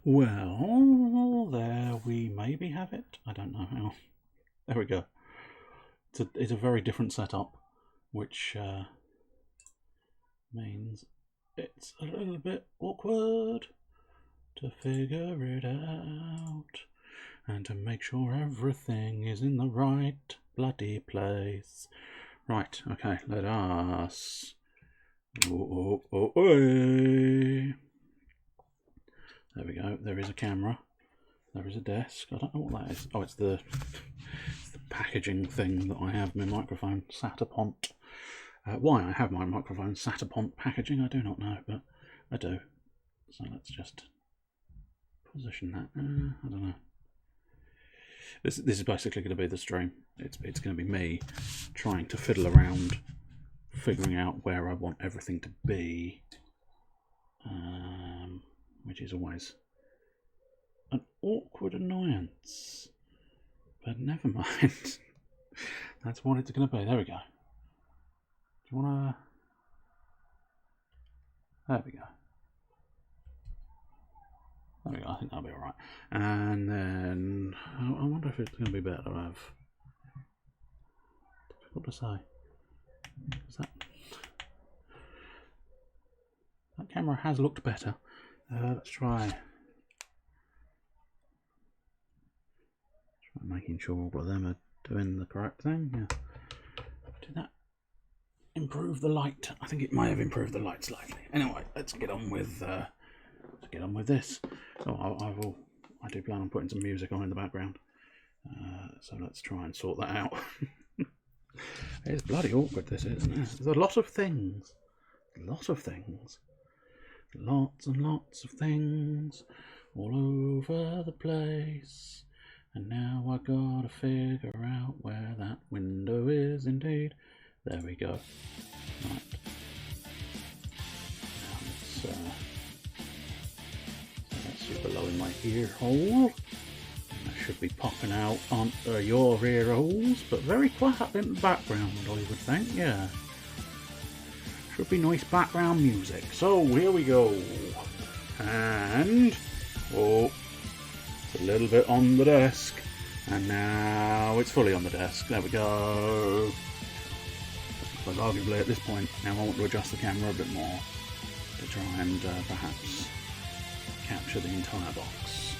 Well, there we maybe have it. I don't know. Hang on. There we go. It's a very different setup, which means it's a little bit awkward to figure it out and to make sure everything is in the right bloody place. Right, okay, let us... There we go, there is a camera, there is a desk. I don't know what that is. Oh, it's the packaging thing that I have my microphone sat upon. Why I have my microphone sat upon packaging, I do not know, but I do. So let's just position that. I don't know. This is basically going to be the stream. It's going to be me trying to fiddle around, figuring out where I want everything to be, which is always an awkward annoyance. But never mind. That's what it's going to be. There we go. Do you want to... There we go. There we go. I think that'll be alright. And then... I wonder if it's going to be better to have... Difficult to say. Is that camera has looked better. Let's try making sure all of them are doing the correct thing. Yeah. Did that improve the light? I think it may have improved the light slightly. Anyway, let's get on with this. Oh, I do plan on putting some music on in the background. So let's try and sort that out. It's bloody awkward, this, isn't it? There's a lot of things. Lots and lots of things all over the place. And now I gotta figure out where that window is indeed. There we go. Right. Now that's super low in my ear hole. That should be popping out on your ear holes, but very quiet in the background, I would think. Yeah. Should be nice background music. So here we go. And oh, it's a little bit on the desk. And now it's fully on the desk. There we go. But arguably at this point, now I want to adjust the camera a bit more to try and perhaps capture the entire box.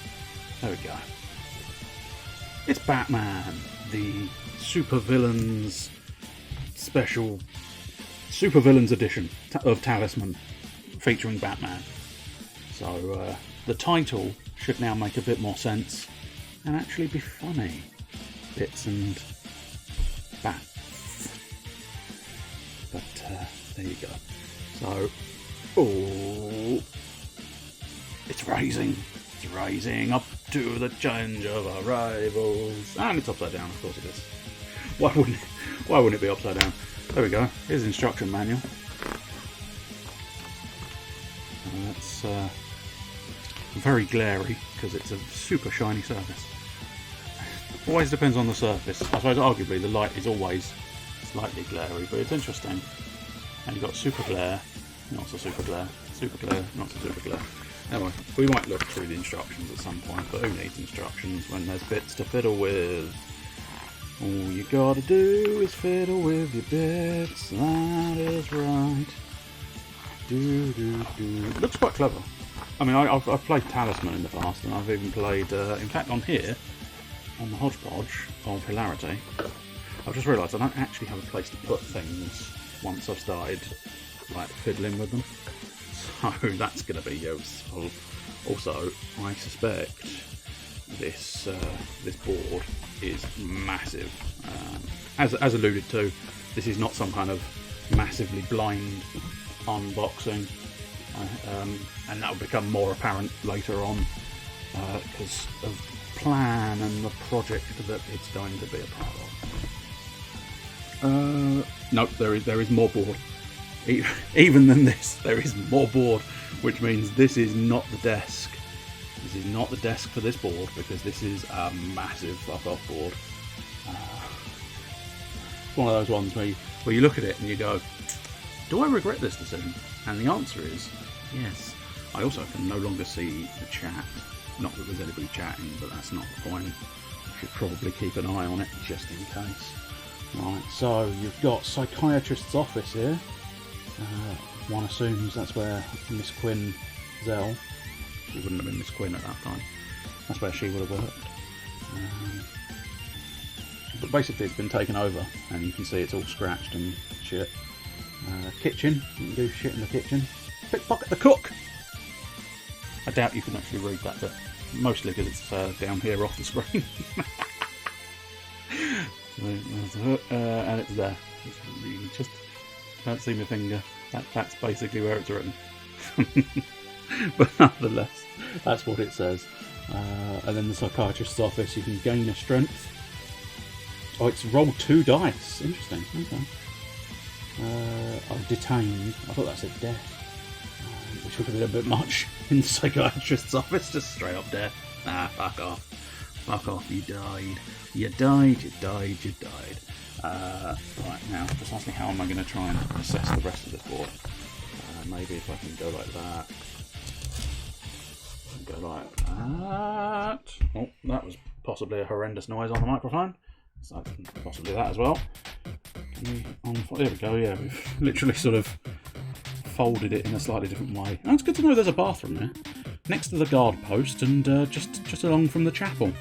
There we go. It's Batman, the Supervillains special, Supervillains edition of Talisman, featuring Batman. So the title should now make a bit more sense and actually be funny. Bits and bats. But there you go. So, oh, it's rising up to the change of our rivals. And it's upside down, of course it is. Why wouldn't it be upside down? There we go. Here's the instruction manual. And that's very glary because it's a super shiny surface. Always depends on the surface. I suppose arguably the light is always slightly glary, but it's interesting. And you've got super glare, not so super glare, super glare, not so super glare. Anyway, we might look through the instructions at some point, but who needs instructions when there's bits to fiddle with? All you gotta do is fiddle with your bits, that is right. It looks quite clever. I mean, I've played Talisman in the past, and I've even played, in fact on here, on the hodgepodge of hilarity, I've just realised I don't actually have a place to put things once I've started like fiddling with them. So that's going to be useful. Also, I suspect this board is massive. As alluded to, this is not some kind of massively blind unboxing, and that will become more apparent later on because of the plan and the project that it's going to be a part of. Nope, there is more board. Even than this, there is more board, which means this is not the desk. This is not the desk for this board, because this is a massive fuck-off board. It's one of those ones where you look at it and you go, do I regret this decision? And the answer is yes. I also can no longer see the chat, Not that there's anybody chatting, but that's not the point. Should probably keep an eye on it just in case. Right, so you've got Psychiatrist's office here. One assumes that's where Miss Quinn Zell, she wouldn't have been Miss Quinn at that time, that's where she would have worked. But basically it's been taken over and you can see it's all scratched and shit. Kitchen, you can do shit in the kitchen. Pickpocket the cook! I doubt you can actually read that bit, mostly because it's down here off the screen. And it's there. You just can't see my finger. That's basically where it's written. But nonetheless, that's what it says. And then the psychiatrist's office, you can gain a strength. Oh, it's rolled 2 dice. Interesting. Okay. Detained. I thought that said death. Which would have been a bit much in the psychiatrist's office. Just straight up death. Nah, fuck off. Fuck off, you died. You died, you died, you died. Right, now, precisely how am I going to try and assess the rest of this board? Maybe if I can go like that. Go like that. Oh, that was possibly a horrendous noise on the microphone. So possibly that as well. There we go, yeah, we've literally sort of folded it in a slightly different way. Oh, it's good to know there's a bathroom there. Next to the guard post and just along from the chapel.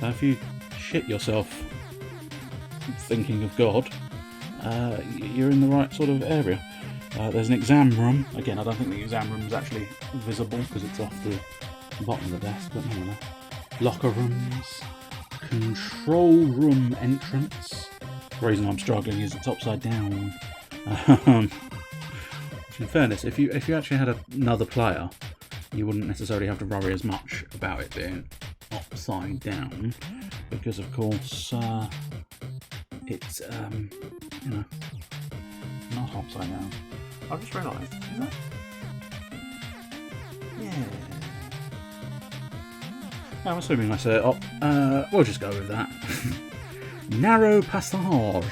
So if you shit yourself thinking of God, you're in the right sort of area. There's an exam room. Again, I don't think the exam room is actually visible because it's off the bottom of the desk, but nonetheless. Locker rooms. Control room entrance. The reason I'm struggling is it's upside down. In fairness, if you actually had another player, you wouldn't necessarily have to worry as much about it being upside down, because of course it's you know, not upside down. I've just realised, is that? Yeah. I'm assuming I set it up. We'll just go with that. Narrow passage.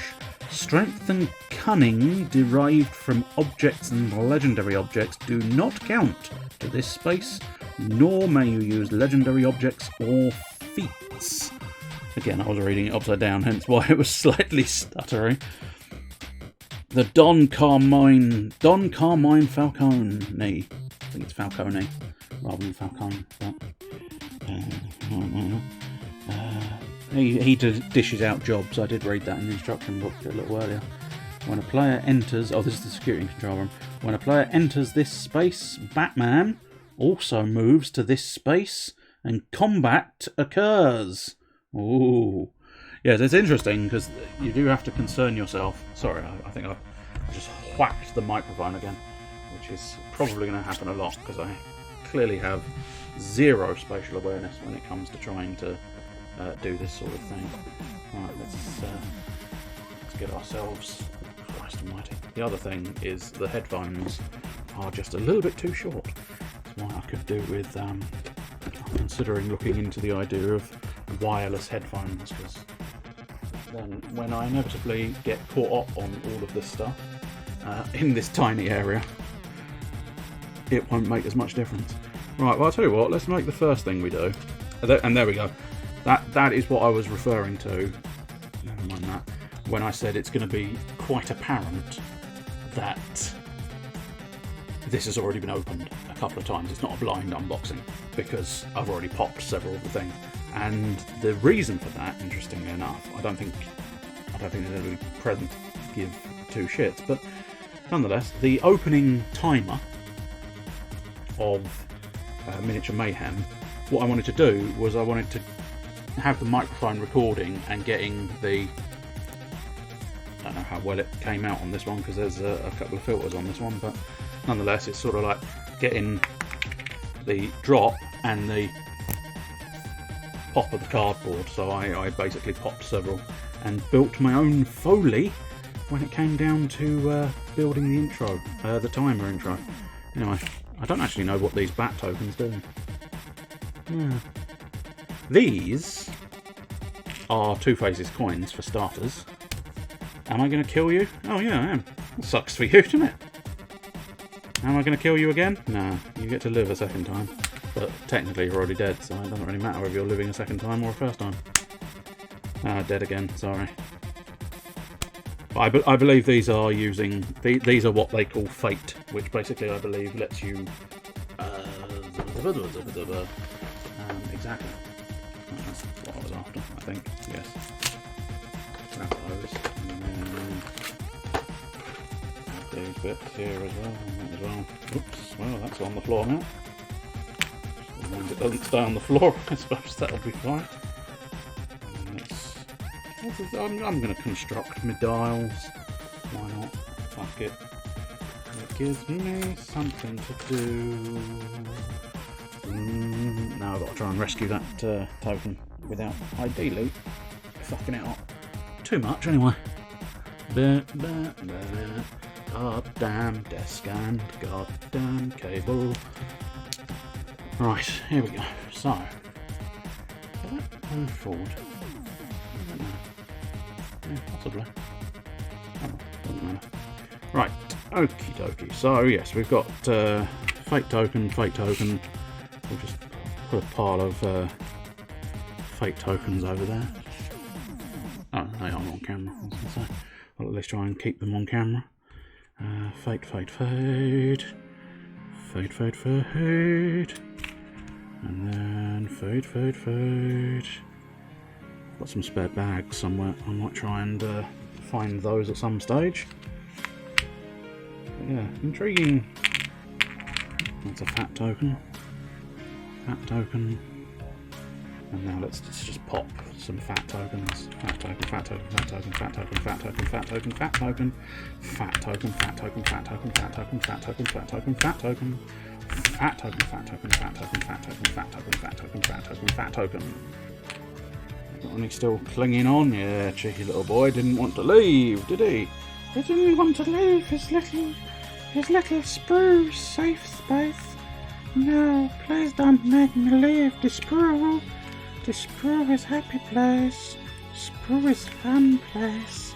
Strength and cunning derived from objects and legendary objects do not count to this space, nor may you use legendary objects or feats. Again, I was reading it upside down, hence why it was slightly stuttery. The Don Carmine Falcone. I think it's Falcone rather than Falcone. But, he dishes out jobs. I did read that in the instruction book a little earlier. When a player enters... Oh, this is the security control room. When a player enters this space, Batman also moves to this space and combat occurs. Ooh. Yes, it's interesting because you do have to concern yourself. Sorry, I think I just whacked the microphone again, which is probably going to happen a lot because I clearly have zero spatial awareness when it comes to trying to do this sort of thing. Right, let's get ourselves... Christ almighty. The other thing is the headphones are just a little bit too short. That's why I could do with... I'm considering looking into the idea of wireless headphones, because then when I inevitably get caught up on all of this stuff in this tiny area, it won't make as much difference. Right, well, I'll tell you what, let's make the first thing we do. And there we go. That is what I was referring to. Never mind that. When I said it's going to be quite apparent that this has already been opened a couple of times. It's not a blind unboxing because I've already popped several of the things. And the reason for that, interestingly enough, I don't think there's anybody present to give two shits, but nonetheless, the opening timer of Miniature Mayhem, what I wanted to do was I wanted to have the microphone recording and getting the... I don't know how well it came out on this one because there's a couple of filters on this one, but nonetheless it's sort of like getting the drop and the pop of the cardboard. So I basically popped several and built my own Foley when it came down to building the intro, the timer intro. Anyway, I don't actually know what these bat tokens do. Yeah. These are Two Faces coins for starters. Am I going to kill you? Oh yeah, I am. That sucks for you, doesn't it? Am I going to kill you again? No, you get to live a second time. But technically you're already dead, so it doesn't really matter if you're living a second time or a first time. Ah, dead again, sorry. But I believe these are using... These are what they call fate, which basically I believe lets you... exactly. That's what I was after, I think. Yes. Grab those. And these bits here as well. Oops, well, that's on the floor now. As long as it doesn't stay on the floor, I suppose that'll be fine. I'm going to construct my dials. Why not? Fuck it. It gives me something to do. Now I've got to try and rescue that token without ideally fucking it up too much anyway. Goddamn desk and goddamn cable. Right, here we go. So, will that move forward? I don't know. Yeah, possibly. Oh, doesn't matter. Right, okie dokie. So, yes, we've got fate token. We'll just put a pile of fate tokens over there. Oh, they aren't on camera, I was going to say. I'll at least try and keep them on camera. Fate. And then fate. Got some spare bags somewhere. I might try and find those at some stage. But yeah, intriguing. That's a fat token. And now let's just pop some fat tokens. Fat token. And he's still clinging on. Yeah, cheeky little boy. Didn't want to leave, did he? He didn't want to leave his little spruce safe space. No, please don't make me leave the sprue. The sprue is happy place. Sprue is fun place.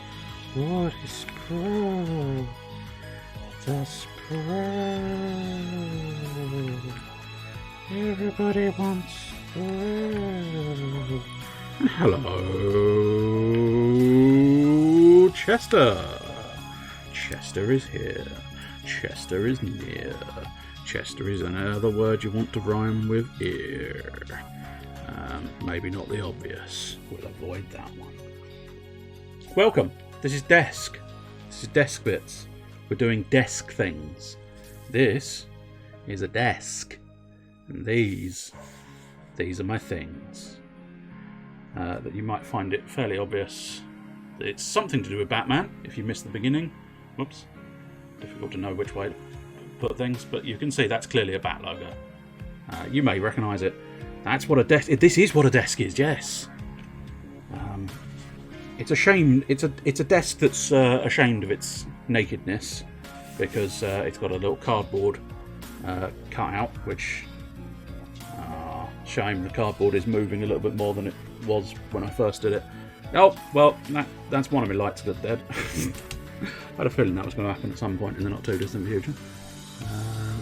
What is sprue? The sprue. Everybody wants sprue. And hello, Chester. Chester is here. Chester is near. Chester is another word you want to rhyme with ear. Maybe not the obvious. We'll avoid that one. Welcome. This is Desk. This is Desk Bits. We're doing desk things. This is a desk. And these are my things. That you might find it fairly obvious. It's something to do with Batman, if you missed the beginning. Whoops. Difficult to know which way to put things, but you can see that's clearly a Bat logo. You may recognise it. That's what a desk. This is what a desk is. Yes. It's a shame. It's a desk that's ashamed of its nakedness because it's got a little cardboard cutout, which shame the cardboard is moving a little bit more than it was when I first did it. Oh well, that's one of my lights got dead. I had a feeling that was going to happen at some point in the not too distant future.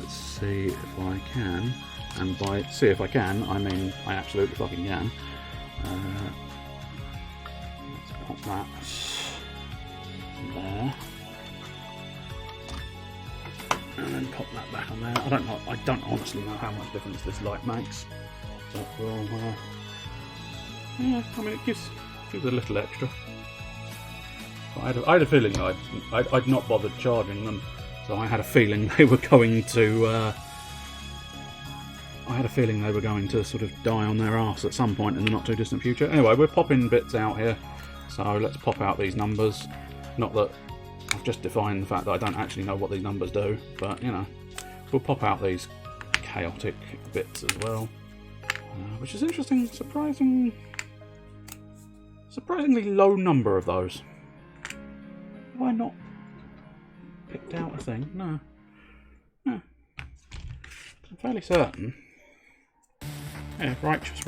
Let's see if I can. And by see if I can, I mean I absolutely fucking can. Let's pop that there. And then pop that back on there. I don't honestly know how much difference this light makes. But we'll, yeah, I mean it gives a little extra. I had a feeling I'd not bothered charging them, so I had a feeling they were going to. I had a feeling they were going to sort of die on their arse at some point in the not too distant future. Anyway, we're popping bits out here, so let's pop out these numbers. Not that I've just defined the fact that I don't actually know what these numbers do, but you know, we'll pop out these chaotic bits as well, which is interesting. Surprisingly low number of those. Have I not picked out a thing? No. I'm fairly certain. Yeah, righteous,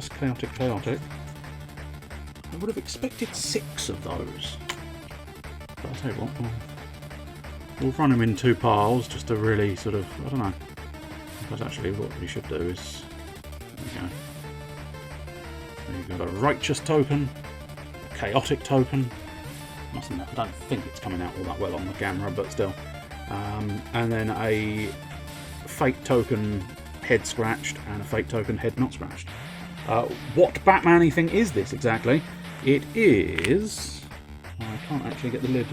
chaotic. I would have expected 6 of those. But I'll tell you what, we'll run them in 2 piles just to really sort of, I don't know. suppose actually what you should do is... There we go. So you've got a righteous token, a chaotic token. I don't think it's coming out all that well on the camera, but still. And then a fake token head scratched and a fake token head not scratched. What Batman-y thing is this exactly? It is... I can't actually get the lid.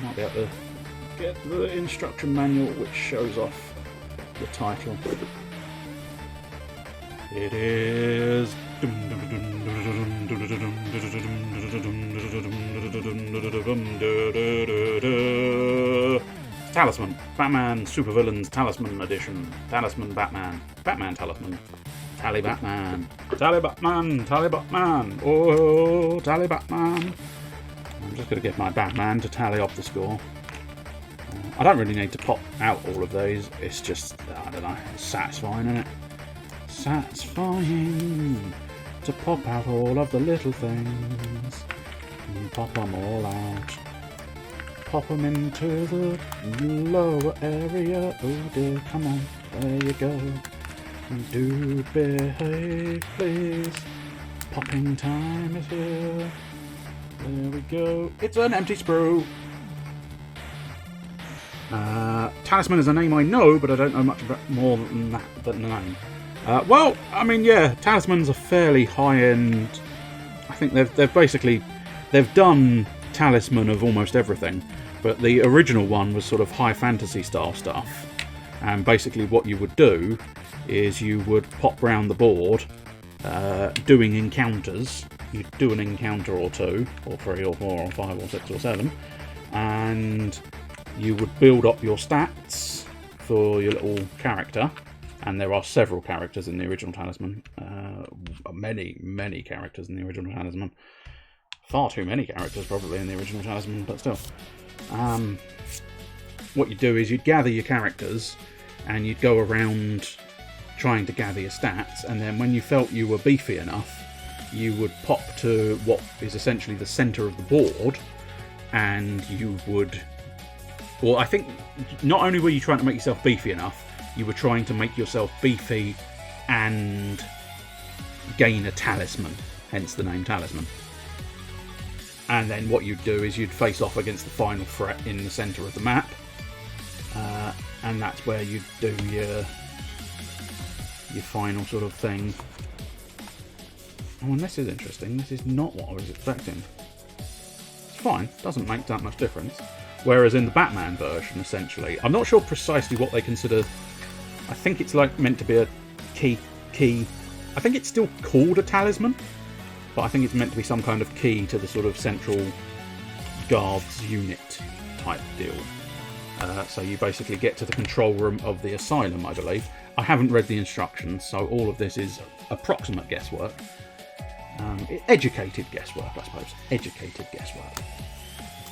Might be able to get the instruction manual which shows off the title. It is... Talisman. Batman Supervillains Talisman Edition. Talisman Batman. Batman Talisman. Tally Batman. Tally Batman. Tally Batman. Oh, Tally Batman. I'm just going to get my Batman to tally up the score. I don't really need to pop out all of these. It's just, I don't know, it's satisfying, isn't it? Satisfying to pop out all of the little things and pop them all out. Pop them into the lower area. Oh dear, come on, there you go. Do behave, please. Popping time is here. There we go. It's an empty sprue. Talisman is a name I know, but I don't know much more than that than the name. Well, I mean, yeah, Talisman's a fairly high-end... I think they've done Talisman of almost everything, but the original one was sort of high fantasy style stuff. And basically what you would do is you would pop round the board doing encounters. You'd do an encounter or two, or 3 or 4 or 5 or 6 or 7, and you would build up your stats for your little character. And there are several characters in the original Talisman. Many characters in the original Talisman. Far too many characters probably in the original Talisman, but still. What you'd do is you'd gather your characters and you'd go around trying to gather your stats, and then when you felt you were beefy enough, you would pop to what is essentially the centre of the board, and you would... Well, I think not only were you trying to make yourself beefy enough, you were trying to make yourself beefy and gain a talisman, hence the name Talisman. And then what you'd do is you'd face off against the final threat in the centre of the map, and that's where you'd do your final sort of thing. Oh, and this is interesting. This is not what I was expecting. It's fine, doesn't make that much difference. Whereas in the Batman version, essentially, I'm not sure precisely what they consider. I think it's like meant to be a key. I think it's still called a talisman, but I think it's meant to be some kind of key to the sort of central guards unit type deal. So you basically get to the control room of the asylum, I believe. I haven't read the instructions, so all of this is approximate guesswork. Educated guesswork, I suppose. Educated guesswork.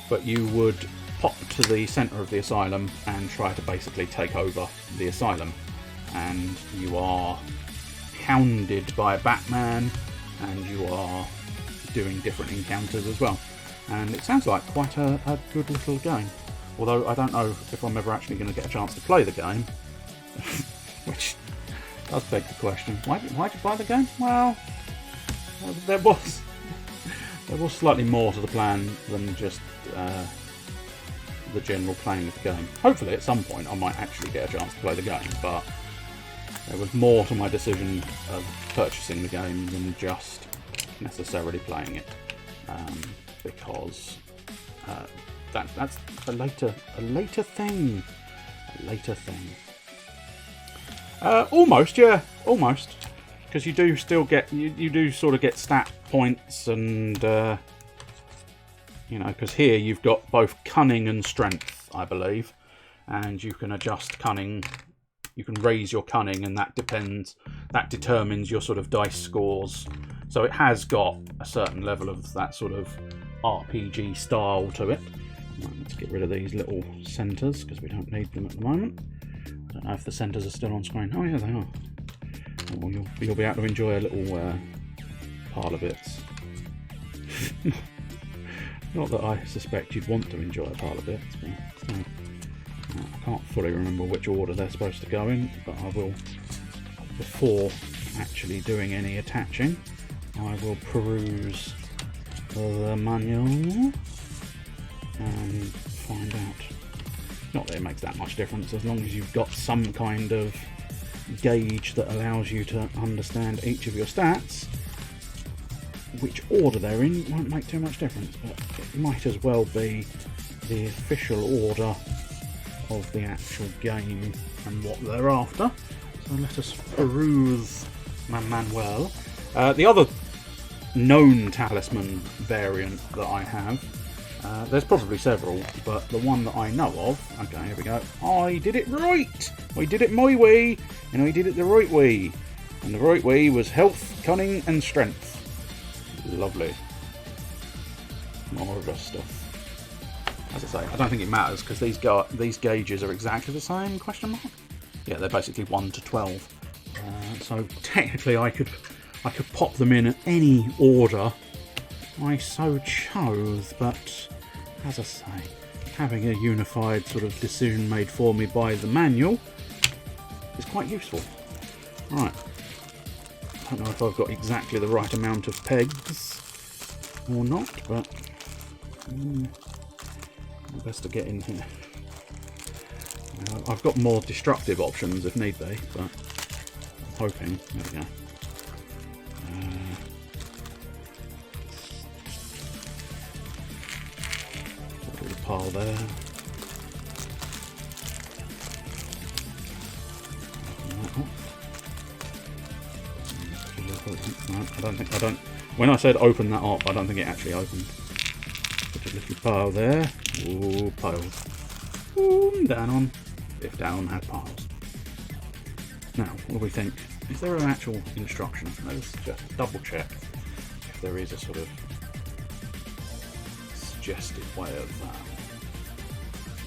But you would pop to the centre of the asylum and try to basically take over the asylum. And you are hounded by Batman, and you are doing different encounters as well. And it sounds like quite a good little game. Although I don't know if I'm ever actually going to get a chance to play the game. Which does beg the question. Why'd you buy the game? Well, there was slightly more to the plan than just the general playing of the game. Hopefully at some point I might actually get a chance to play the game, but there was more to my decision of purchasing the game than just necessarily playing it, because that's a later thing. Almost, yeah, almost, because you do still get you do sort of get stat points, and you know, because here you've got both cunning and strength, I believe, and you can adjust cunning. You can raise your cunning, and that determines your sort of dice scores. So it has got a certain level of that sort of RPG style to it. Right, let's get rid of these little centres because we don't need them at the moment. I don't know if the centres are still on screen. Oh yeah, they are. Well, you'll be able to enjoy a little pile of bits. Not that I suspect you'd want to enjoy a pile of bits, but I can't fully remember which order they're supposed to go in, but I will, before actually doing any attaching, I will peruse the manual and find out. Not that it makes that much difference, as long as you've got some kind of gauge that allows you to understand each of your stats. Which order they're in won't make too much difference, but it might as well be the official order of the actual game and what they're after. So let us peruse my manual. The other known Talisman variant that I have, there's probably several, but the one that I know of, okay, here we go. I did it right! I did it my way, and I did it the right way. And the right way was health, cunning, and strength. Lovely. Marvellous stuff. As I say, I don't think it matters because these gauges are exactly the same, question mark? Yeah, they're basically 1 to 12. So technically I could pop them in any order I so chose, but as I say, having a unified sort of decision made for me by the manual is quite useful. Right. I don't know if I've got exactly the right amount of pegs or not, but best to get in here. I've got more destructive options if need be, but I'm hoping. There we go. Put a little pile there. No, I don't. When I said open that up, I don't think it actually opened. Put a little pile there. Ooh, piles. Ooh, down on. If down had piles. Now, what do we think? Is there an actual instruction? Let's just double check if there is a sort of suggested way of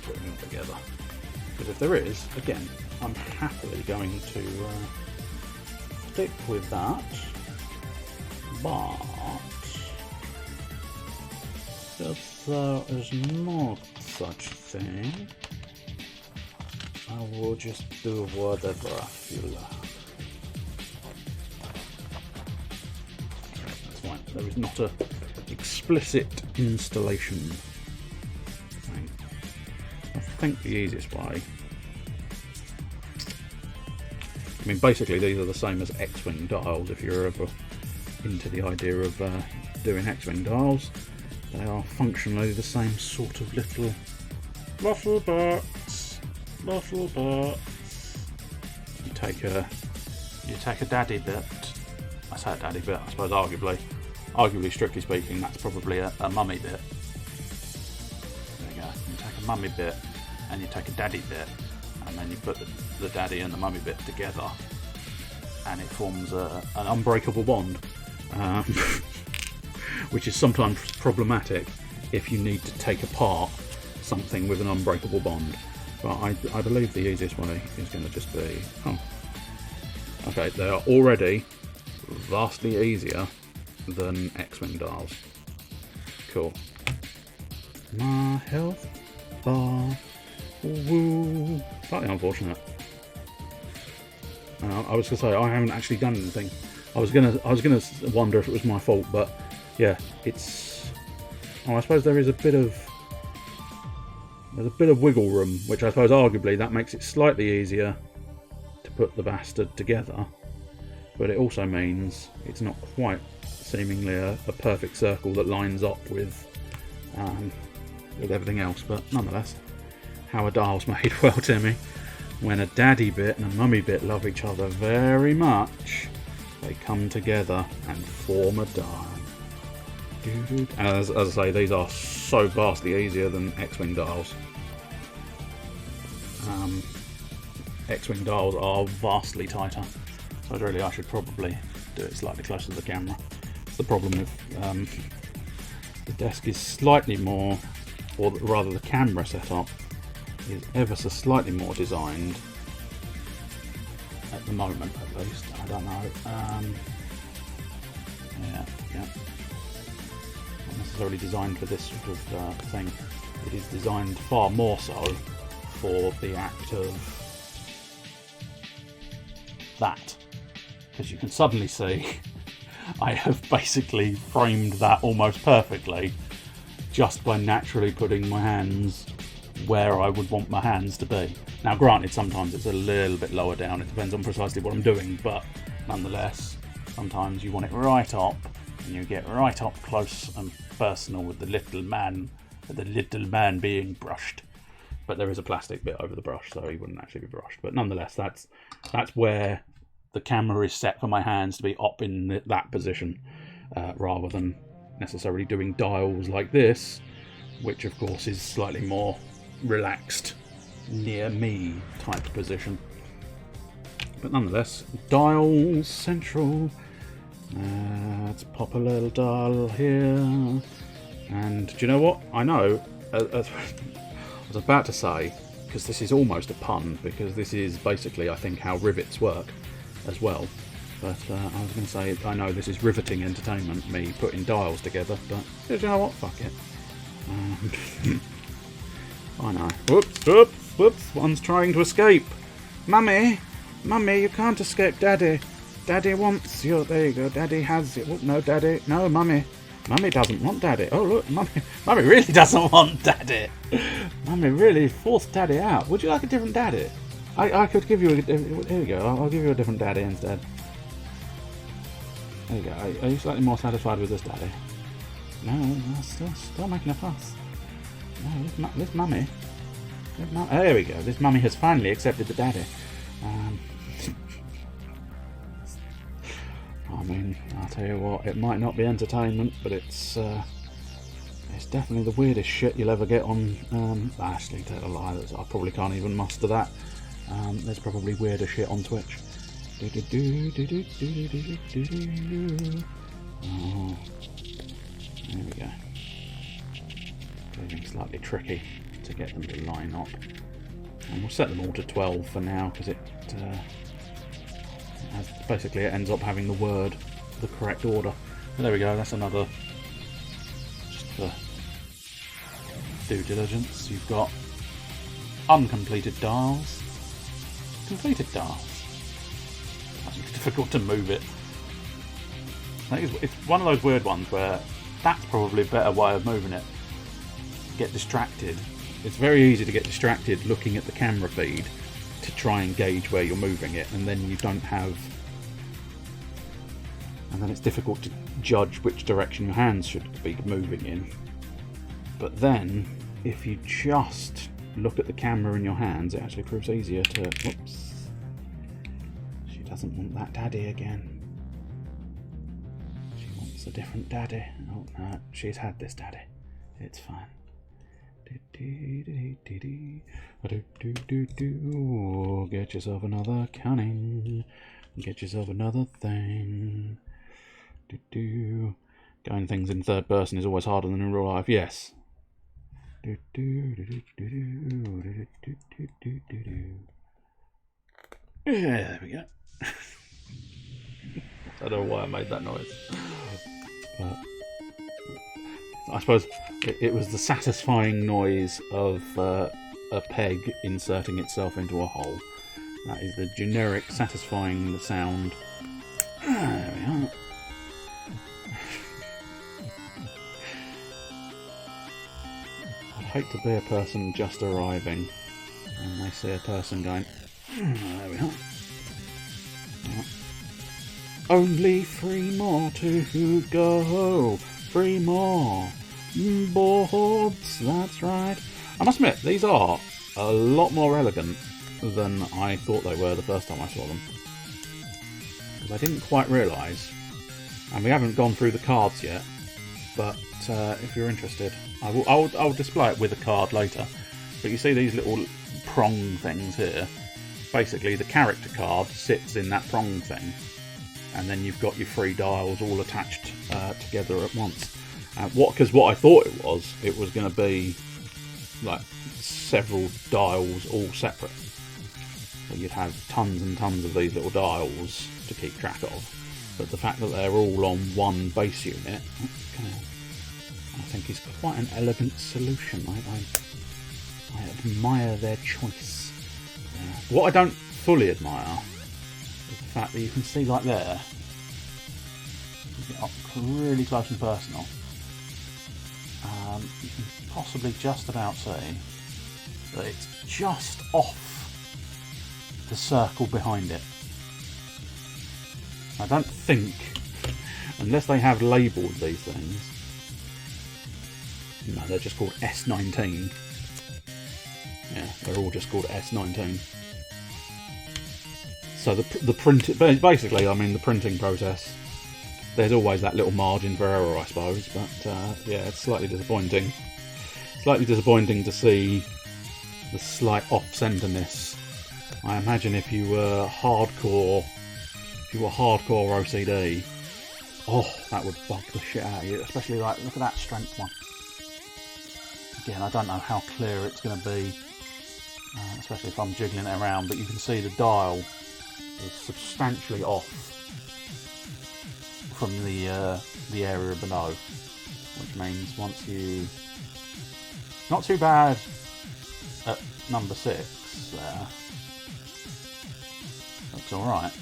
putting it together. Because if there is, again, I'm happily going to stick with that. But if there is not such thing, I will just do whatever I feel like. That's fine. There is not a explicit installation thing. I think the easiest way. I mean, basically these are the same as X-Wing dials if you're ever into the idea of doing X-Wing dials. They are functionally the same sort of little bits. You take a daddy bit. I say a daddy bit. I suppose arguably, strictly speaking, that's probably a mummy bit. There you go. You take a mummy bit and you take a daddy bit, and then you put the daddy and the mummy bit together, and it forms an unbreakable bond. Which is sometimes problematic if you need to take apart something with an unbreakable bond. But I believe the easiest way is going to just be... Oh. Okay, they are already vastly easier than X-Wing dials. Cool. My health bar. Woo. Slightly unfortunate. I was going to say, I haven't actually done anything. I was gonna wonder if it was my fault, but yeah, it's. Oh, I suppose there's a bit of wiggle room, which I suppose arguably that makes it slightly easier to put the bastard together, but it also means it's not quite seemingly a perfect circle that lines up with everything else. But nonetheless, how a dial's made. Well, Timmy, when a daddy bit and a mummy bit love each other very much, they come together and form a dial. As I say, these are so vastly easier than X-Wing dials. X-Wing dials are vastly tighter. So really I should probably do it slightly closer to the camera. It's the problem with the desk is slightly more, or rather the camera setup is ever so slightly more designed at the moment, at least. I don't know. Yeah. Not necessarily designed for this sort of thing. It is designed far more so for the act of that, because you can suddenly see I have basically framed that almost perfectly just by naturally putting my hands where I would want my hands to be. Now granted, sometimes it's a little bit lower down, it depends on precisely what I'm doing, but nonetheless, sometimes you want it right up, and you get right up close and personal with the little man being brushed. But there is a plastic bit over the brush, so he wouldn't actually be brushed. But nonetheless, that's where the camera is set for my hands to be up in that position, rather than necessarily doing dials like this, which of course is slightly more relaxed, near me type position. But nonetheless, dials central. Let's pop a little dial here. And do you know what? I know, I was about to say, because this is almost a pun, because this is basically, I think, how rivets work as well. But I was going to say, I know this is riveting entertainment, me putting dials together, but do you know what? Fuck it. I know. Whoops, whoops, whoops, one's trying to escape. Mummy, Mummy, you can't escape Daddy. Daddy wants you. There you go, Daddy has you. Oh, no, Daddy. No, Mummy. Mummy doesn't want Daddy. Oh, look, Mummy really doesn't want Daddy. Mummy really forced Daddy out. Would you like a different Daddy? I could give you a... Here we go. I'll give you a different Daddy instead. There you go. Are you slightly more satisfied with this Daddy? No, still making a fuss. No, this Mummy. There we go. This Mummy has finally accepted the Daddy. I mean, I'll tell you what, it might not be entertainment, but it's definitely the weirdest shit you'll ever get on, actually, tell a lie, I probably can't even muster that. There's probably weirder shit on Twitch. Oh, there we go. Proving slightly tricky to get them to line up. And we'll set them all to 12 for now, because basically it ends up having the word the correct order. But there we go, that's another, just for due diligence. You've got uncompleted dials, completed dials. That's difficult to move it. I think it's one of those weird ones where that's probably a better way of moving it. Get distracted. It's very easy to get distracted looking at the camera feed to try and gauge where you're moving it, and then you don't have, and then it's difficult to judge which direction your hands should be moving in. But then if you just look at the camera in your hands, it actually proves easier to... Whoops, she doesn't want that Daddy again. She wants a different Daddy. Oh no, she's had this Daddy, it's fine. Get yourself another counting. Get yourself another thing. Going things in third person is always harder than in real life. Yes. There we go. I don't know why I made that noise. I suppose it was the satisfying noise of a peg inserting itself into a hole. That is the generic satisfying sound. There we are. I'd hate to be a person just arriving and they see a person going, there we are. Only 3 more to go. 3 more boards, that's right. I must admit, these are a lot more elegant than I thought they were the first time I saw them. Because I didn't quite realise, and we haven't gone through the cards yet, but if you're interested, I'll display it with a card later. But you see these little prong things here? Basically the character card sits in that prong thing, and then you've got your 3 dials all attached together at once. Because what I thought it was going to be like several dials all separate. So you'd have tons and tons of these little dials to keep track of. But the fact that they're all on one base unit, I think is quite an elegant solution. I admire their choice. What I don't fully admire is the fact that you can see, like there, you get up really close and personal. You can possibly just about see that it's just off the circle behind it. I don't think, unless they have labelled these things, no, they're just called S19. Yeah, they're all just called S19. So the print, basically, I mean, the printing process, there's always that little margin for error, I suppose, but yeah, it's slightly disappointing. Slightly disappointing to see the slight off-centerness. I imagine if you were hardcore OCD, oh, that would bug the shit out of you. Especially like, look at that strength one. Again, I don't know how clear it's going to be, especially if I'm jiggling it around. But you can see the dial is substantially off from the area below, which means once you, not too bad at number 6 there, that's alright,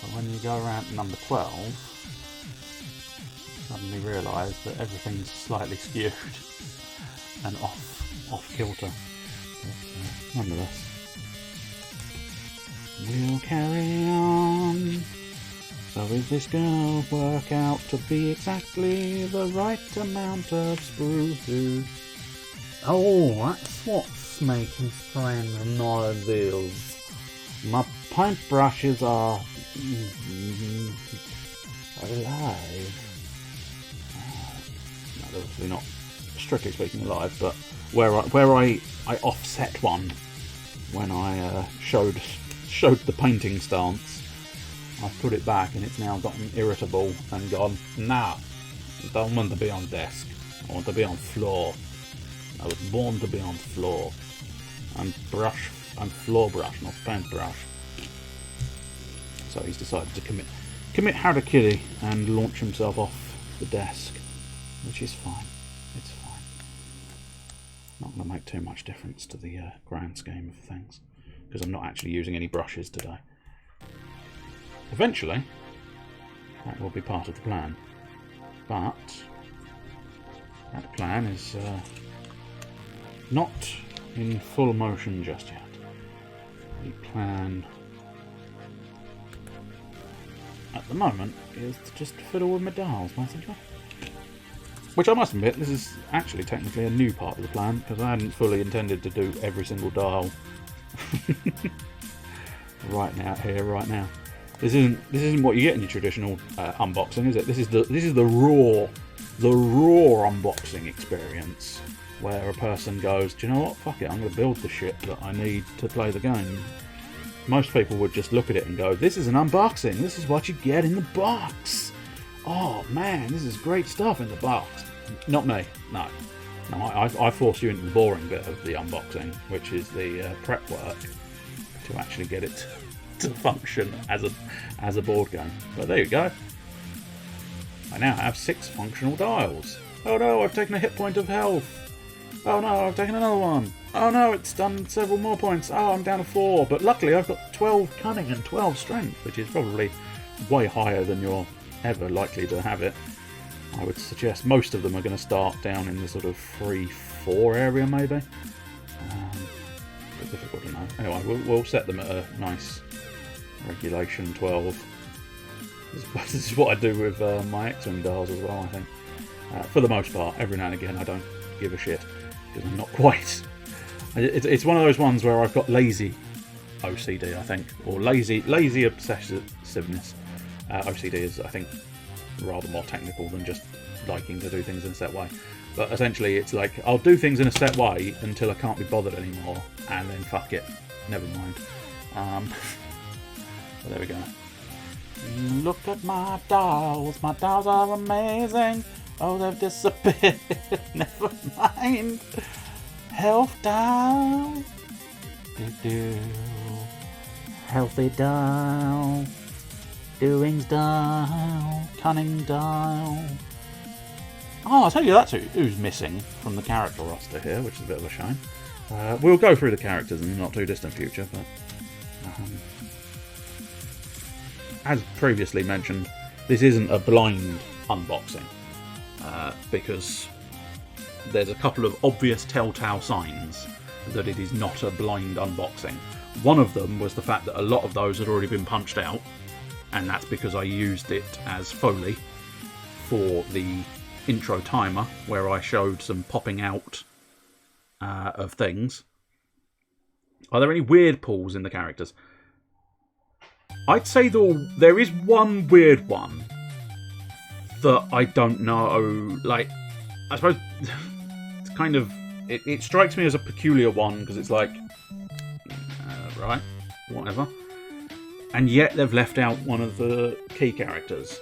but when you go around to number 12, you suddenly realise that everything's slightly skewed and off kilter, but nonetheless, we'll carry on. So is this gonna work out to be exactly the right amount of spruce? Oh, that's what's making strange noises. My paintbrushes are alive. No, they're obviously not, strictly speaking, alive, but where I offset one when I showed the painting stance, I put it back and it's now gotten irritable and gone, nah, I don't want to be on desk. I want to be on floor. I was born to be on floor. I'm floor brush, not paint brush. So he's decided to commit harakiri and launch himself off the desk, which is fine. It's fine. Not going to make too much difference to the grand scheme of things, because I'm not actually using any brushes today. Eventually, that will be part of the plan, but that plan is not in full motion just yet. The plan at the moment is to just fiddle with my dials, basically. Which I must admit, this is actually technically a new part of the plan, because I hadn't fully intended to do every single dial right now. This isn't what you get in your traditional unboxing, is it? This is the raw unboxing experience, where a person goes, do you know what? Fuck it, I'm going to build the shit that I need to play the game. Most people would just look at it and go, this is an unboxing. This is what you get in the box. Oh man, this is great stuff in the box. Not me. No, I force you into the boring bit of the unboxing, which is the prep work to actually get it to function as a board game. But there you go. I now have 6 functional dials. Oh no, I've taken a hit point of health. Oh no, I've taken another one. Oh no, it's done several more points. Oh, I'm down to 4. But luckily I've got 12 cunning and 12 strength, which is probably way higher than you're ever likely to have it. I would suggest most of them are going to start down in the sort of 3-4 area, maybe. It's difficult to know. Anyway, we'll set them at a nice regulation 12. This is what I do with my X-Wing dials as well, I think. For the most part, every now and again I don't give a shit, because I'm not quite... It's one of those ones where I've got lazy OCD, I think, or lazy obsessiveness. OCD is, I think, rather more technical than just liking to do things in a set way. But essentially it's like, I'll do things in a set way until I can't be bothered anymore, and then fuck it, never mind. But there we go. Look at my dials are amazing. Oh, they've disappeared. Never mind. Health dial. Healthy dial. Doings dial. Cunning dial. Oh, I'll tell you that's who's missing from the character roster here, which is a bit of a shame. We'll go through the characters in the not too distant future, but as previously mentioned, this isn't a blind unboxing because there's a couple of obvious telltale signs that it is not a blind unboxing. One of them was the fact that a lot of those had already been punched out, and that's because I used it as Foley for the intro timer where I showed some popping out of things. Are there any weird pulls in the characters? I'd say there is one weird one that I don't know. Like, I suppose it's kind of... It strikes me as a peculiar one because it's like... right, whatever. And yet they've left out one of the key characters.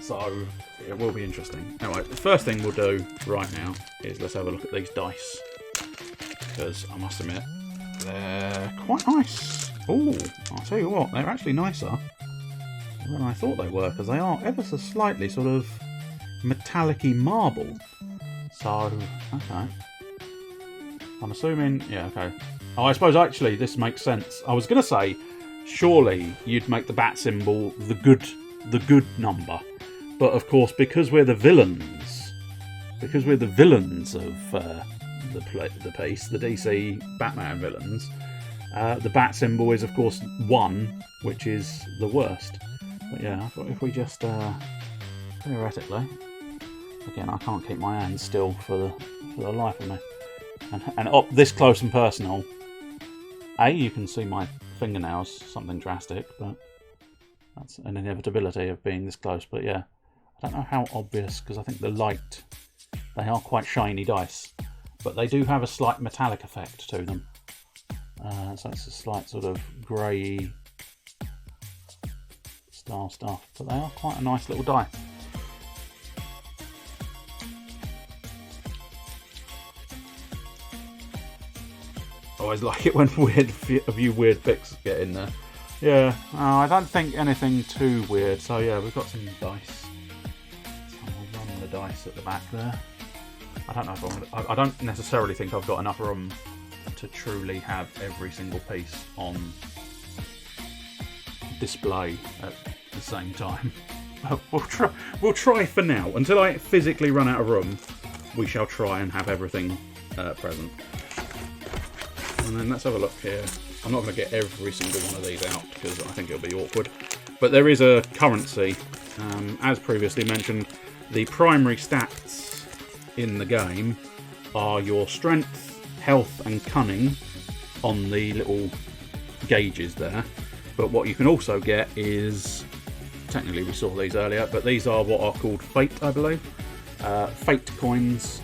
So, it will be interesting. Anyway, the first thing we'll do right now is let's have a look at these dice. Because I must admit, they're quite nice. Oh, I'll tell you what, they're actually nicer than I thought they were, because they are ever so slightly sort of metallic-y marble. So, okay. I'm assuming, yeah, okay. Oh, I suppose actually this makes sense. I was going to say, surely you'd make the bat symbol the good number. But of course, because we're the villains of the piece, the DC Batman villains, the bat symbol is of course 1, which is the worst. But yeah, I thought if we just theoretically, again, I can't keep my hands still for the life of me, and up this close and personal. You can see my fingernails, something drastic, but that's an inevitability of being this close. But yeah, I don't know how obvious, because I think the light, they are quite shiny dice, but they do have a slight metallic effect to them. So it's a slight sort of grey style stuff, but they are quite a nice little die. I always like it when a few weird bits get in there. Yeah, I don't think anything too weird. So yeah, we've got some dice. So I'll run the dice at the back there. I don't know if I don't necessarily think I've got enough room to truly have every single piece on display at the same time. We'll try for now. Until I physically run out of room, we shall try and have everything present. And then let's have a look here. I'm not going to get every single one of these out because I think it'll be awkward. But there is a currency. As previously mentioned, the primary stats in the game are your strength, health and cunning on the little gauges there. But what you can also get is, technically we saw these earlier, but these are what are called fate, I believe. Fate coins.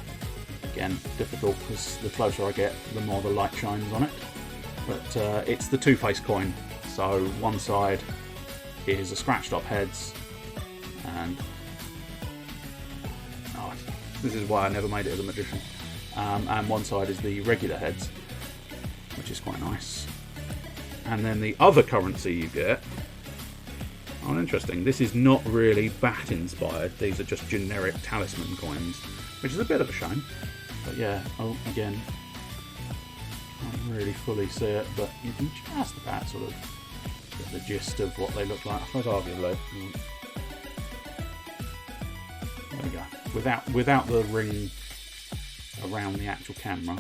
Again, difficult because the closer I get, the more the light shines on it. But it's the two-faced coin. So one side is a scratched up heads, and this is why I never made it as a magician. And one side is the regular heads, which is quite nice. And then the other currency you get, interesting, this is not really bat inspired, these are just generic Talisman coins, which is a bit of a shame. But yeah, again, can't really fully see it, but you can just about sort of get the gist of what they look like. I suppose arguably, there we go. Without the ring around the actual camera,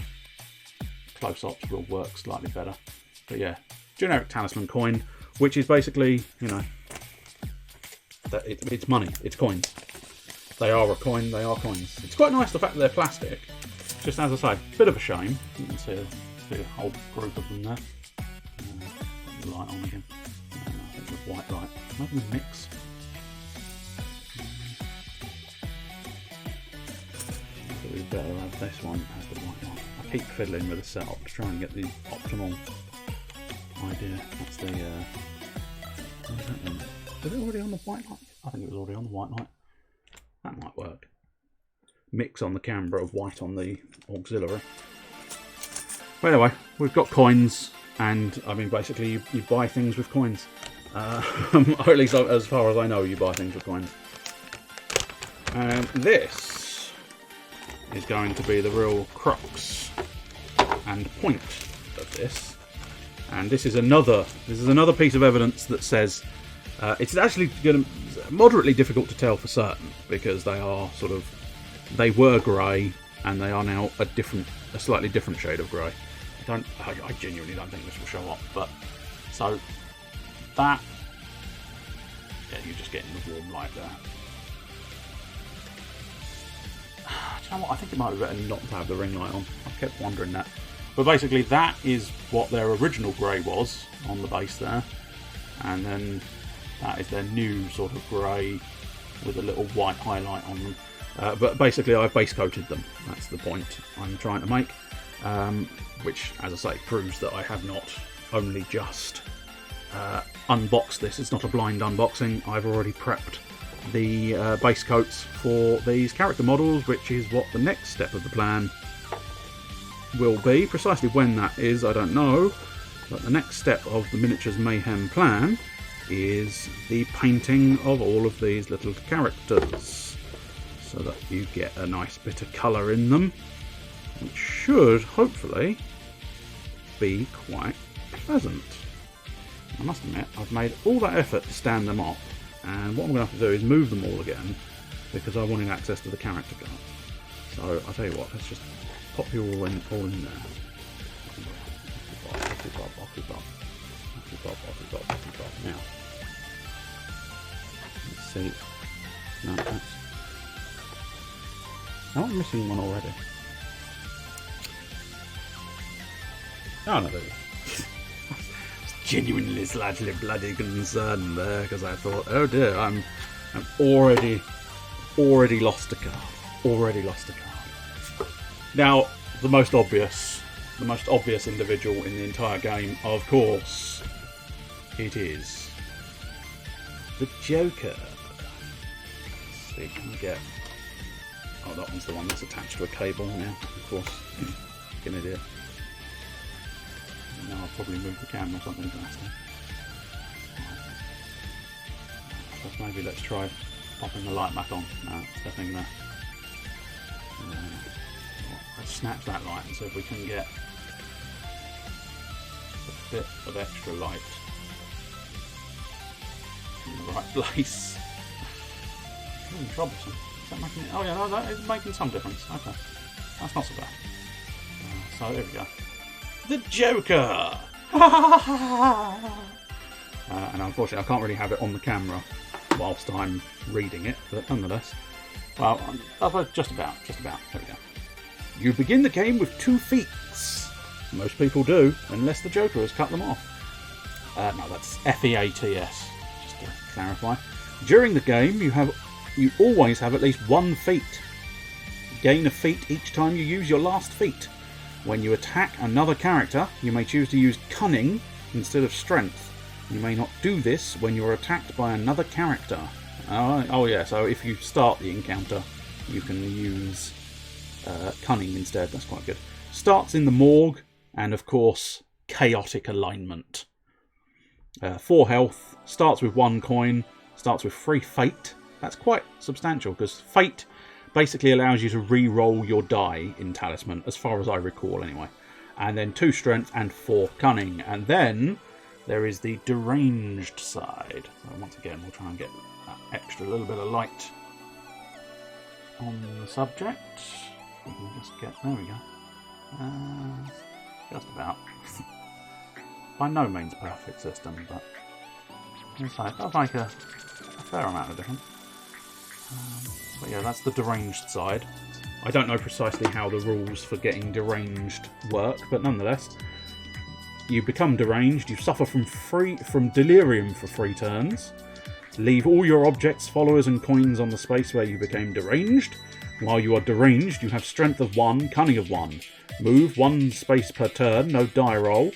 close-ups will work slightly better. But yeah, generic Talisman coin, which is basically, you know, that it's money, it's coins. They are a coin, they are coins. It's quite nice the fact that they're plastic. Just as I say, bit of a shame. You can see a whole group of them there. Put the light on again. I think the white light. Maybe mix. I think we better have this one as the white one. I keep fiddling with the setup to try and get the optimal idea. That's the. What is that then? Was it already on the white light? I think it was already on the white light. That might work. Mix on the camera of white on the auxiliary. But anyway, we've got coins, and I mean basically you buy things with coins. Or at least as far as I know, you buy things with coins. And this is going to be the real crux and point of this. And this is another piece of evidence that says it's actually going to moderately difficult to tell for certain, because they were grey and they are now a slightly different shade of grey. I genuinely don't think this will show up, but so that, yeah, you're just getting the warm light there. Do you know what? I think it might be better not to have the ring light on. I've kept wondering that. But basically that is what their original grey was on the base there. And then that is their new sort of grey with a little white highlight on them. But basically I've base coated them. That's the point I'm trying to make. Which, as I say, proves that I have not only just unboxed this. It's not a blind unboxing. I've already prepped the base coats for these character models, which is what the next step of the plan will be. Precisely when that is, I don't know, but the next step of the Miniatures Mayhem plan is the painting of all of these little characters, so that you get a nice bit of colour in them, which should hopefully be quite pleasant. I must admit, I've made all that effort to stand them up, and what I'm going to have to do is move them all again, because I wanted access to the character cards. So I'll tell you what, let's just pop you all in there. Now, let's see. No, that's... Oh, I'm missing one already. Oh no, there we go. Genuinely slightly bloody concerned there, because I thought, oh dear, I'm already lost a card. Already lost a card. Now, the most obvious individual in the entire game, of course, it is the Joker. Let's see, can we get... Oh, that one's the one that's attached to a cable now, of course. Like an idiot. Now I'll probably move the camera or something faster. So maybe let's try popping the light back on. No, it's definitely there. Let's snatch that light and see if we can get a bit of extra light in the right place. It's really troublesome. Is that making it? Oh yeah, no, that is making some difference. Okay, that's not so bad. So there we go. The Joker! And unfortunately I can't really have it on the camera whilst I'm reading it, but nonetheless. Well, just about. There we go. You begin the game with 2 feats. Most people do, unless the Joker has cut them off. No, that's F-E-A-T-S, just to clarify. During the game, you always have at least 1 feat. Gain a feat each time you use your last feat. When you attack another character, you may choose to use Cunning instead of Strength. You may not do this when you are attacked by another character. Oh yeah, so if you start the encounter, you can use Cunning instead. That's quite good. Starts in the Morgue, and of course, Chaotic Alignment. 4 health, starts with 1 coin, starts with 3 fate. That's quite substantial, because fate basically allows you to re-roll your die in Talisman, as far as I recall anyway. And then 2 strength and 4 cunning. And then there is the deranged side. So once again, we'll try and get that extra little bit of light on the subject. We can just get, there we go. Just about. By no means a perfect system, but it does make a fair amount of difference. But yeah, that's the deranged side. I don't know precisely how the rules for getting deranged work, but nonetheless, you become deranged, you suffer from delirium for 3 turns, leave all your objects, followers and coins on the space where you became deranged. While you are deranged, you have strength of 1, cunning of 1. Move 1 space per turn, no die roll.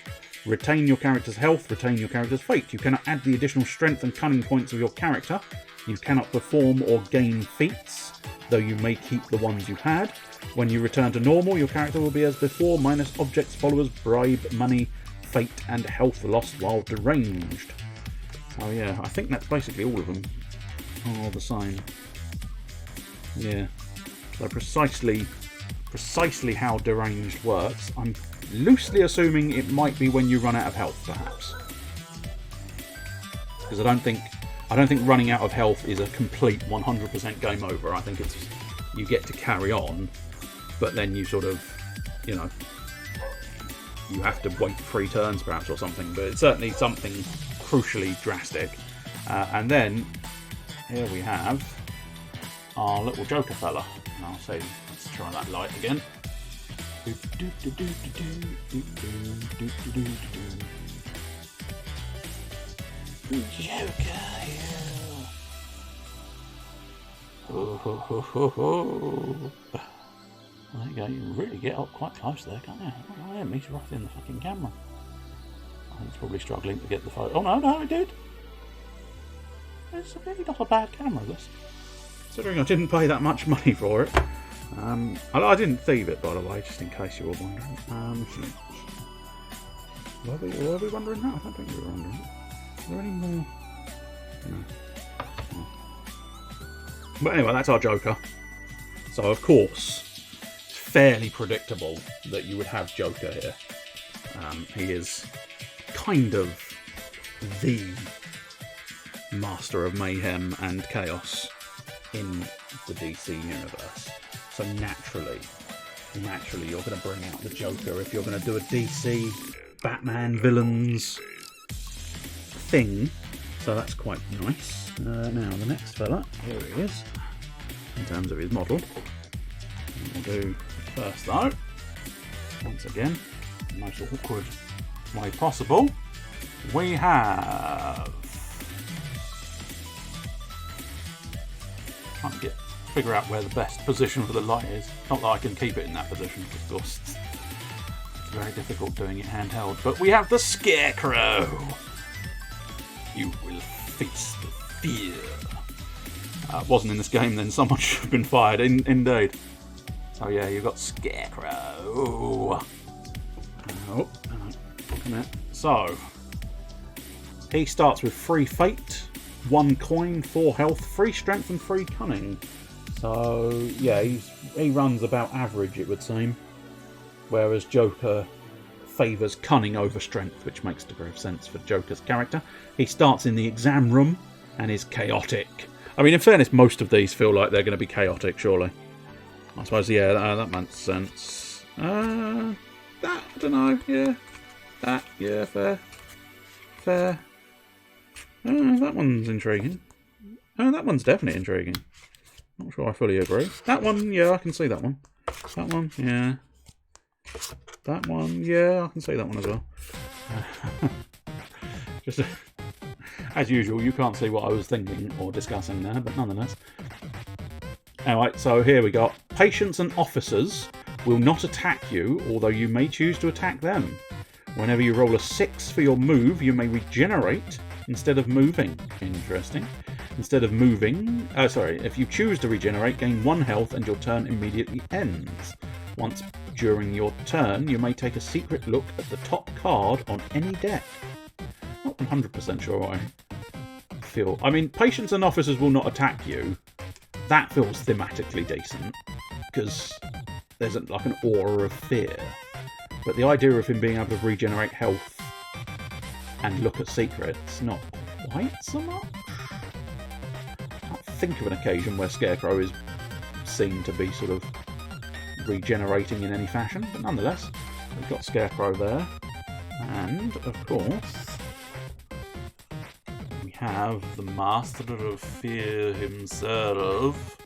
Retain your character's health, retain your character's fate. You cannot add the additional strength and cunning points of your character. You cannot perform or gain feats, though you may keep the ones you had. When you return to normal, your character will be as before, minus objects, followers, bribe, money, fate, and health lost while deranged. So yeah, I think that's basically all of them. All the same. Yeah. So precisely how deranged works. I'm loosely assuming it might be when you run out of health, perhaps. Because I don't think running out of health is a complete 100% game over. I think it's you get to carry on, but then you sort of, you know, you have to wait 3 turns perhaps or something. But it's certainly something crucially drastic. And then here we have our little Joker fella. And I'll say, let's try that light again. Joker, ho, ho, ho, ho, ho. There you go, you can really get up quite close there, can't you? Oh, yeah, he's right in the fucking camera. I think he's probably struggling to get the photo. Oh, no, it did. It's really not a bad camera, this. Considering I didn't pay that much money for it. I didn't thieve it, by the way, just in case you were wondering. Were we wondering that? I don't think we were wondering. Is there any more? No. But anyway, that's our Joker. So, of course, it's fairly predictable that you would have Joker here. He is kind of the master of mayhem and chaos in the DC universe. So naturally you're going to bring out the Joker if you're going to do a DC Batman villains thing. So that's quite nice. Now the next fella, here he is, in terms of his model. And we'll do first though, once again, the most awkward way possible, we have... Trying to figure out where the best position for the light is. Not that I can keep it in that position, of course. It's very difficult doing it handheld. But we have the Scarecrow. You will face the fear. Wasn't in this game, then someone should have been fired. Indeed. So yeah, you've got Scarecrow. Oh, come here. So he starts with 3 fate, 1 coin, 4 health, 3 strength and 3 cunning. So yeah, he runs about average, it would seem. Whereas Joker favours cunning over strength, which makes a degree of sense for Joker's character. He starts in the exam room and is chaotic. I mean, in fairness, most of these feel like they're going to be chaotic, surely. I suppose, yeah, that makes sense. I don't know, yeah. Fair. That one's intriguing. That one's definitely intriguing. Not sure I fully agree. That one, yeah, I can see that one. That one, yeah. That one, yeah, I can see that one as well. Just as usual, you can't see what I was thinking or discussing there, but nonetheless. Alright, so here we got patients and officers will not attack you, although you may choose to attack them. Whenever you roll a 6 for your move, you may regenerate instead of moving. Interesting. Instead of moving... if you choose to regenerate, gain 1 health and your turn immediately ends. Once during your turn, you may take a secret look at the top card on any deck. Not 100% sure what I feel. I mean, patients and officers will not attack you. That feels thematically decent, because there's like an aura of fear. But the idea of him being able to regenerate health and look at secrets, not quite so much. I can't think of an occasion where Scarecrow is seen to be sort of regenerating in any fashion, but nonetheless, we've got Scarecrow there. And, of course, we have the Master of Fear himself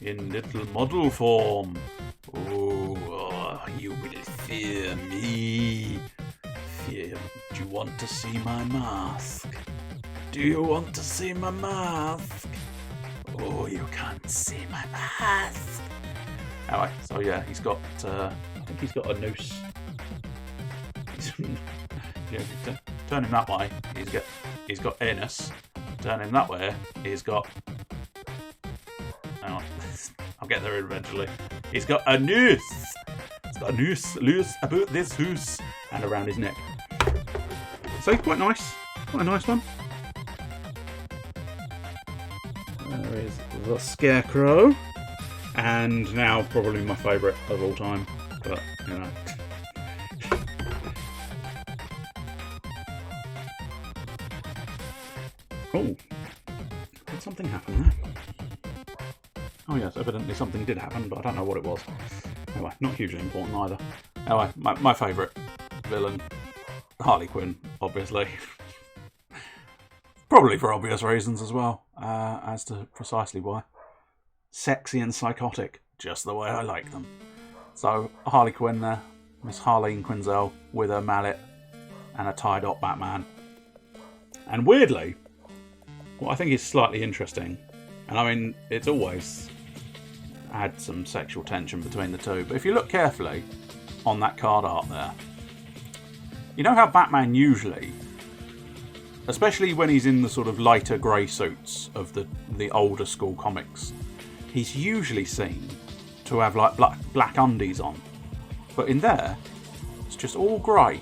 in little model form. Oh, you will fear me. Fear. Do you want to see my mask? Do you want to see my mask? Oh, you can't see my mask. Alright, so yeah, he's got, I think he's got a noose. Turn him that way, he's got anus. Turn him that way, he's got... Hang on, I'll get there eventually. He's got a noose! He's got a noose loose about this hoose and around his neck. So quite nice. Quite a nice one. There is the Scarecrow. And now probably my favourite of all time. But, you know, Oh, did something happen there? Oh yes, evidently something did happen, but I don't know what it was. Anyway, not hugely important either. Anyway, my favourite villain, Harley Quinn, obviously. Probably for obvious reasons as well, as to precisely why. Sexy and psychotic, just the way I like them. So, Harley Quinn there, Miss Harleen Quinzel, with her mallet and a tie-dot Batman. And weirdly, what I think is slightly interesting, and I mean, it's always had some sexual tension between the two, but if you look carefully on that card art there, you know how Batman usually, especially when he's in the sort of lighter grey suits of the older school comics, he's usually seen to have like black undies on. But in there, it's just all grey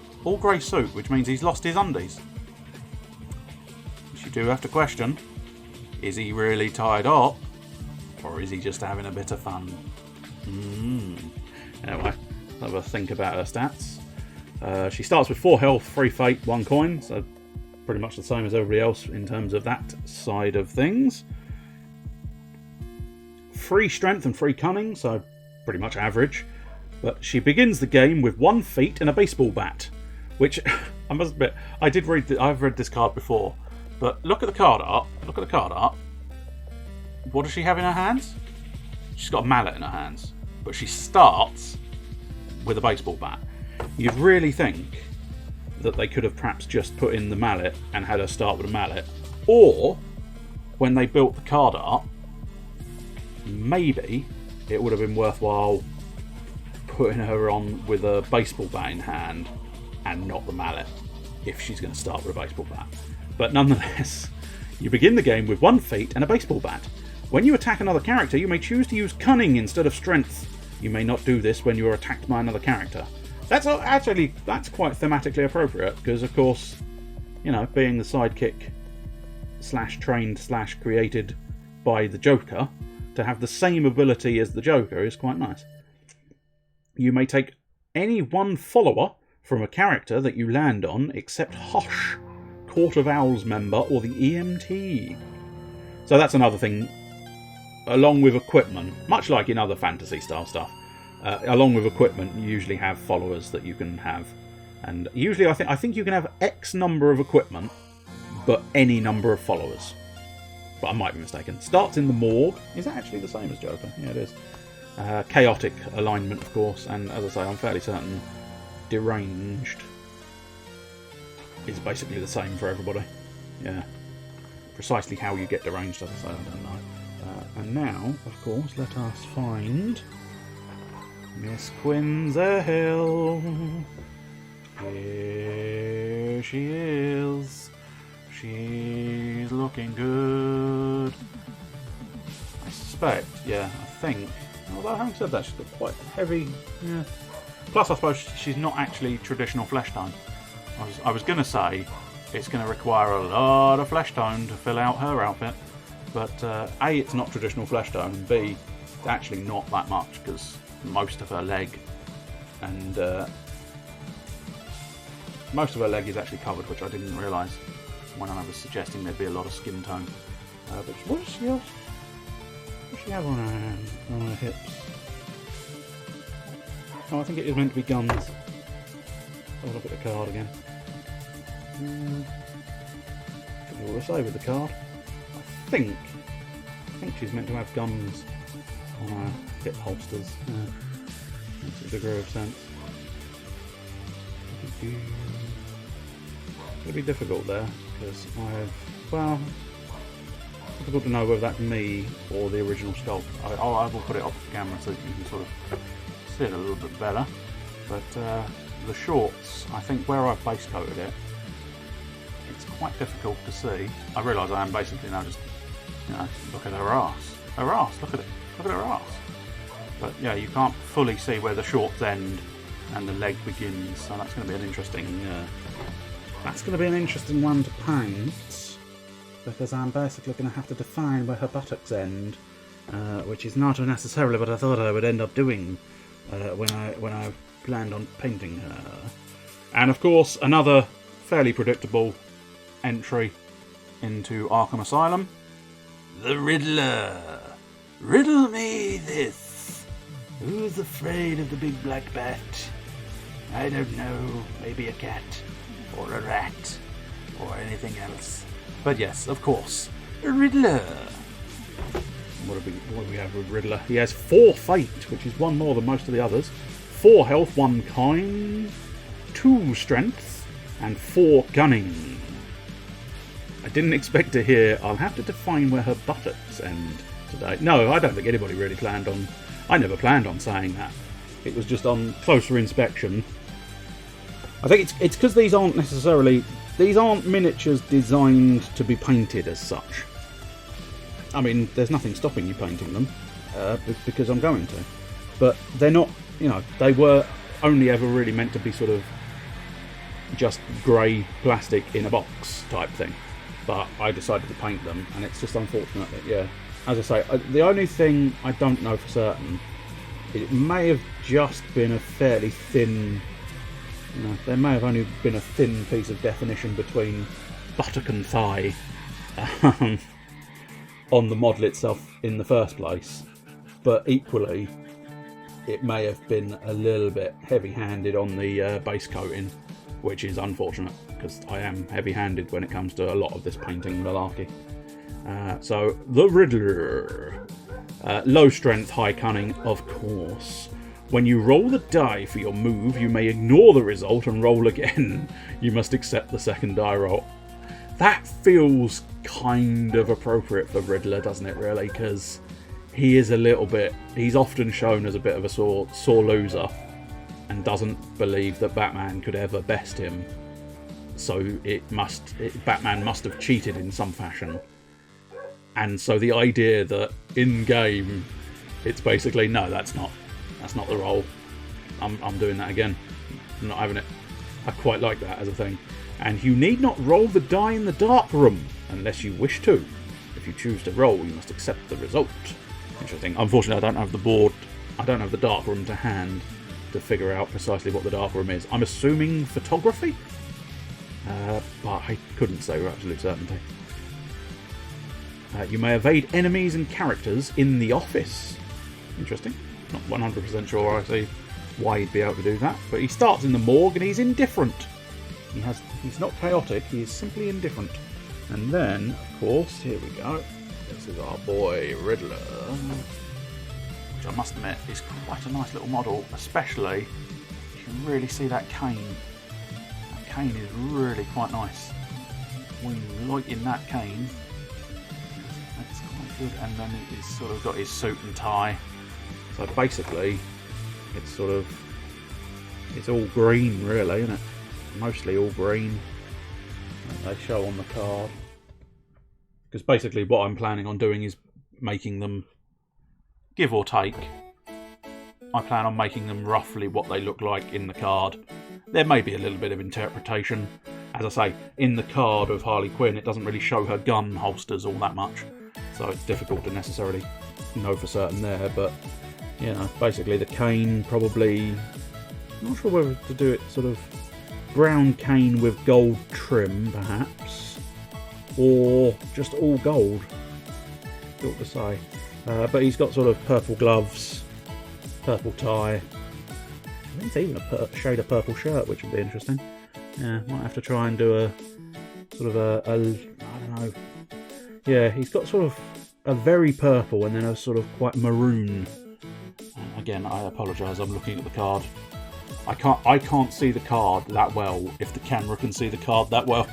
suit, which means he's lost his undies. Which you do have to question, is he really tied up? Or is he just having a bit of fun? Anyway, have a think about her stats. She starts with 4 health, 3 fate, 1 coin, so pretty much the same as everybody else in terms of that side of things. 3 strength and 3 cunning, so pretty much average. But she begins the game with 1 feat and a baseball bat, which I must admit, I've read this card before, but look at the card art. What does she have in her hands? She's got a mallet in her hands, but she starts with a baseball bat. You'd really think that they could have perhaps just put in the mallet and had her start with a mallet, or when they built the card art, maybe it would have been worthwhile putting her on with a baseball bat in hand and not the mallet if she's going to start with a baseball bat. But nonetheless, you begin the game with 1 feat and a baseball bat. When you attack another character, you may choose to use cunning instead of strength. You may not do this when you are attacked by another character. That's quite thematically appropriate, because of course, you know, being the sidekick / trained / created by the Joker, to have the same ability as the Joker is quite nice. You may take any one follower from a character that you land on, except Hush, Court of Owls member, or the EMT. So that's another thing. Along with equipment, much like in other fantasy style stuff, along with equipment, you usually have followers that you can have, and usually I think you can have X number of equipment, but any number of followers. But I might be mistaken. Starts in the morgue. Is that actually the same as Joker? Yeah, it is. Chaotic alignment, of course, and as I say, I'm fairly certain deranged is basically the same for everybody. Yeah. Precisely how you get deranged, as I say, I don't know. And now, of course, let us find Miss Quinzel. Here she is. She's looking good. I suspect, yeah, I think. Although having said that, she's got quite heavy. Yeah. Plus, I suppose she's not actually traditional flesh tone. I was going to say it's going to require a lot of flesh tone to fill out her outfit. But A, it's not traditional flesh tone, and B, it's actually not that much, because most of her leg is actually covered, which I didn't realise when I was suggesting there'd be a lot of skin tone. But what does she have on her hands, on her hips? Oh, I think it is meant to be guns. I'll look at the card again. What do I say with the card? I think she's meant to have guns on her hip holsters. Makes a degree of sense. It'll be difficult there, because difficult to know whether that's me or the original sculpt. I will put it off the camera so that you can sort of see it a little bit better. But the shorts, I think where I've base coated it, it's quite difficult to see. I realise I am basically now just, look at her arse. Her arse, look at it. Look at her arse. But yeah, you can't fully see where the shorts end and the leg begins, so that's going to be an interesting one to paint, because I'm basically going to have to define where her buttocks end, which is not necessarily what I thought I would end up doing when I planned on painting her. And of course, another fairly predictable entry into Arkham Asylum. The Riddler. Riddle me this. Who's afraid of the big black bat? I don't know. Maybe a cat. Or a rat. Or anything else. But yes, of course. Riddler. What do we have with Riddler? He has 4 fate, which is 1 more than most of the others. 4 health, 1 kind, 2 strength, and 4 gunning. I didn't expect to hear, I'll have to define where her buttocks end today. No, I don't think anybody really planned on... I never planned on saying that. It was just on closer inspection. I think it's because these aren't necessarily... These aren't miniatures designed to be painted as such. I mean, there's nothing stopping you painting them, because I'm going to. But they're not, you know, they were only ever really meant to be sort of just grey plastic in a box type thing. But I decided to paint them, and it's just unfortunate that, yeah. As I say, the only thing I don't know for certain, it may have just been a fairly thin... You know, there may have only been a thin piece of definition between buttock and thigh on the model itself in the first place. But equally, it may have been a little bit heavy-handed on the base coating, which is unfortunate, because I am heavy-handed when it comes to a lot of this painting malarkey. So, the Riddler. Low strength, high cunning, of course. When you roll the die for your move, you may ignore the result and roll again. You must accept the second die roll. That feels kind of appropriate for Riddler, doesn't it, really? Because he is a little bit... He's often shown as a bit of a sore loser and doesn't believe that Batman could ever best him. So Batman must have cheated in some fashion. And so the idea that in-game it's basically, no, that's not the role. I'm doing that again. I'm not having it. I quite like that as a thing. And you need not roll the die in the dark room unless you wish to. If you choose to roll, you must accept the result. Interesting. Unfortunately, I don't have the board. I don't have the dark room to hand to figure out precisely what the dark room is. I'm assuming photography, but I couldn't say with absolute certainty. You may evade enemies and characters in the office. Interesting. Not 100% sure I see why he'd be able to do that, but he starts in the morgue and he's indifferent. He's not chaotic, he is simply indifferent. And then, of course, here we go. This is our boy Riddler, which I must admit is quite a nice little model, especially you can really see that cane. That cane is really quite nice. When you light in that cane, that's quite good. And then he's sort of got his suit and tie. So basically, it's all green, really, isn't it? Mostly all green. They show on the card. Because basically what I'm planning on doing is making them, give or take, I plan on making them roughly what they look like in the card. There may be a little bit of interpretation. As I say, in the card of Harley Quinn, it doesn't really show her gun holsters all that much. So it's difficult to necessarily know for certain there, but... You know, basically the cane probably... I'm not sure whether to do it sort of brown cane with gold trim, perhaps. Or just all gold. Difficult to say. But he's got sort of purple gloves, purple tie. I think it's even a shade of purple shirt, which would be interesting. Yeah, might have to try and do a sort of a I don't know. Yeah, he's got sort of a very purple and then a sort of quite maroon. Again, I apologise, I'm looking at the card. I can't see the card that well if the camera can see the card that well.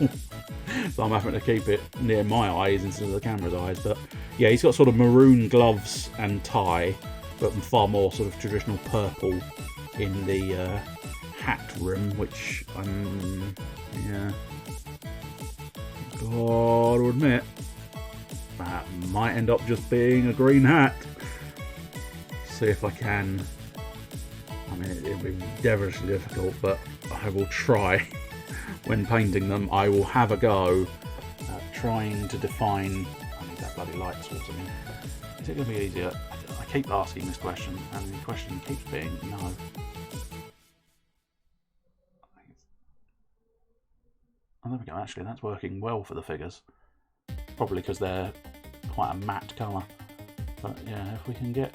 So I'm having to keep it near my eyes instead of the camera's eyes. But yeah, he's got sort of maroon gloves and tie, but far more sort of traditional purple in the hat rim, which yeah, gotta admit, that might end up just being a green hat. See if I can. I mean, it'll be devilishly difficult, but I will try. When painting them, I will have a go at trying to define... I need that bloody light source again. Is it going to be easier? I keep asking this question, and the question keeps being no. Oh, there we go. Actually, that's working well for the figures. probably because they're quite a matte colour. But yeah, if we can get...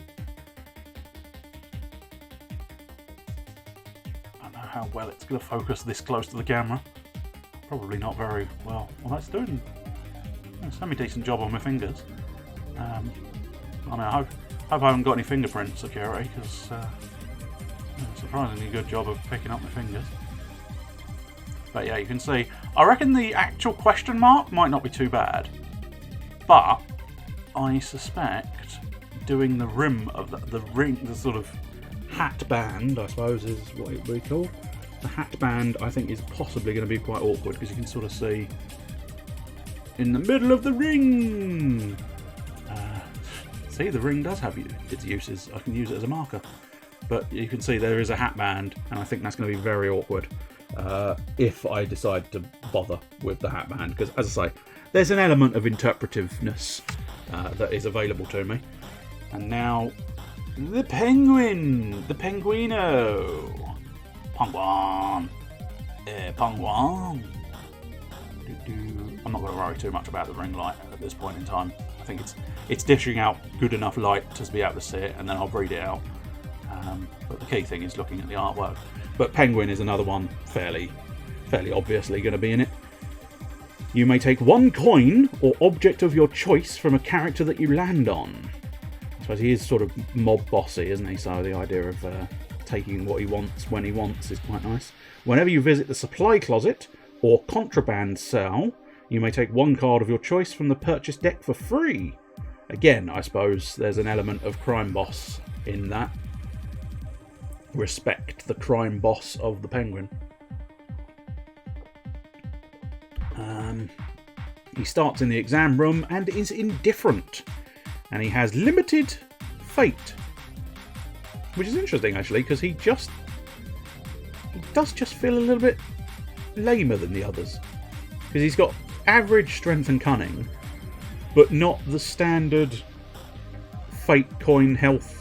I don't know how well it's going to focus this close to the camera. Probably not very well. Well, that's doing a semi-decent job on my fingers. I mean, I hope I haven't got any fingerprint security, because surprisingly good job of picking up my fingers. But yeah, you can see, I reckon the actual question mark might not be too bad, but I suspect doing the rim of the ring, the sort of hat band, I suppose is what it would be called. The hat band, I think, is possibly going to be quite awkward, because you can sort of see in the middle of the ring. See, the ring does have its uses. I can use it as a marker. But you can see there is a hat band, and I think that's going to be very awkward if I decide to bother with the hat band. Because, as I say, there's an element of interpretativeness that is available to me. And now, the penguin! The penguino! Penguin! Penguin! I'm not going to worry too much about the ring light at this point in time. I think it's dishing out good enough light to be able to see it, and then I'll breed it out. But the key thing is looking at the artwork. But penguin is another one fairly obviously going to be in it. You may take one coin or object of your choice from a character that you land on. I suppose he is sort of mob bossy, isn't he? So the idea of taking what he wants when he wants is quite nice. Whenever you visit the supply closet or contraband cell, you may take one card of your choice from the purchase deck for free. Again, I suppose there's an element of crime boss in that. Respect the crime boss of the penguin. He starts in the exam room and is indifferent. And he has limited fate. Which is interesting, actually, because he does just feel a little bit lamer than the others. Because he's got average strength and cunning, but not the standard fate coin health.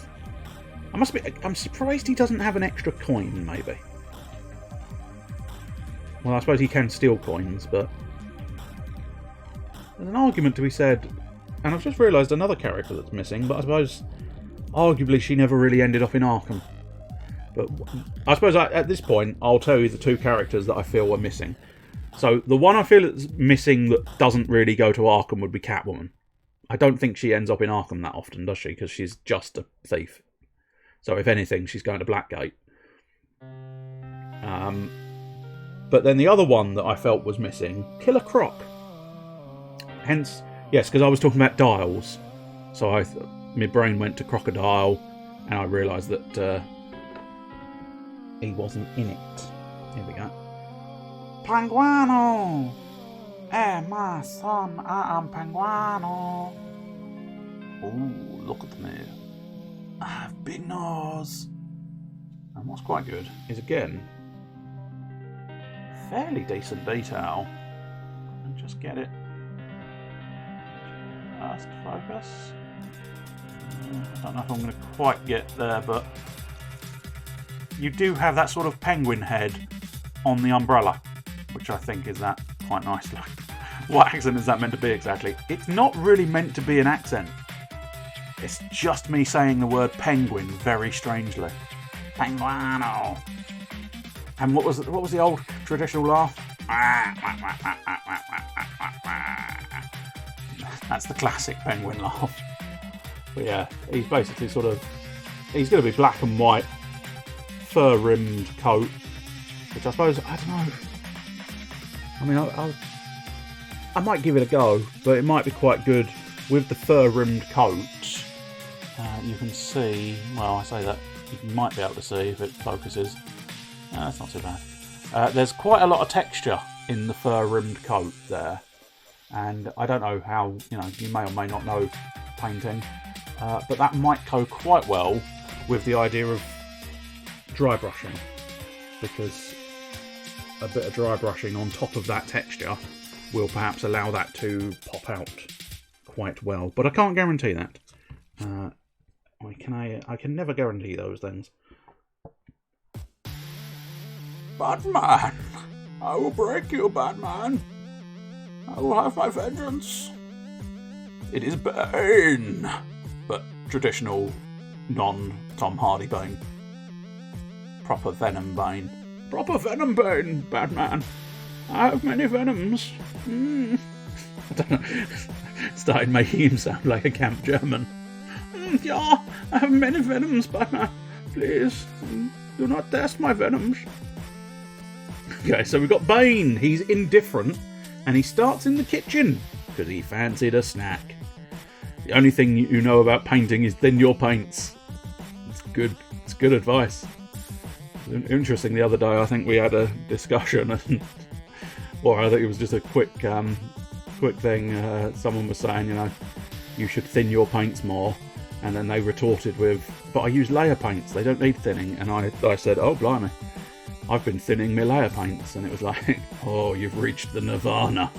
I'm surprised he doesn't have an extra coin, maybe. Well, I suppose he can steal coins, but there's an argument to be said, and I've just realised another character that's missing, but I suppose arguably she never really ended up in Arkham. But I suppose at this point, I'll tell you the two characters that I feel were missing. So the one I feel is missing that doesn't really go to Arkham would be Catwoman. I don't think she ends up in Arkham that often, does she? Because she's just a thief. So if anything, she's going to Blackgate. But then the other one that I felt was missing, Killer Croc. Hence, yes, because I was talking about dials. So my brain went to Crocodile, and I realised that he wasn't in it. Here we go. Penguino! My son, I am Penguino. Ooh, look at me. I have big nose. And what's quite good is, again, fairly decent detail. And just get it. Just focus. I don't know if I'm going to quite get there, but you do have that sort of penguin head on the umbrella, which I think is that quite nicely. What accent is that meant to be exactly? It's not really meant to be an accent. It's just me saying the word penguin very strangely. Penguino. And what was the old traditional laugh? That's the classic penguin laugh. But yeah, he's basically he's going to be black and white, fur-rimmed coat, which I suppose, I don't know. I mean, I might give it a go, but it might be quite good with the fur-rimmed coat. You can see, well, I say that, you might be able to see if it focuses. That's not too bad. There's quite a lot of texture in the fur-rimmed coat there. And I don't know how, you may or may not know painting, but that might go quite well with the idea of dry brushing, because a bit of dry brushing on top of that texture will perhaps allow that to pop out quite well. But I can't guarantee that. I can never guarantee those things. Batman! I will break you, Batman! I will have my vengeance! It is Bane! But traditional, non-Tom Hardy Bane. Proper Venom Bane. Proper Venom Bane, Batman. I have many Venoms. I don't know. Started making him sound like a Camp German. Yeah, I have many Venoms, Batman. Please, do not test my Venoms. Okay, so we've got Bane. He's indifferent, and he starts in the kitchen because he fancied a snack. The only thing you know about painting is thin your paints. It's good. It's good advice. Interesting. The other day, I think we had a discussion, and or I think it was just a quick thing. Someone was saying, you should thin your paints more, and then they retorted with, "But I use layer paints; they don't need thinning." And I said, "Oh, blimey, I've been thinning my layer paints," and it was like, "Oh, you've reached the nirvana,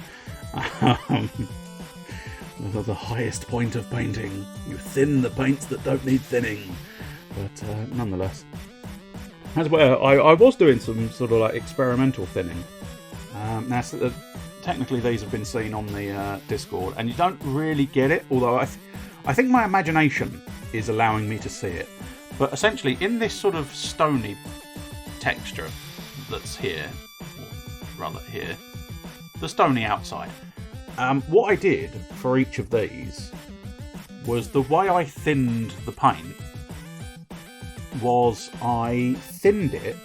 the highest point of painting. You thin the paints that don't need thinning." But nonetheless, as well, I was doing some sort of like experimental thinning. Now, technically, these have been seen on the Discord, and you don't really get it. Although I think my imagination is allowing me to see it. But essentially, in this sort of stony texture that's here, or rather here, the stony outside. What I did for each of these was the way I thinned the paint was I thinned it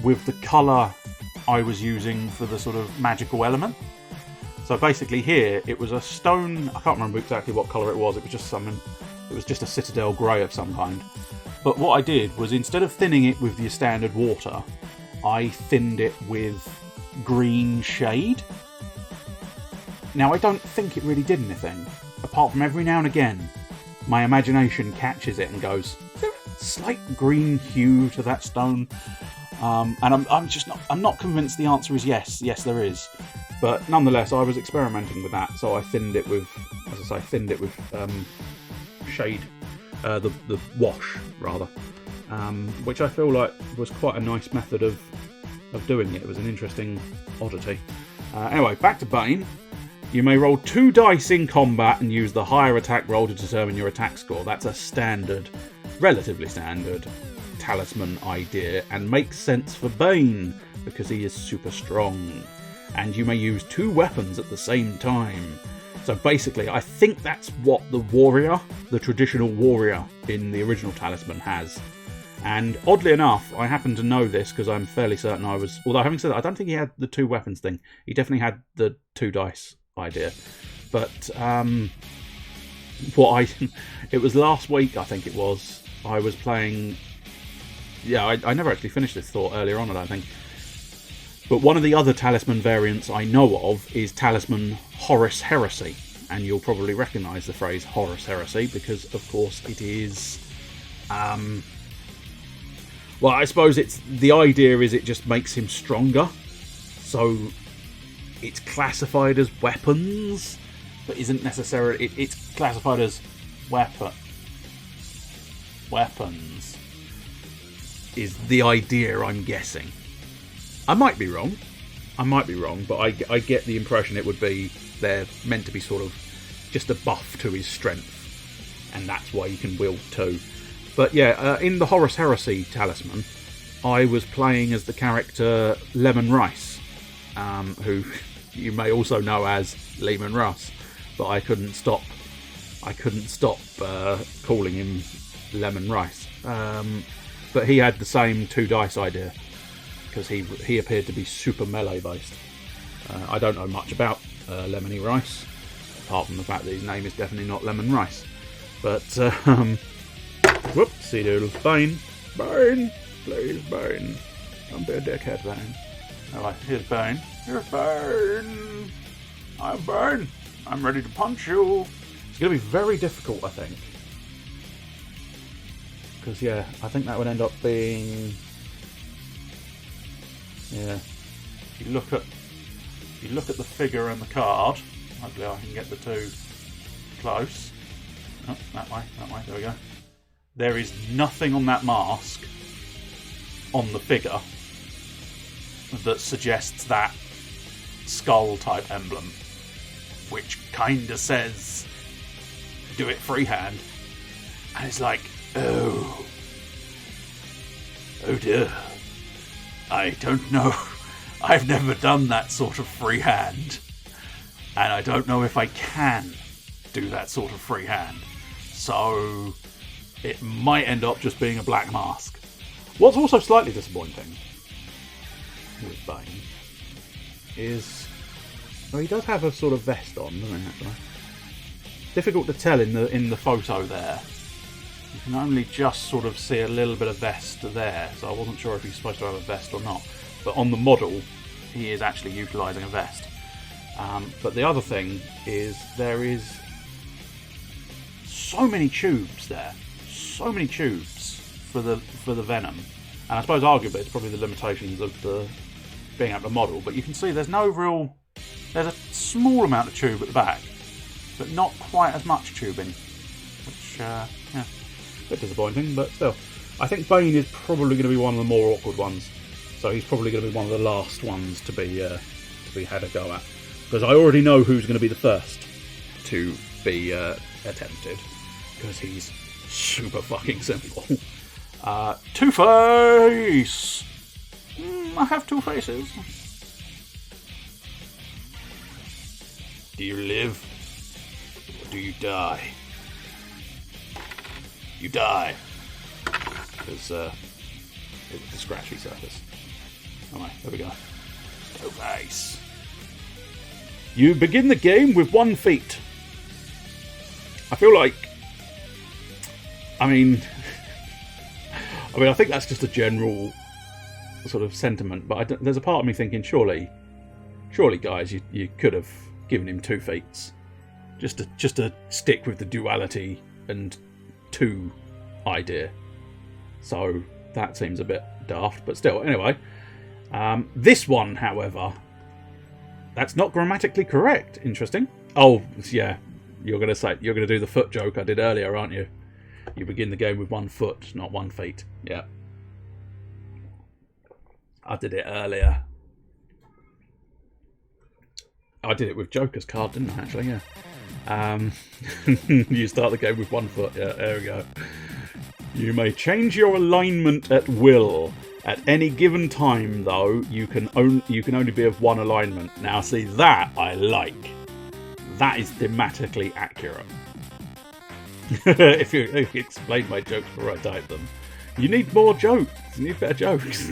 with the colour I was using for the sort of magical element. So basically here it was a stone, I can't remember exactly what colour it was, it was just a citadel grey of some kind. But what I did was, instead of thinning it with your standard water, I thinned it with green shade. Now I don't think it really did anything, apart from every now and again my imagination catches it and goes, "Is there a slight green hue to that stone?" And I'm not convinced the answer is yes. Yes, there is. But nonetheless, I was experimenting with that, so I thinned it with, as I say, shade, the wash rather, which I feel like was quite a nice method of doing it. It was an interesting oddity. Anyway, back to Bane. You may roll 2 dice in combat and use the higher attack roll to determine your attack score. That's a standard, relatively standard Talisman idea, and makes sense for Bane because he is super strong. And you may use 2 weapons at the same time. So basically, I think that's what the warrior, the traditional warrior in the original Talisman has. And oddly enough, I happen to know this because I'm fairly certain although having said that, I don't think he had the 2 weapons thing. He definitely had the 2 dice idea. But it was last week, I think it was, I was playing. Yeah, I never actually finished this thought earlier on, I don't think. But one of the other Talisman variants I know of is Talisman Horus Heresy. And you'll probably recognise the phrase Horus Heresy because, of course, it is... well, I suppose the idea is it just makes him stronger. So it's classified as weapons, but isn't necessarily... It's classified as weapons. Is the idea, I'm guessing. I might be wrong, but I get the impression it would be they're meant to be sort of just a buff to his strength, and that's why you can wield 2. But yeah, in the Horus Heresy Talisman, I was playing as the character Lemon Rice, who you may also know as Lehman Russ, but I couldn't stop calling him Lemon Rice. But he had the same 2 dice idea, because he appeared to be super melee based. I don't know much about Lemony Rice, apart from the fact that his name is definitely not Lemon Rice. But, whoopsie doodle. Bane, please, Bane. Don't be a dickhead, Bane. Alright, here's Bane. Here's Bane. I'm Bane. I'm ready to punch you. It's going to be very difficult, I think. Because, yeah, I think that would end up being... Yeah. If you look at the figure and the card, hopefully I can get the 2 close. Oh, that way, there we go. There is nothing on that mask, on the figure, that suggests that skull type emblem, which kinda says do it freehand. And it's like, oh dear. I don't know. I've never done that sort of freehand. And I don't know if I can do that sort of freehand. So it might end up just being a black mask. What's also slightly disappointing with Bane is, well, he does have a sort of vest on, doesn't he, actually? Difficult to tell in the photo there. You can only just sort of see a little bit of vest there, so I wasn't sure if he's supposed to have a vest or not. But on the model, he is actually utilising a vest. But the other thing is there is so many tubes there, so many tubes for the venom, and I suppose arguably it's probably the limitations of the being able to model. But you can see there's a small amount of tube at the back, but not quite as much tubing, which yeah. Bit disappointing, but still. I think Bane is probably going to be one of the more awkward ones. So he's probably going to be one of the last ones to be had a go at. Because I already know who's going to be the first to be attempted. Because he's super fucking simple. Two-Face! I have two faces. Do you live? Or do you die? You die. Because it's the scratchy surface. Alright, there we go. Two-Face. You begin the game with 1 feat. I feel like... I think that's just a general sort of sentiment, but there's a part of me thinking, surely guys, you could have given him 2 feats. Just to stick with the duality and 2 idea. So that seems a bit daft, but still. Anyway, this one, however, that's not grammatically correct. Interesting. Oh yeah, you're gonna do the foot joke I did earlier, aren't you? You begin the game with 1 foot, not 1 feet. Yeah, I did it earlier. I did it with Joker's card, didn't I? Actually, yeah. You start the game with 1 foot. Yeah, there we go. You may change your alignment at will. At any given time, though, you can only be of 1 alignment. Now, see, that I like. That is thematically accurate. if you explain my jokes before I type them. You need more jokes. You need better jokes.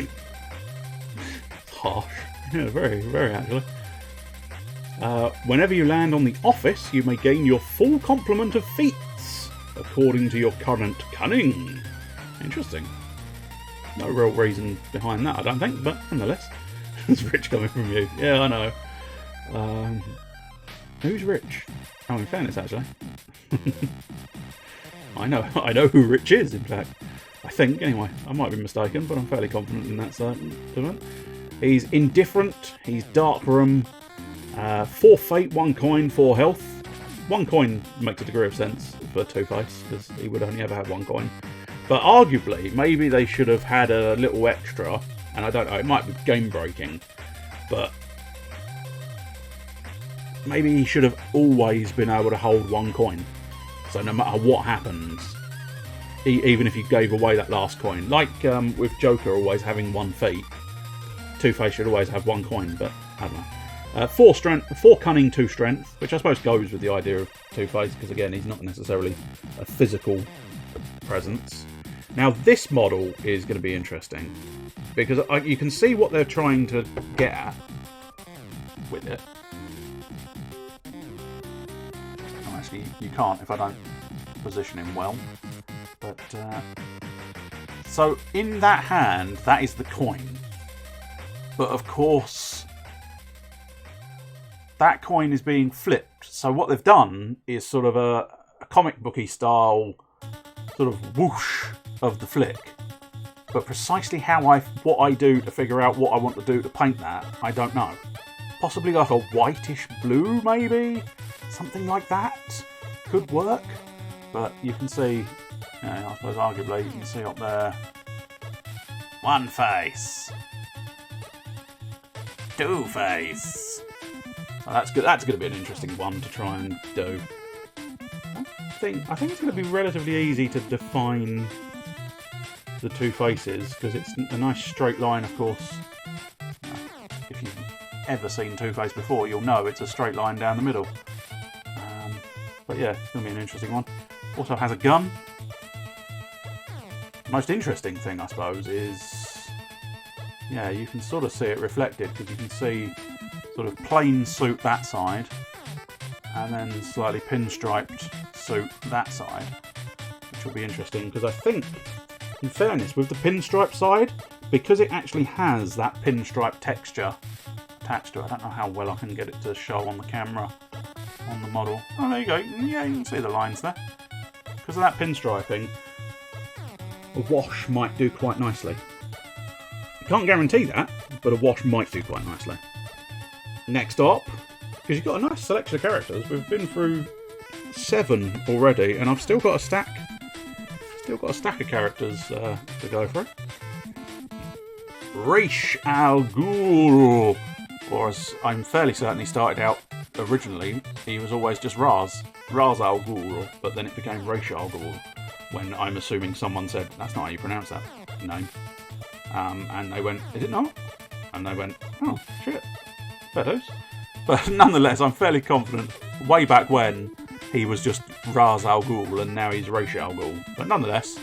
Harsh. Yeah, very, very actually. Whenever you land on the office, you may gain your full complement of feats, according to your current cunning. Interesting. No real reason behind that, I don't think, but nonetheless. It's rich coming from you. Yeah, I know. Who's rich? Oh, in fairness, actually. I know who Rich is, in fact. I think, anyway. I might be mistaken, but I'm fairly confident in that statement. He's indifferent. He's dark room. 4 fate, 1 coin, 4 health. 1 coin makes a degree of sense for Two-Face, because he would only ever have 1 coin. But arguably, maybe they should have had a little extra, and I don't know, it might be game-breaking, but maybe he should have always been able to hold 1 coin. So no matter what happens, even if you gave away that last coin, like with Joker always having 1 feat, Two-Face should always have 1 coin, but I don't know. 4 strength, 4 cunning, 2 strength, which I suppose goes with the idea of Two-Face, because again, he's not necessarily a physical presence. Now, this model is going to be interesting, because you can see what they're trying to get at with it. Oh, actually, you can't if I don't position him well. But so, in that hand, that is the coin. But of course, that coin is being flipped. So what they've done is sort of a comic booky style sort of whoosh of the flick. But precisely what I do to figure out what I want to do to paint that, I don't know. Possibly like a whitish blue, maybe? Something like that could work. But you can see, I suppose arguably, you can see up there, 1 face. Two-Face. Oh, that's good. That's going to be an interesting one to try and do. think it's going to be relatively easy to define the two faces, because it's a nice straight line, of course. If you've ever seen Two-Face before, you'll know it's a straight line down the middle. But yeah, it's going to be an interesting one. Also has a gun. Most interesting thing, I suppose, is, yeah, you can sort of see it reflected, because you can see sort of plain suit that side, and then slightly pinstriped suit that side, which will be interesting, because I think, in fairness, with the pinstripe side, because it actually has that pinstripe texture attached to it, I don't know how well I can get it to show on the camera, on the model. Oh, there you go. Yeah, you can see the lines there. Because of that pinstriping, a wash might do quite nicely. Can't guarantee that, but a wash might do quite nicely. Next up, because you've got a nice selection of characters. We've been through 7 already, and I've still got a stack. Still got a stack of characters to go through. Rish Al Ghul, or as I'm fairly certain he started out originally, he was always just Raz Al Ghul, but then it became Rish Al Ghul when I'm assuming someone said, that's not how you pronounce that name. And they went, is it not? And they went, oh, shit, fair dues. But nonetheless, I'm fairly confident, way back when, he was just Raz Al Ghul, and now he's Rish Al Ghul. But nonetheless,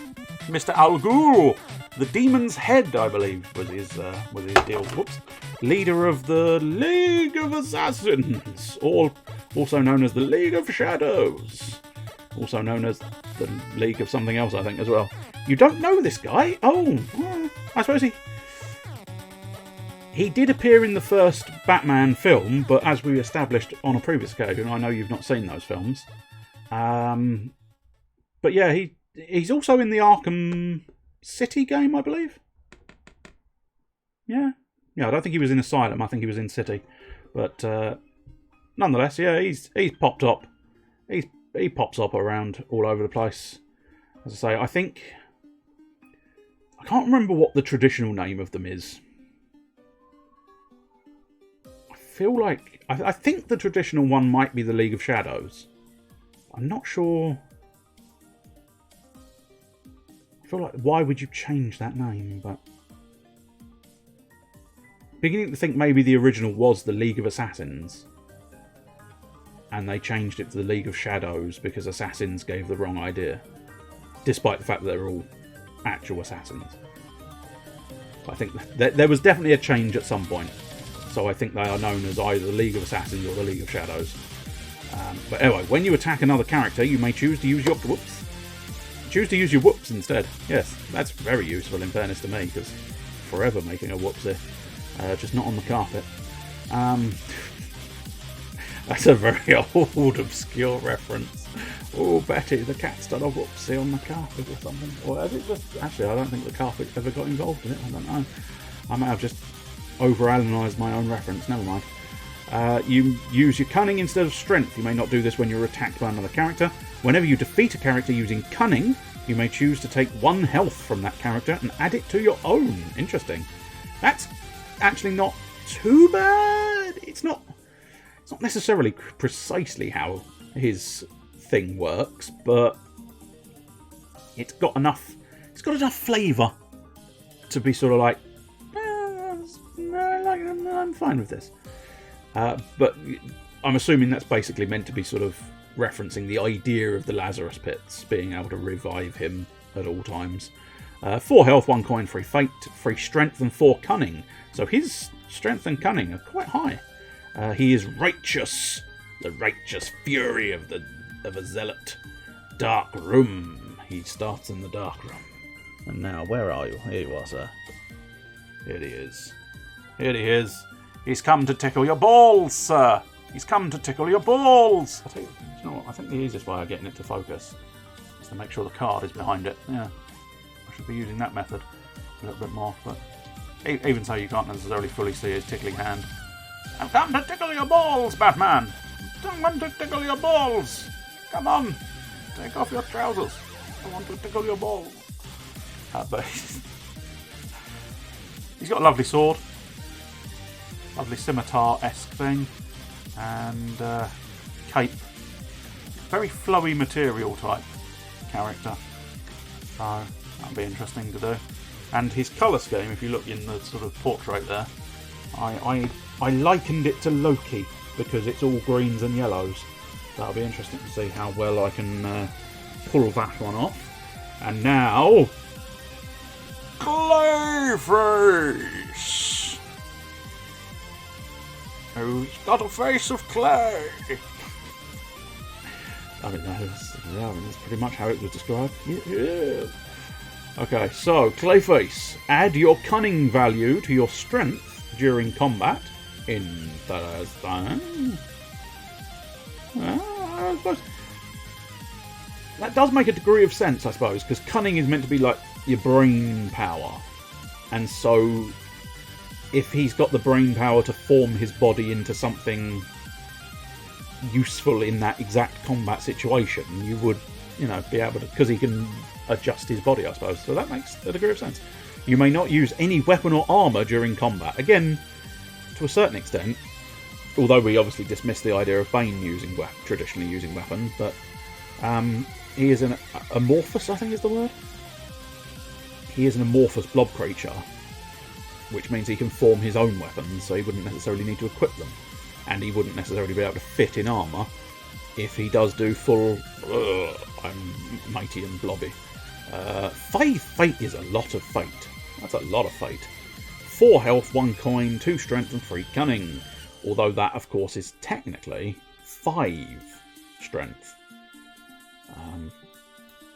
Mr. Al Ghul, the Demon's Head, I believe, was his deal. Whoops. Leader of the League of Assassins, also known as the League of Shadows. Also known as the League of something else, I think, as well. You don't know this guy? Oh, well, I suppose he did appear in the first Batman film, but as we established on a previous occasion, I know you've not seen those films. But yeah, he's also in the Arkham City game, I believe. Yeah, I don't think he was in Asylum. I think he was in City. But nonetheless, yeah, he's popped up. He pops up around all over the place. As I say, I can't remember what the traditional name of them is. I think the traditional one might be the League of Shadows. I'm not sure. I feel like, why would you change that name? But beginning to think maybe the original was the League of Assassins, and they changed it to the League of Shadows because Assassins gave the wrong idea, despite the fact that they're all actual assassins. I think there was definitely a change at some point. So I think they are known as either the League of Assassins or the League of Shadows. But anyway, when you attack another character, you may choose to use your whoops. Choose to use your whoops instead. Yes, that's very useful in fairness to me, because forever making a whoopsie, just not on the carpet. That's a very old, obscure reference. Oh, Betty, the cat's done a whoopsie on the carpet or something. Or has it just... Actually, I don't think the carpet ever got involved in it. I don't know. I may have just overanalyzed my own reference. Never mind. You use your cunning instead of strength. You may not do this when you're attacked by another character. Whenever you defeat a character using cunning, you may choose to take 1 health from that character and add it to your own. Interesting. That's actually not too bad. It's not necessarily precisely how his thing works, but it's got enough flavour to be sort of like, I'm fine with this. But I'm assuming that's basically meant to be sort of referencing the idea of the Lazarus Pits, being able to revive him at all times. 4 health, 1 coin, free fate, free strength, and 4 cunning. So his strength and cunning are quite high. He is righteous, the righteous fury of a zealot. Dark room. He starts in the dark room. And now, where are you? Here you are, sir. Here he is. Here he is. He's come to tickle your balls, sir. He's come to tickle your balls. I think, you know what? I think the easiest way of getting it to focus is to make sure the card is behind it. Yeah, I should be using that method a little bit more. But even so, you can't necessarily fully see his tickling hand. I've come to tickle your balls, Batman. I want to tickle your balls. Come on, take off your trousers. I want to tickle your balls. But he's got a lovely sword. Lovely scimitar-esque thing, and cape. very flowy material type character. So that'll be interesting to do. And his colour scheme, if you look in the sort of portrait there, I likened it to Loki because it's all greens and yellows. That'll be interesting to see how well I can pull that one off. And now, Clayface! Who's got a face of clay? I mean, that's pretty much how it was described. Yeah. Okay, so, Clayface. Add your cunning value to your strength during combat in Talisman. I suppose that does make a degree of sense, I suppose, because cunning is meant to be like your brain power. And so, if he's got the brain power to form his body into something useful in that exact combat situation, you would, you know, be able to, because he can adjust his body, I suppose. So that makes a degree of sense. You may not use any weapon or armour during combat. Again, to a certain extent, although we obviously dismiss the idea of Bane traditionally using weapons, but he is an amorphous, I think is the word. He is an amorphous blob creature, which means he can form his own weapons, so he wouldn't necessarily need to equip them. And he wouldn't necessarily be able to fit in armour if he does do full, I'm mighty and blobby. 5 fate is a lot of fate. That's a lot of fate. 4 health, 1 coin, 2 strength and 3 cunning. Although that, of course, is technically 5 strength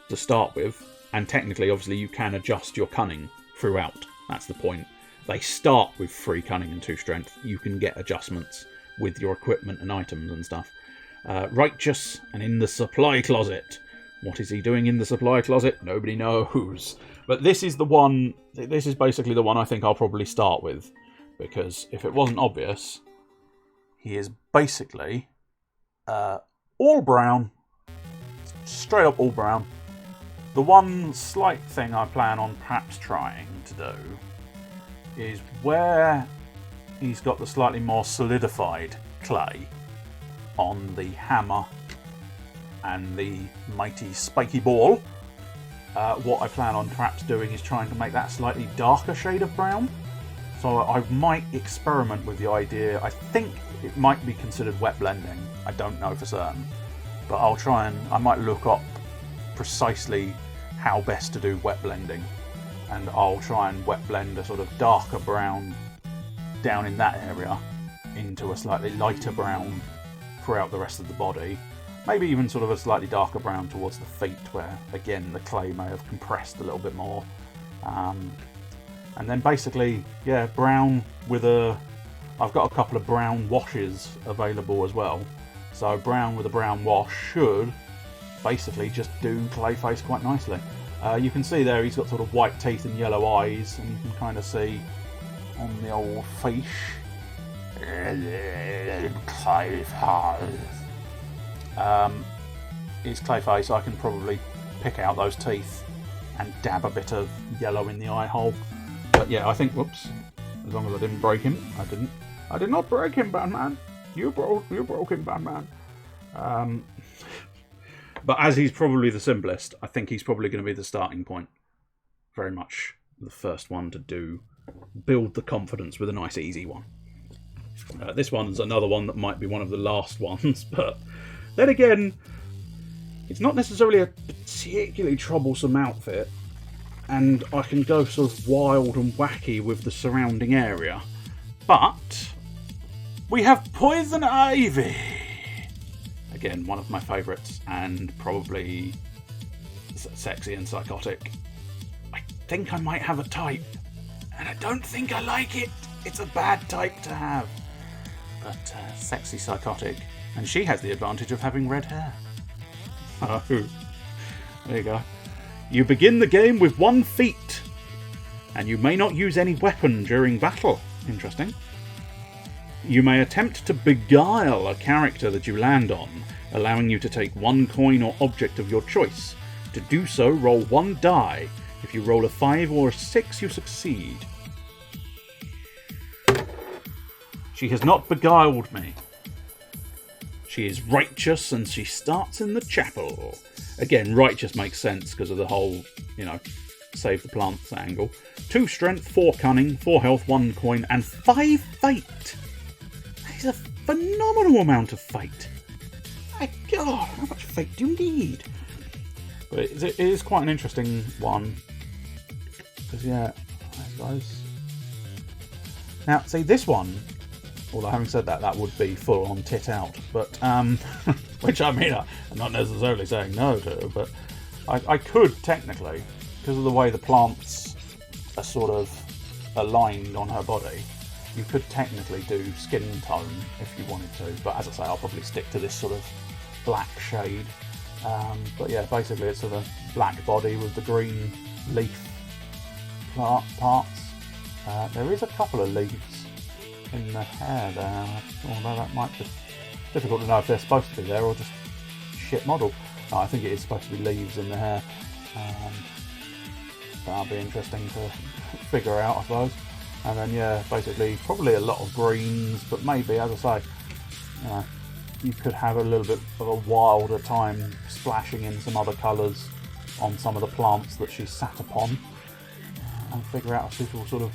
to start with. And technically, obviously, you can adjust your cunning throughout. That's the point. They start with 3 cunning and 2 strength. You can get adjustments with your equipment and items and stuff. Righteous and in the supply closet. What is he doing in the supply closet? Nobody knows. But this is the one. This is basically the one I think I'll probably start with, because if it wasn't obvious, he is basically all brown, straight up all brown. The one slight thing I plan on perhaps trying to do is where he's got the slightly more solidified clay on the hammer and the mighty spiky ball. What I plan on perhaps doing is trying to make that slightly darker shade of brown. So I might experiment with the idea. I think it might be considered wet blending. I don't know for certain. But I'll try and I might look up precisely how best to do wet blending. And I'll try and wet blend a sort of darker brown down in that area into a slightly lighter brown throughout the rest of the body. Maybe even sort of a slightly darker brown towards the feet, where again the clay may have compressed a little bit more. And then basically, yeah, brown with I've got a couple of brown washes available as well. So brown with a brown wash should basically just do Clayface quite nicely. You can see there he's got sort of white teeth and yellow eyes, and you can kind of see on the old face. His Clayface, I can probably pick out those teeth and dab a bit of yellow in the eye hole. But yeah, I think, whoops, as long as I didn't break him, I did not break him, Batman. You broke him, Batman. But as he's probably the simplest, I think he's probably going to be the starting point. Very much the first one to build the confidence with a nice easy one. This one's another one that might be one of the last ones, but then again, it's not necessarily a particularly troublesome outfit, and I can go sort of wild and wacky with the surrounding area. But we have Poison Ivy! Again, one of my favourites, and probably sexy and psychotic. I think I might have a type, and I don't think I like it. It's a bad type to have. But sexy, psychotic, and she has the advantage of having red hair. Oh, there you go. You begin the game with 1 feat, and you may not use any weapon during battle. Interesting. You may attempt to beguile a character that you land on, allowing you to take 1 coin or object of your choice. To do so, roll 1 die. If you roll a 5 or a 6, you succeed. She has not beguiled me. She is righteous and she starts in the chapel. Again, righteous makes sense because of the whole, you know, save the plants angle. 2 strength, 4 cunning, 4 health, 1 coin, and 5 fate. That is a phenomenal amount of fate. My God, how much fate do you need? But it is quite an interesting one. Because, yeah, guys. Now, see, this one, although having said that, that would be full on tit out. But, which I mean, I'm not necessarily saying no to, but I could technically, because of the way the plants are sort of aligned on her body, you could technically do skin tone if you wanted to. But as I say, I'll probably stick to this sort of black shade. But yeah, basically it's sort of black body with the green leaf parts. There is a couple of leaves in the hair there, although that might be difficult to know if they're supposed to be there or just shit model. No, I think it is supposed to be leaves in the hair. That'll be interesting to figure out, I suppose. And then yeah, basically probably a lot of greens, but maybe, as I say, you could have a little bit of a wilder time splashing in some other colours on some of the plants that she's sat upon, and figure out a suitable sort of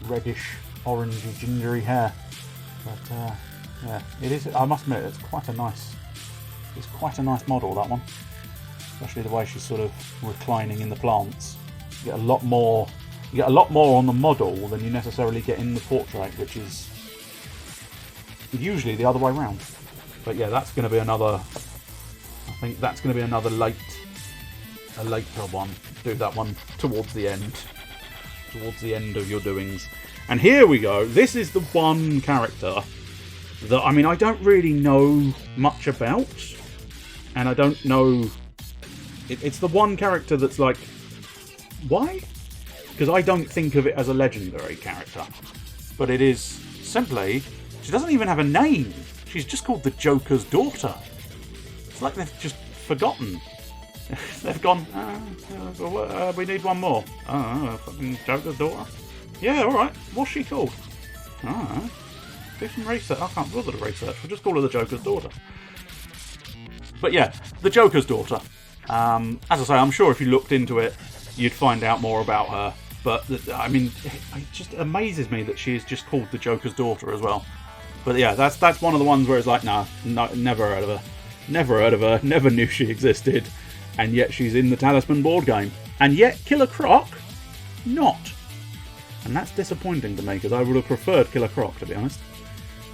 reddish, orangey, gingery hair. But yeah, it is. I must admit, it's quite a nice model, that one. Especially the way she's sort of reclining in the plants. You get a lot more on the model than you necessarily get in the portrait, which is usually the other way around. But yeah, that's going to be another. I think that's going to be another later one. Do that one towards the end of your doings. And here we go. This is the one character that, I mean, I don't really know much about, and I don't know. It's the one character that's like, why? Because I don't think of it as a legendary character, but it is simply. She doesn't even have a name. She's just called the Joker's daughter. It's like they've just forgotten. They've gone, we need one more. Fucking Joker's daughter. Yeah, alright. What's she called? Do some research. I can't bother to research. We'll just call her the Joker's daughter. But yeah, the Joker's daughter. As I say, I'm sure if you looked into it, you'd find out more about her. But, I mean, it just amazes me that she is just called the Joker's daughter as well. But yeah, that's one of the ones where it's like, no, never heard of her, never knew she existed, and yet she's in the Talisman board game. And yet Killer Croc, not. And that's disappointing to me, because I would have preferred Killer Croc, to be honest.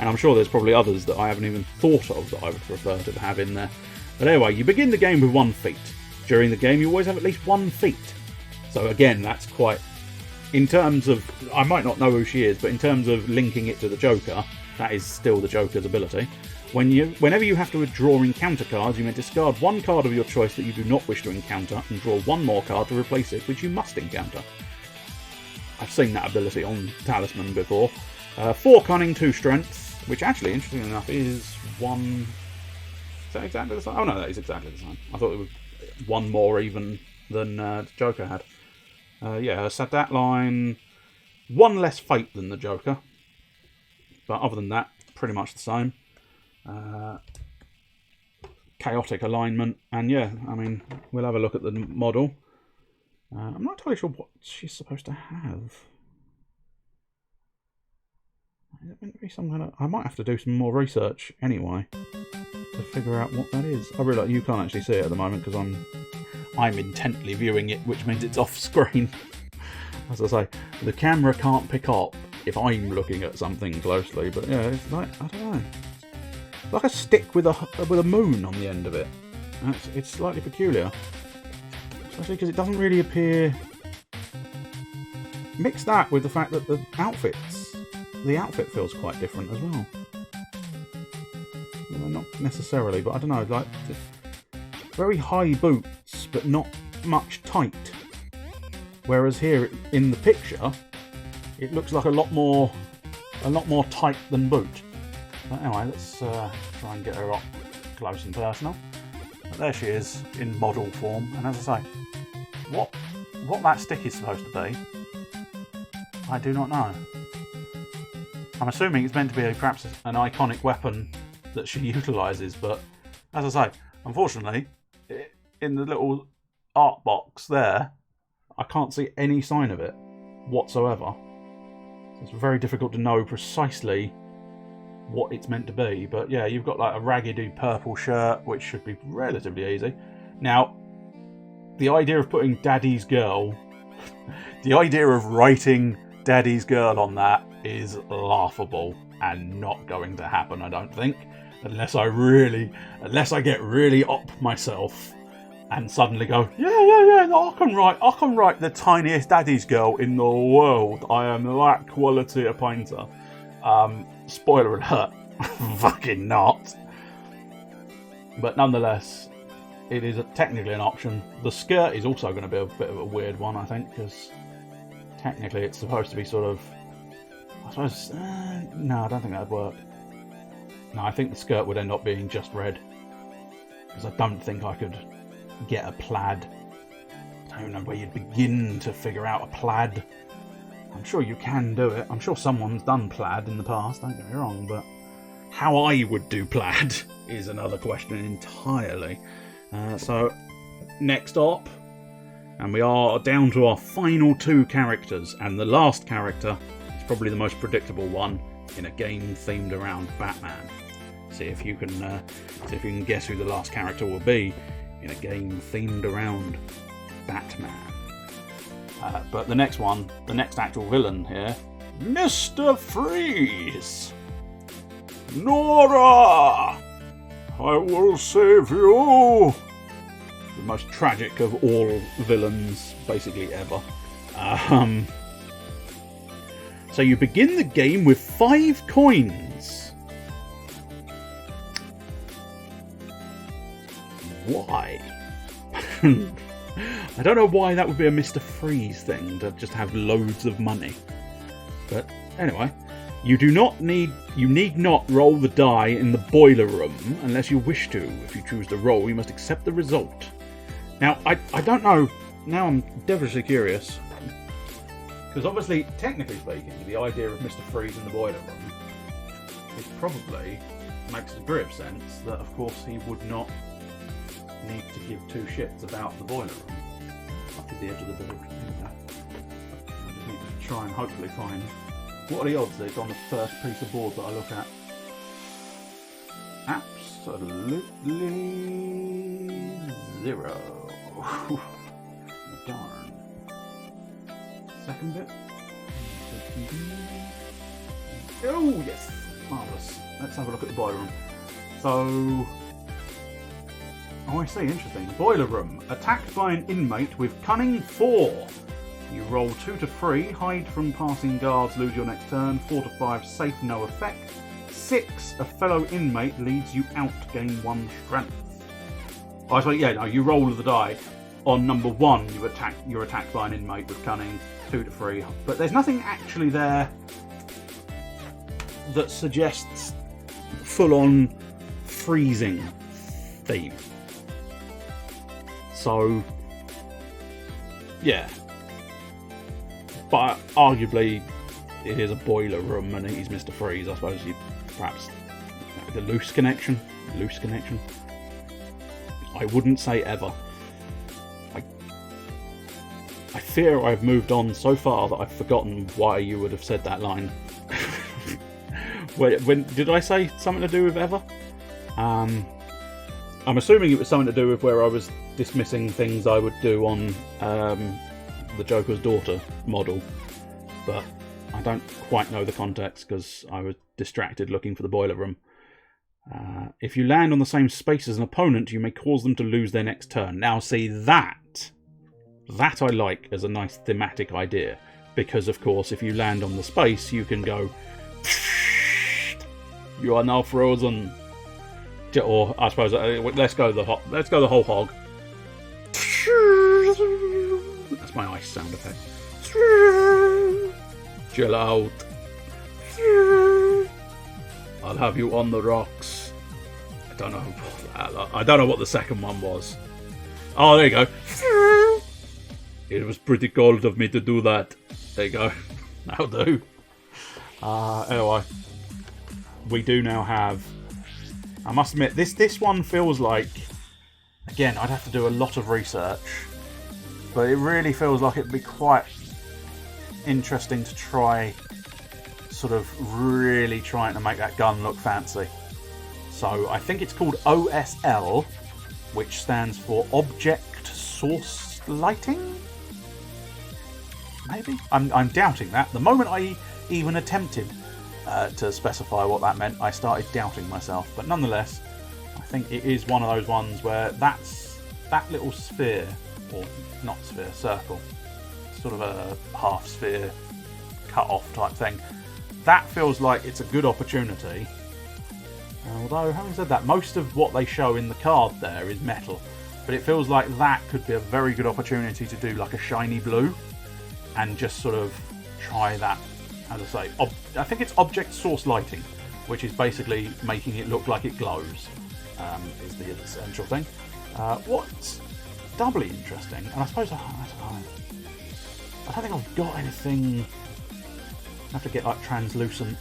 And I'm sure there's probably others that I haven't even thought of that I would prefer to have in there. But anyway, you begin the game with 1 feat. During the game, you always have at least 1 feat. So again, that's quite... In terms of... I might not know who she is, but in terms of linking it to the Joker, that is still the Joker's ability. Whenever you have to draw encounter cards, you may discard 1 card of your choice that you do not wish to encounter and draw 1 more card to replace it, which you must encounter. I've seen that ability on Talisman before. 4 cunning, 2 strength, which actually, interestingly enough, is 1... Is that exactly the same? Oh no, that is exactly the same. I thought it was 1 more even than Joker had. Yeah, so that line, 1 less fate than the Joker. But other than that, pretty much the same. Chaotic alignment. And yeah, I mean, we'll have a look at the model. I'm not entirely sure what she's supposed to have. Is it meant to be some kind of... I might have to do some more research anyway to figure out what that is. I realise you can't actually see it at the moment because I'm intently viewing it, which means it's off screen. As I say, the camera can't pick up if I'm looking at something closely, but yeah, it's like, I don't know. It's like a stick with a moon on the end of it. It's slightly peculiar. Especially because it doesn't really appear... Mix that with the fact that the outfit feels quite different as well. Well, not necessarily, but I don't know, like very high boots, but not much tight. Whereas here in the picture, it looks like a lot more tight than boot. But anyway, let's try and get her up close and personal. But there she is in model form, and as I say, what that stick is supposed to be, I do not know. I'm assuming it's meant to be perhaps an iconic weapon that she utilises. But as I say, unfortunately, in the little art box there, I can't see any sign of it whatsoever. So it's very difficult to know precisely what it's meant to be. But yeah, you've got like a raggedy purple shirt, which should be relatively easy. Now, the idea of putting Daddy's Girl, the idea of writing Daddy's Girl on that is laughable and not going to happen, I don't think, unless I get really up myself and suddenly go, yeah, no, I can write the tiniest Daddy's Girl in the world. I am that quality a painter. Spoiler alert, fucking not. But nonetheless, it is technically an option. The skirt is also going to be a bit of a weird one, I think, because technically it's supposed to be sort of, I suppose, no, I don't think that would work. No, I think the skirt would end up being just red, because I don't think I could get a plaid. I don't know where you'd begin to figure out a plaid. I'm sure you can do it. I'm sure someone's done plaid in the past, don't get me wrong, but how I would do plaid is another question entirely. So, next up, and we are down to our final two characters, and the last character is probably the most predictable one in a game themed around Batman. See if you can guess who the last character will be in a game themed around Batman. But the next one, the next actual villain here, Mr. Freeze! Nora! I will save you! The most tragic of all villains, basically, ever. So you begin the game with 5 coins. Why? I don't know why that would be a Mr. Freeze thing, to just have loads of money. But anyway, you need not roll the die in the boiler room unless you wish to. If you choose to roll, you must accept the result. Now, I don't know, now I'm devilishly curious, because obviously, technically speaking, the idea of Mr. Freeze in the boiler room, it probably makes a degree of sense that, of course, he would not need to give 2 shits about the boiler room. Up at the edge of the board. I just need to try and hopefully find, what are the odds that it's on the first piece of board that I look at? Absolutely 0. Darn. Second bit. Oh yes, marvellous. Let's have a look at the boiler room. So, oh I see, interesting. Boiler room. Attacked by an inmate with cunning 4. You roll 2 to 3, hide from passing guards, lose your next turn. 4 to 5, safe, no effect. 6, a fellow inmate leads you out, gain 1 strength. Oh, sorry, yeah, no, you roll the die. On number 1, you're attacked by an inmate with cunning. 2 to 3, but there's nothing actually there that suggests full-on freezing theme. So, yeah. But arguably, it is a boiler room and he's Mr. Freeze. I suppose you perhaps the loose connection. I wouldn't say ever. I fear I've moved on so far that I've forgotten why you would have said that line. when did I say something to do with ever? I'm assuming it was something to do with where I was dismissing things I would do on the Joker's daughter model, but I don't quite know the context because I was distracted looking for the boiler room. If you land on the same space as an opponent, you may cause them to lose their next turn. Now, see, that I like as a nice thematic idea, because, of course, if you land on the space, you can go, you are now frozen. Or, I suppose, let's go the whole hog. That's my ice sound effect. Chill out. I'll have you on the rocks. I don't know what the second one was. Oh, there you go. It was pretty cold of me to do that. There you go. That'll do. Anyway, we do now have I must admit, this one feels like, again, I'd have to do a lot of research, but it really feels like it'd be quite interesting to try, sort of really trying to make that gun look fancy. So I think it's called OSL, which stands for Object Source Lighting? Maybe? I'm doubting that. The moment I even attempted to specify what that meant, I started doubting myself. But nonetheless, I think it is one of those ones where that little sphere, or not sphere, circle, sort of a half sphere cut off type thing, that feels like it's a good opportunity. Although, having said that, most of what they show in the card there is metal, but it feels like that could be a very good opportunity to do like a shiny blue and just sort of try that, as I say, I think it's object source lighting, which is basically making it look like it glows, is the essential thing. What's doubly interesting, and I suppose I don't think I've got anything. I have to get like translucent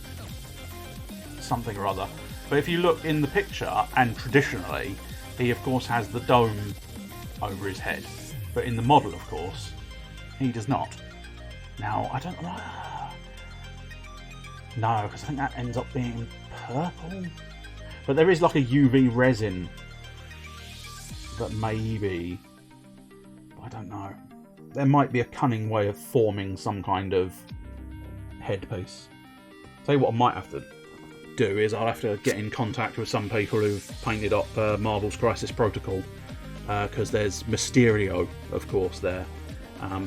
something or other. But if you look in the picture, and traditionally, he of course has the dome over his head. But in the model, of course, he does not. Now, I don't know. No, because I think that ends up being purple. But there is like a UV resin that maybe, I don't know. There might be a cunning way of forming some kind of headpiece. Tell you what I might have to do is I'll have to get in contact with some people who've painted up Marvel's Crisis Protocol, because there's Mysterio, of course, there.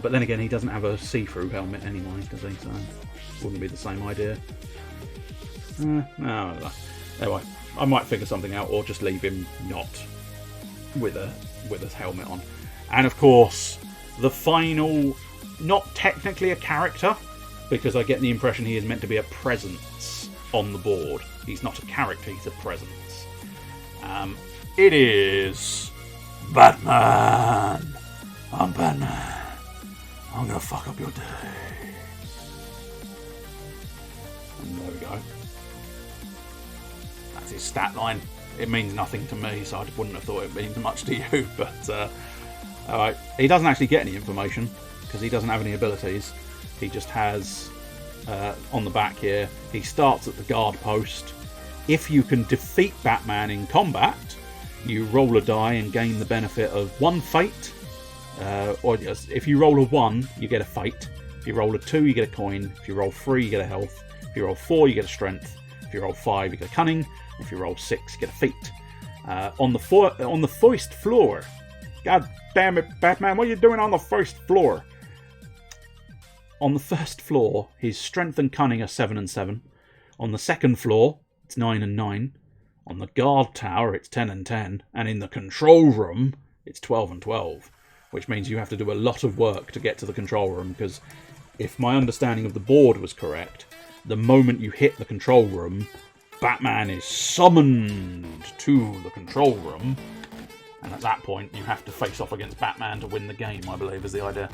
But then again, he doesn't have a see-through helmet anyway, does he? So wouldn't be the same idea. No. Anyway, I might figure something out, or just leave him not with a helmet on. And of course, the final, not technically a character, because I get the impression he is meant to be a presence on the board. He's not a character, he's a presence. It is Batman. I'm Batman. I'm gonna fuck up your day. And there we go. That's his stat line. It means nothing to me, so I wouldn't have thought it means much to you. But alright, he doesn't actually get any information because he doesn't have any abilities. He just has, on the back here, he starts at the guard post. If you can defeat Batman in combat, you roll a die and gain the benefit of 1 fate. Or if you roll a 1, you get a fate. If you roll a 2, you get a coin. If you roll 3, you get a health. If you roll 4, you get a strength. If you roll 5, you get a cunning. If you roll 6, you get a feat. On the first floor, God damn it, Batman, what are you doing on the first floor? On the first floor, his strength and cunning are 7 and 7. On the second floor, it's 9 and 9. On the guard tower, it's 10 and 10. And in the control room, it's 12 and 12. Which means you have to do a lot of work to get to the control room, because if my understanding of the board was correct, the moment you hit the control room, Batman is summoned to the control room, and at that point you have to face off against Batman to win the game, I believe is the idea.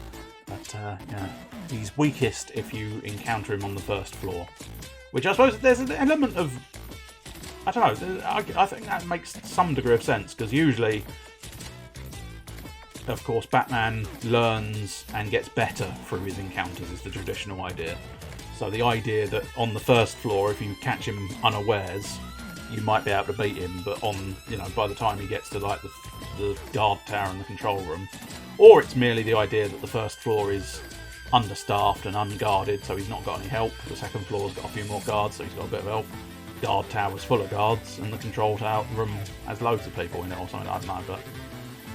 But yeah, he's weakest if you encounter him on the first floor, which I suppose there's an element of, I don't know, I think that makes some degree of sense, because usually, of course, Batman learns and gets better through his encounters is the traditional idea. So the idea that on the first floor, if you catch him unawares, you might be able to beat him, but on, by the time he gets to like the guard tower and the control room, or it's merely the idea that the first floor is understaffed and unguarded, so he's not got any help. The second floor's got a few more guards, so he's got a bit of help. Guard tower's full of guards, and the control tower room has loads of people in it or something, I don't know, but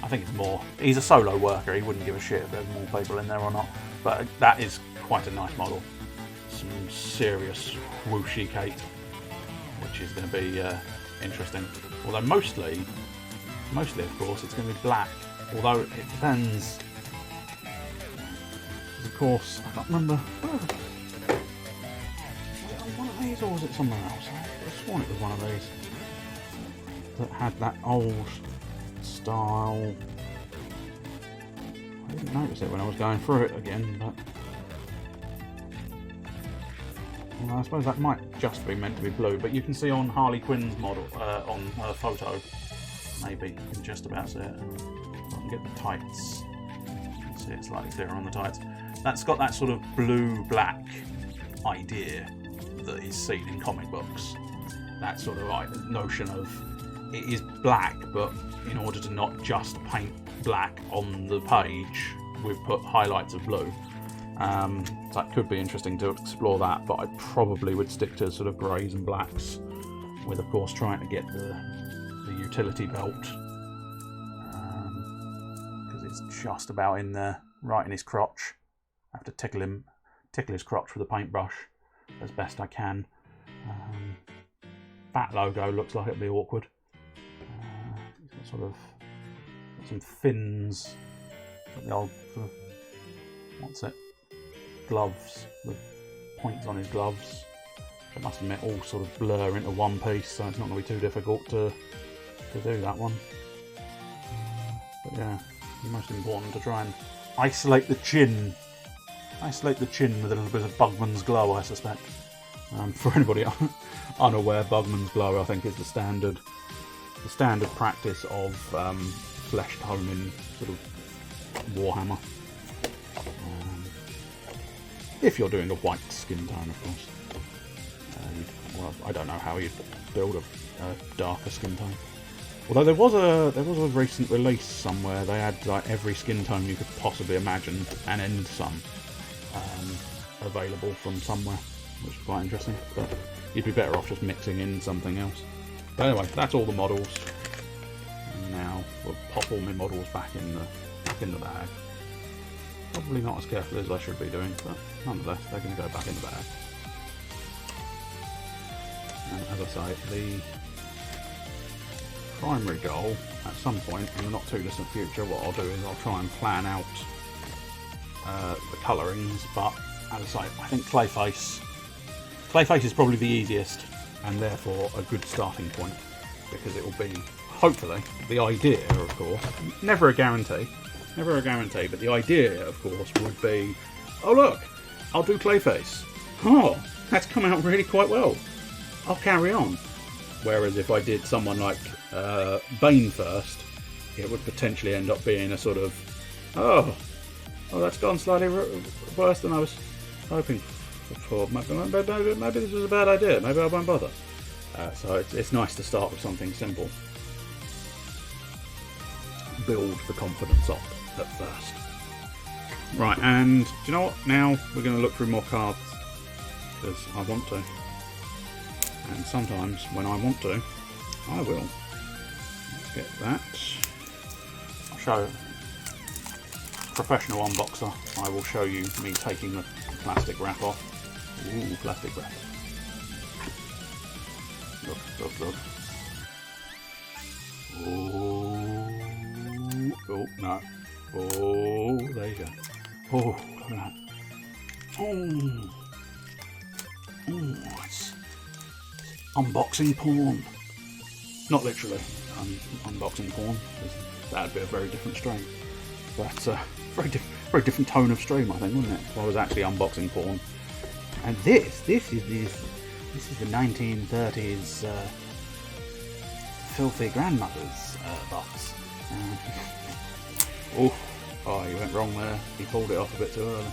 I think it's more, he's a solo worker, he wouldn't give a shit if there's more people in there or not. But that is quite a nice model. Some serious whooshy cape, which is going to be interesting. Although mostly of course, it's going to be black. Although it depends. Of course, I can't remember. Was it one of these or was it somewhere else? I sworn it was one of these that had that old style. I didn't notice it when I was going through it again, but Well, I suppose that might just be meant to be blue, but you can see on Harley Quinn's model, on her photo, maybe you can just about see it. I can get the tights. You can see it slightly clearer on the tights. That's got that sort of blue-black idea that is seen in comic books. That sort of notion of it is black, but in order to not just paint black on the page, we've put highlights of blue. So it could be interesting to explore that, but I probably would stick to sort of greys and blacks, with of course trying to get the utility belt, because it's just about in there, right in his crotch. I have to tickle his crotch with a paintbrush as best I can. That logo looks like it'd be awkward. He's got sort of some fins, the old sort of, what's it? Gloves, the points on his gloves. I must admit, all sort of blur into one piece, so it's not going to be too difficult to do that one. But yeah, it's most important to try and isolate the chin. Isolate the chin with a little bit of Bugman's glow, I suspect. For anybody unaware, Bugman's glow, I think, is the standard practice of flesh tone in sort of Warhammer. If you're doing a white skin tone, of course. Well, I don't know how you'd build a darker skin tone. Although there was a recent release somewhere. They had like every skin tone you could possibly imagine, and then some, available from somewhere, which is quite interesting. But you'd be better off just mixing in something else. But anyway, that's all the models. And now we'll pop all my models back in the bag. Probably not as carefully as I should be doing, but nonetheless, they're going to go back in the bag. And as I say, the primary goal, at some point in the not too distant future, what I'll do is I'll try and plan out the colourings, but as I say, I think Clayface is probably the easiest, and therefore a good starting point, because it will be, hopefully, the idea, of course, never a guarantee, but the idea, of course, would be, oh look, I'll do Clayface. Oh, that's come out really quite well. I'll carry on. Whereas if I did someone like Bane first, it would potentially end up being a sort of, oh, that's gone slightly worse than I was hoping for. Maybe this was a bad idea. Maybe I won't bother. So it's nice to start with something simple. Build the confidence up at first. Right, and do you know what? Now we're going to look through more cards, because I want to. And sometimes when I want to, I will. Let's get that. I'll show professional unboxer. I will show you me taking the plastic wrap off. Ooh, plastic wrap. Look. Oh, no. Oh, there you go. Oh, look at that. Oh, it's unboxing porn. Not literally unboxing porn, because that'd be a very different stream. But very different tone of stream, I think, wouldn't it? If I was actually unboxing porn. And this is the 1930s filthy grandmother's box. Oh, you went wrong there. You pulled it off a bit too early.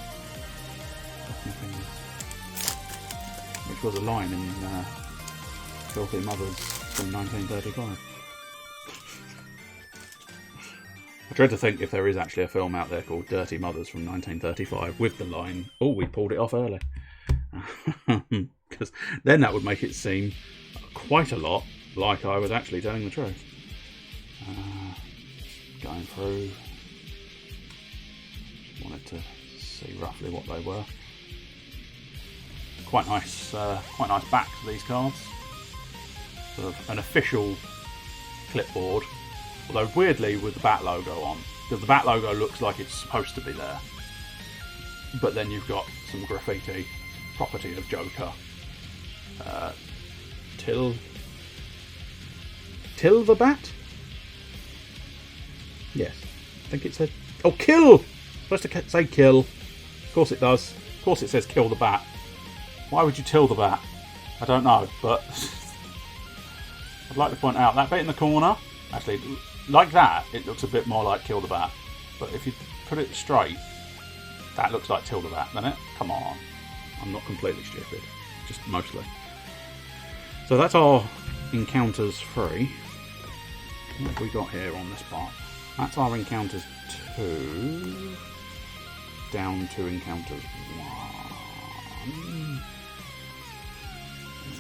Which was a line in Filthy Mothers from 1935. I dread to think if there is actually a film out there called Dirty Mothers from 1935 with the line, oh, we pulled it off early. Because then that would make it seem quite a lot like I was actually telling the truth. Going through, wanted to see roughly what they were. Quite nice back to these cards. Sort of an official clipboard, although weirdly with the bat logo on, because the bat logo looks like it's supposed to be there. But then you've got some graffiti, property of Joker. Till the bat? Yes, I think it said. Oh, kill! Supposed to say kill. Of course it does. Of course it says kill the bat. Why would you tilt the bat? I don't know, but I'd like to point out that bit in the corner, actually, like that, it looks a bit more like kill the bat. But if you put it straight, that looks like tilt the bat, doesn't it? Come on. I'm not completely stupid, just mostly. So that's our encounters 3. What have we got here on this part? That's our encounters 2. Down to encounters 1.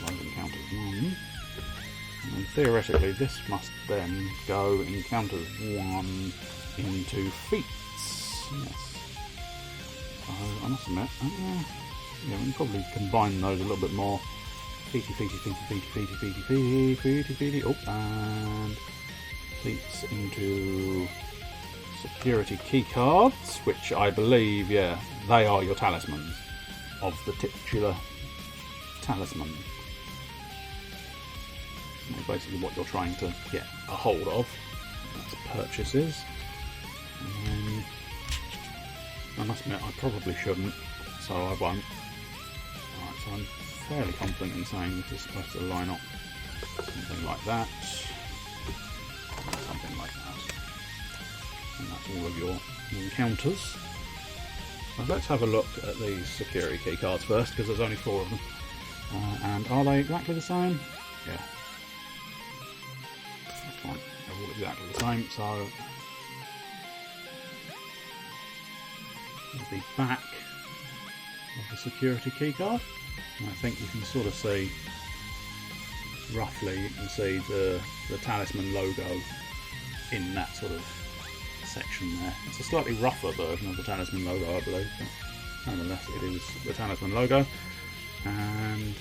Those encounters 1. And then theoretically this must then go encounters 1 into feats. Yes. So I must admit, yeah, we can probably combine those a little bit more. Feety, oh, and feats into security keycards, which I believe, yeah, they are your talismans of the titular talisman. That's basically what you're trying to get a hold of. That's purchases. And I must admit, I probably shouldn't, so I won't. Alright, so I'm fairly confident in saying this is supposed to line up something like that. Something like that. And that's all of your encounters. Now let's have a look at these security keycards first, because there's only 4 of them. And are they exactly the same? Yeah. That's fine. They're all exactly the same, so there's the back of the security keycard. And I think you can sort of see, roughly, you can see the Talisman logo in that sort of section there. It's a slightly rougher version of the Talisman logo, I believe, but nonetheless it is the Talisman logo. And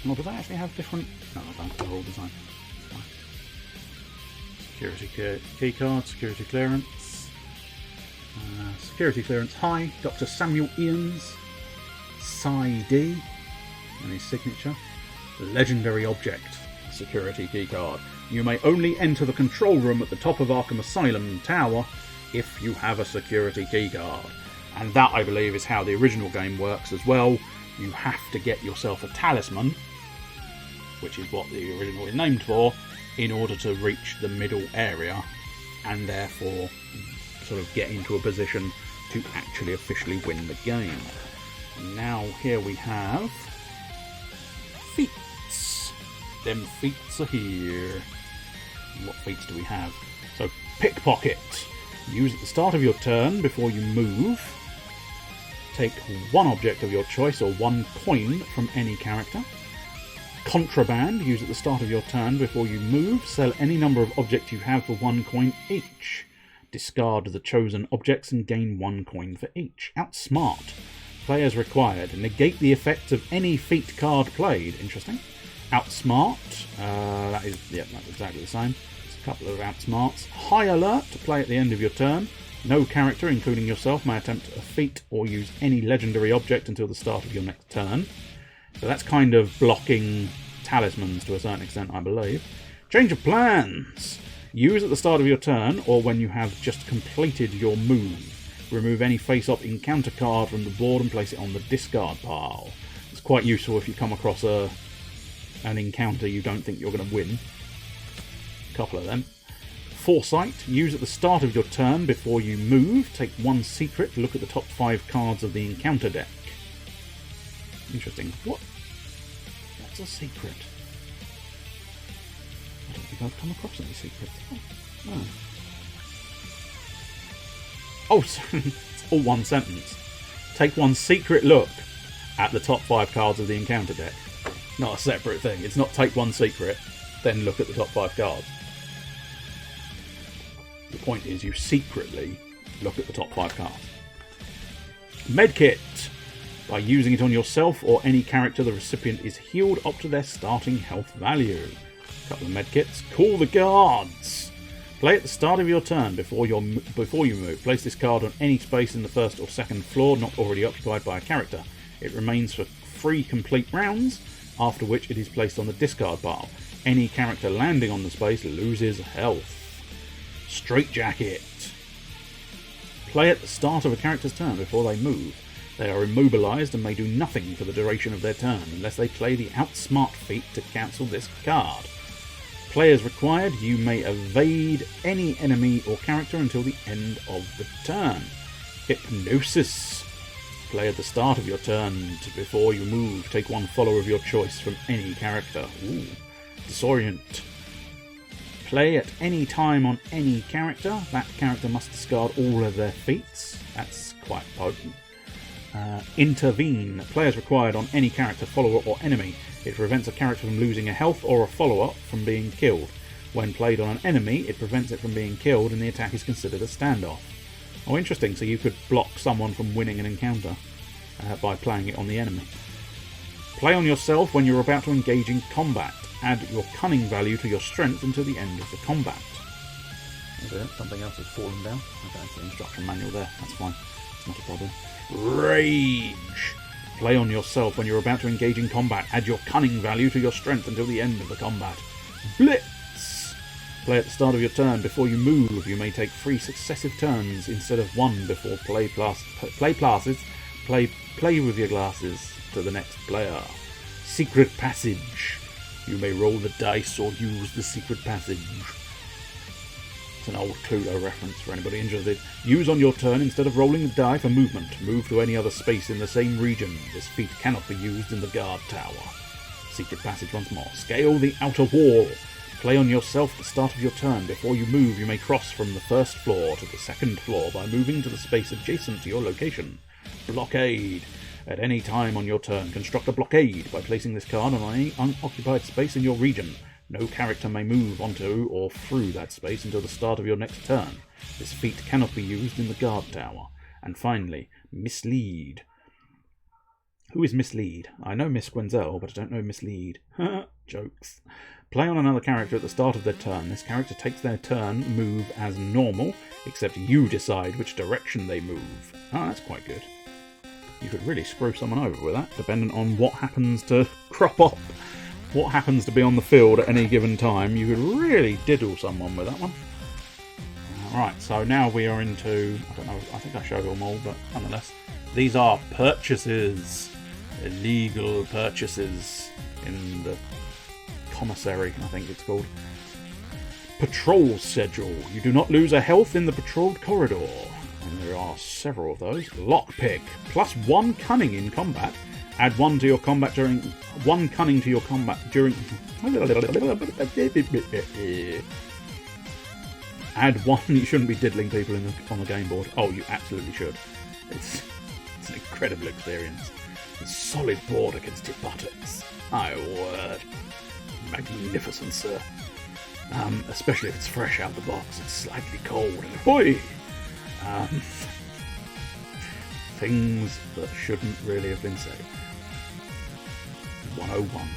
well, do they actually have different? No, they don't. They're all the same. Security keycard, security clearance, security clearance high. Dr. Samuel Ian's Psi D and his signature. Legendary object, security keycard. You may only enter the control room at the top of Arkham Asylum Tower if you have a security keycard. And that, I believe, is how the original game works as well. You have to get yourself a talisman, which is what the original is named for, in order to reach the middle area and therefore sort of get into a position to actually officially win the game. And now here we have feats. Them feats are here. And what feats do we have? So, pickpocket. Use at the start of your turn before you move. Take 1 object of your choice or 1 coin from any character. Contraband. Use at the start of your turn before you move. Sell any number of objects you have for 1 coin each. Discard the chosen objects and gain 1 coin for each. Outsmart. Players required. Negate the effects of any feat card played. Interesting. Outsmart. That's exactly the same. There's a couple of outsmarts. High alert. To play at the end of your turn. No character, including yourself, may attempt a feat or use any legendary object until the start of your next turn. So that's kind of blocking talismans to a certain extent, I believe. Change of plans. Use at the start of your turn or when you have just completed your move. Remove any face-up encounter card from the board and place it on the discard pile. It's quite useful if you come across an encounter you don't think you're going to win. A couple of them. Foresight. Use at the start of your turn before you move. Take 1 secret. Look at the top 5 cards of the encounter deck. Interesting. What's a secret? I don't think I've come across any secrets. Oh, it's all one sentence. Take 1 secret look at the top 5 cards of the encounter deck. Not a separate thing. It's not take 1 secret, then look at the top 5 cards. The point is you secretly look at the top 5 cards. Medkit. By using it on yourself or any character, the recipient is healed up to their starting health value. A couple of medkits. Call the guards. Play at the start of your turn before you move. Place this card on any space in the first or second floor not already occupied by a character. It remains for 3 complete rounds, after which it is placed on the discard pile. Any character landing on the space loses health. Straitjacket. Play at the start of a character's turn before they move. They are immobilized and may do nothing for the duration of their turn unless they play the Outsmart feat to cancel this card. Players required, you may evade any enemy or character until the end of the turn. Hypnosis. Play at the start of your turn. Before you move, take one follower of your choice from any character. Ooh. Disorient. Play at any time on any character. That character must discard all of their feats. That's quite potent. Intervene. Players required on any character, follower or enemy. It prevents a character from losing a health or a follow-up from being killed. When played on an enemy, it prevents it from being killed and the attack is considered a standoff. Oh, interesting. So you could block someone from winning an encounter by playing it on the enemy. Play on yourself when you're about to engage in combat. Add your cunning value to your strength until the end of the combat. Something else has fallen down. Okay, it's the instruction manual there. That's fine. It's not a problem. Rage. Play on yourself when you're about to engage in combat. Add your cunning value to your strength until the end of the combat. Blitz. Play at the start of your turn. Before you move, you may take 3 successive turns instead of 1 before play with your glasses to the next player. Secret passage. You may roll the dice or use the secret passage. It's an old Cluedo reference for anybody interested. Use on your turn instead of rolling the die for movement. Move to any other space in the same region. This feat cannot be used in the guard tower. Secret passage once more. Scale the outer wall. Play on yourself at the start of your turn. Before you move, you may cross from the first floor to the second floor by moving to the space adjacent to your location. Blockade. At any time on your turn, construct a blockade by placing this card on any unoccupied space in your region. No character may move onto or through that space until the start of your next turn. This feat cannot be used in the guard tower. And finally, mislead. Who is mislead? I know Miss Gwenzel, but I don't know mislead. Jokes. Play on another character at the start of their turn. This character takes their turn, move as normal, except you decide which direction they move. Ah, that's quite good. You could really screw someone over with that, depending on what happens to crop up. What happens to be on the field at any given time. You could really diddle someone with that one. Alright, so now we are into, I don't know, I think I showed them all, but nonetheless, these are purchases. Illegal purchases in the commissary, I think it's called. Patrol schedule. You do not lose a health in the patrolled corridor. And there are several of those. Lockpick. Plus 1 cunning in combat. Add 1 to your combat during... 1 cunning to your combat during... Add 1... You shouldn't be diddling people on the game board. Oh, you absolutely should. It's an incredible experience. A solid board against your buttocks. My word. Magnificent, sir. Especially if it's fresh out the box. It's slightly cold. And boy! Things that shouldn't really have been said. 101.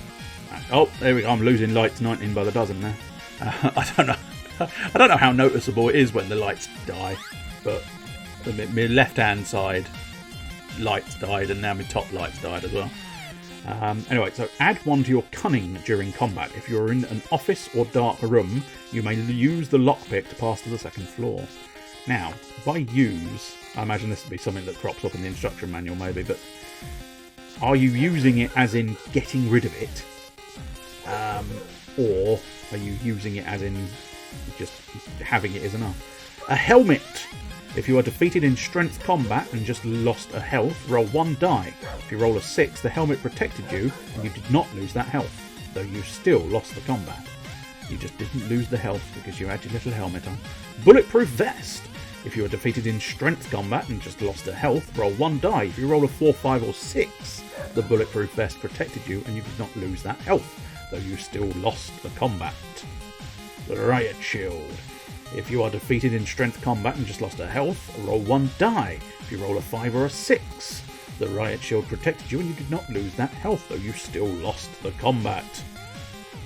Oh, there we go. I'm losing lights 19 by the dozen now. I don't know how noticeable it is when the lights die, but my left-hand side lights died, and now my top lights died as well. Anyway, so add 1 to your cunning during combat. If you're in an office or dark room, you may use the lockpick to pass to the second floor. Now, by use, I imagine this would be something that crops up in the instruction manual maybe, but are you using it as in getting rid of it? Or are you using it as in just having it is enough? A helmet! If you are defeated in strength combat and just lost a health, roll 1 die. If you roll a 6, the helmet protected you and you did not lose that health, though you still lost the combat. You just didn't lose the health because you had your little helmet on. Bulletproof vest! If you are defeated in strength combat and just lost a health, roll 1 die. If you roll a 4, 5 or 6, the bulletproof vest protected you and you did not lose that health, though you still lost the combat. The riot shield. If you are defeated in strength combat and just lost a health, roll 1 die. If you roll a 5 or a 6, the riot shield protected you and you did not lose that health, though you still lost the combat.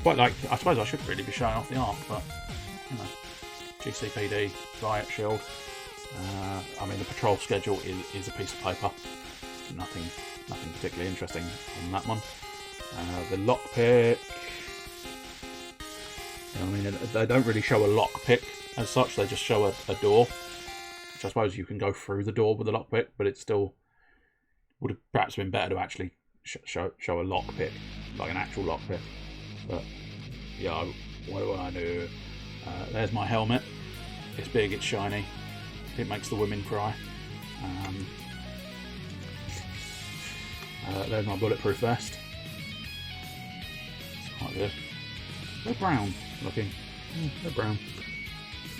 Quite like, I suppose I should really be showing off the art, but, you know, GCPD, riot shield. I mean, the patrol schedule is a piece of paper. Nothing particularly interesting on that one. The lockpick. I mean, they don't really show a lockpick as such. They just show a door, which I suppose you can go through the door with a lockpick, but it's still Would have perhaps been better to actually show a lockpick, like an actual lockpick. But yeah, what do I do? There's my helmet. It's big, it's shiny. It makes the women cry. There's my bulletproof vest. It's quite good. They're brown looking. They're brown.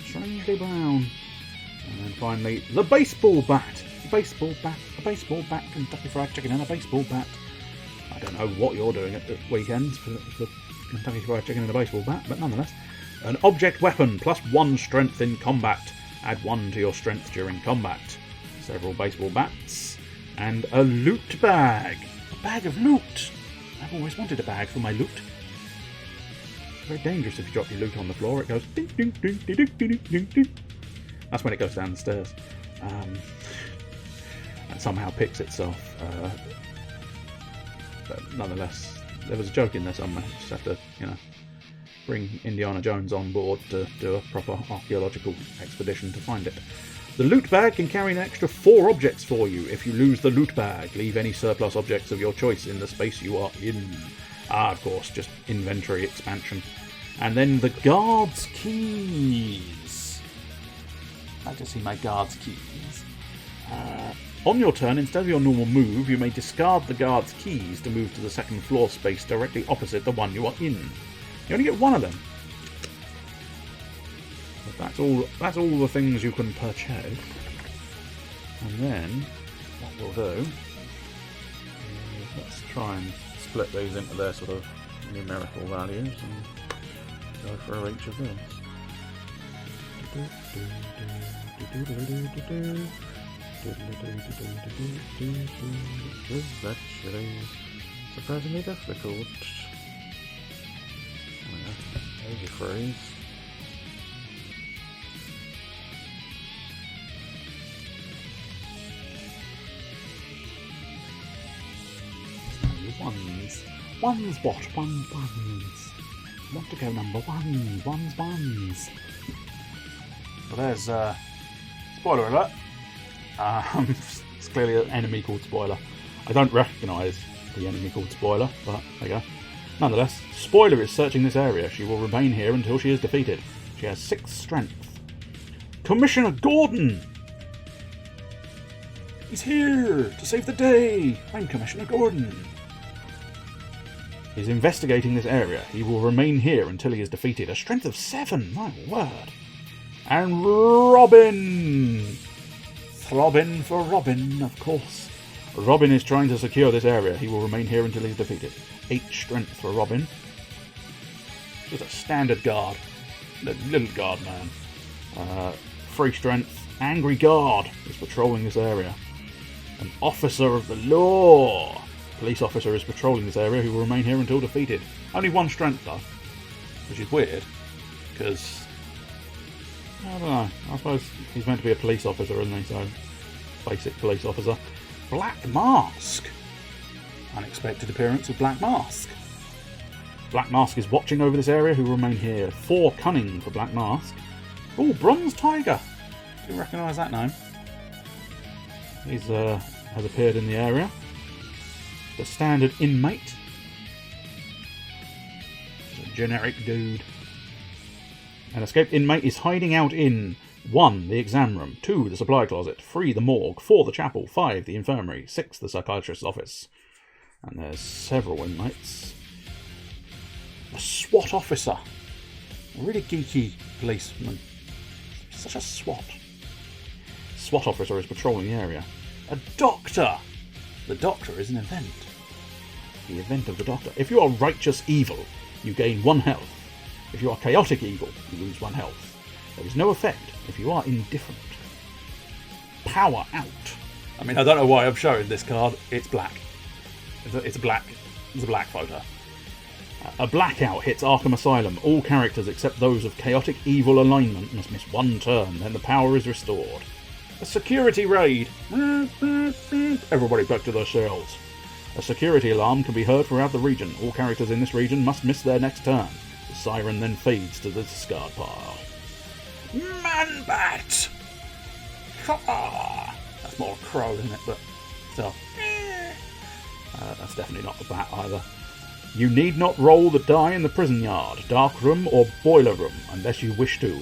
Strangely brown. And then finally, the baseball bat. A baseball bat. A baseball bat. Kentucky Fried Chicken and a baseball bat. I don't know what you're doing at the weekends for Kentucky Fried Chicken and a baseball bat, but nonetheless. An object weapon, +1 strength in combat. Add 1 to your strength during combat. Several baseball bats. And a loot bag. A bag of loot. I've always wanted a bag for my loot. It's very dangerous if you drop your loot on the floor. It goes ding ding ding ding ding ding ding ding. That's when it goes down the stairs. And somehow picks itself. But nonetheless, there was a joke in there somewhere. You just have to, bring Indiana Jones on board to do a proper archaeological expedition to find it. The loot bag can carry an extra 4 objects for you. If you lose the loot bag, leave any surplus objects of your choice in the space you are in. Of course, just inventory expansion. And then the guard's keys. I'd like to see my guard's keys. On your turn, instead of your normal move, you may discard the guard's keys to move to the second floor space directly opposite the one you are in. You only get 1 of them. But that's all the things you can purchase. And then, what we'll do is let's try and split these into their sort of numerical values and go through each of these. That's actually surprisingly difficult. There's your phrase. Ones what? Ones. Want to go number 1. Ones. Well, there's spoiler alert. It's clearly an enemy called Spoiler. I don't recognise the enemy called Spoiler, but there you go. Nonetheless, Spoiler is searching this area. She will remain here until she is defeated. She has 6 strength. Commissioner Gordon! He's here to save the day! I'm Commissioner Gordon. He's investigating this area. He will remain here until he is defeated. A strength of 7, my word. And Robin! Throbbing for Robin, of course. Robin is trying to secure this area. He will remain here until he is defeated. 8 strength for Robin. Just a standard guard. The little guard man. 3 strength. Angry Guard is patrolling this area. An officer of the law. Police officer is patrolling this area who will remain here until defeated. Only 1 strength though. Which is weird. Because, I don't know. I suppose he's meant to be a police officer, isn't he? So, basic police officer. Black Mask. Unexpected appearance of Black Mask. Black Mask is watching over this area who will remain here. 4 cunning for Black Mask. Oh, Bronze Tiger. Do you recognise that name? He's has appeared in the area. The standard inmate. It's a generic dude. An escaped inmate is hiding out in 1. The exam room, 2. The supply closet, 3. The morgue, 4. The chapel, 5. The infirmary, 6. The psychiatrist's office. And there's several inmates. A SWAT officer. A really geeky policeman. Such a SWAT. SWAT officer is patrolling the area. A doctor. The doctor is an event. The event of the doctor. If you are righteous evil, you gain 1 health. If you are chaotic evil, you lose 1 health. There is no effect if you are indifferent. Power out. I mean, I don't know why I'm showing this card. It's black. It's a black photo. A blackout hits Arkham Asylum. All characters except those of chaotic evil alignment must miss 1 turn, then the power is restored. A security raid. Everybody back to their cells. A security alarm can be heard throughout the region. All characters in this region must miss their next turn. The siren then fades to the discard pile. Man-Bat! That's more crow, isn't it? But still. That's definitely not the bat either. You need not roll the die in the prison yard, dark room, or boiler room unless you wish to.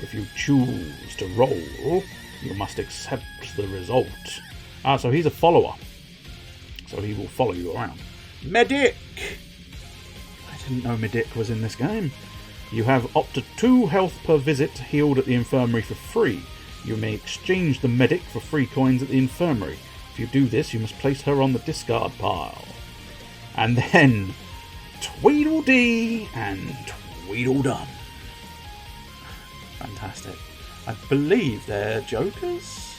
If you choose to roll, you must accept the result. Ah, so he's a follower. So he will follow you around. Medic! I didn't know Medic was in this game. You have up to 2 health per visit healed at the infirmary for free. You may exchange the medic for free coins at the infirmary. If you do this, you must place her on the discard pile. And then, Tweedledee and Tweedledum. Fantastic. I believe they're Jokers.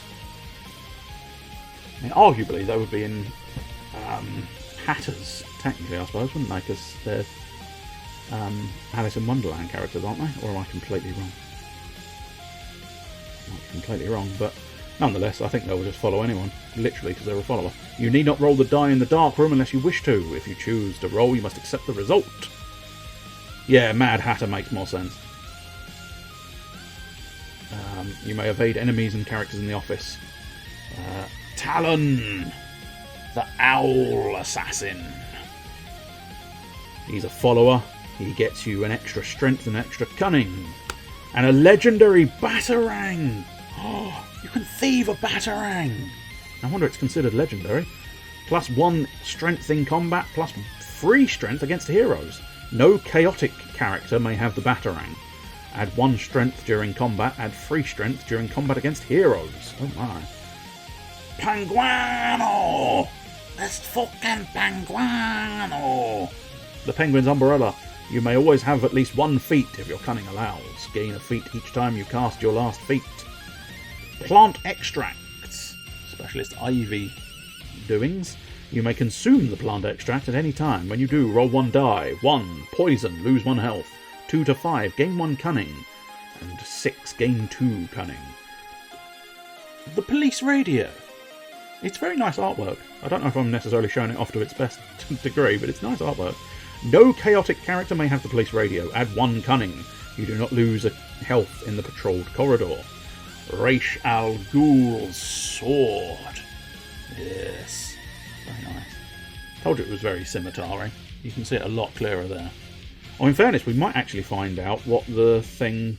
I mean, arguably they would be in Hatters, technically, I suppose, wouldn't they? Because they're Alice in Wonderland characters, aren't they? Or am I completely wrong? Not completely wrong, but nonetheless, I think they'll just follow anyone, literally, because they're a follower. You need not roll the die in the dark room unless you wish to. If you choose to roll, you must accept the result. Yeah, Mad Hatter makes more sense. You may evade enemies and characters in the office. Talon, the Owl Assassin. He's a follower. He gets you an extra strength and extra cunning. And a legendary Batarang. Oh, you can thieve a Batarang. No wonder it's considered legendary. +1 strength in combat, plus free strength against heroes. No chaotic character may have the Batarang. Add 1 strength during combat, add 3 strength during combat against heroes. Oh my. Penguino! That's fucking Penguino! The Penguin's Umbrella. You may always have at least 1 feat if your cunning allows. Gain a feat each time you cast your last feat. Plant Extracts. Specialist Ivy doings. You may consume the plant extract at any time. When you do, roll 1 die. 1, poison, lose 1 health. 2 to 5, gain 1 cunning. And 6, gain 2 cunning. The police radio. It's very nice artwork. I don't know if I'm necessarily showing it off to its best degree, but it's nice artwork. No chaotic character may have the police radio. Add 1 cunning. You do not lose a health in the patrolled corridor. Raish Al Ghul's sword. Yes. Very nice. Told you it was very scimitar-y. You can see it a lot clearer there. Oh, in fairness, we might actually find out what the thing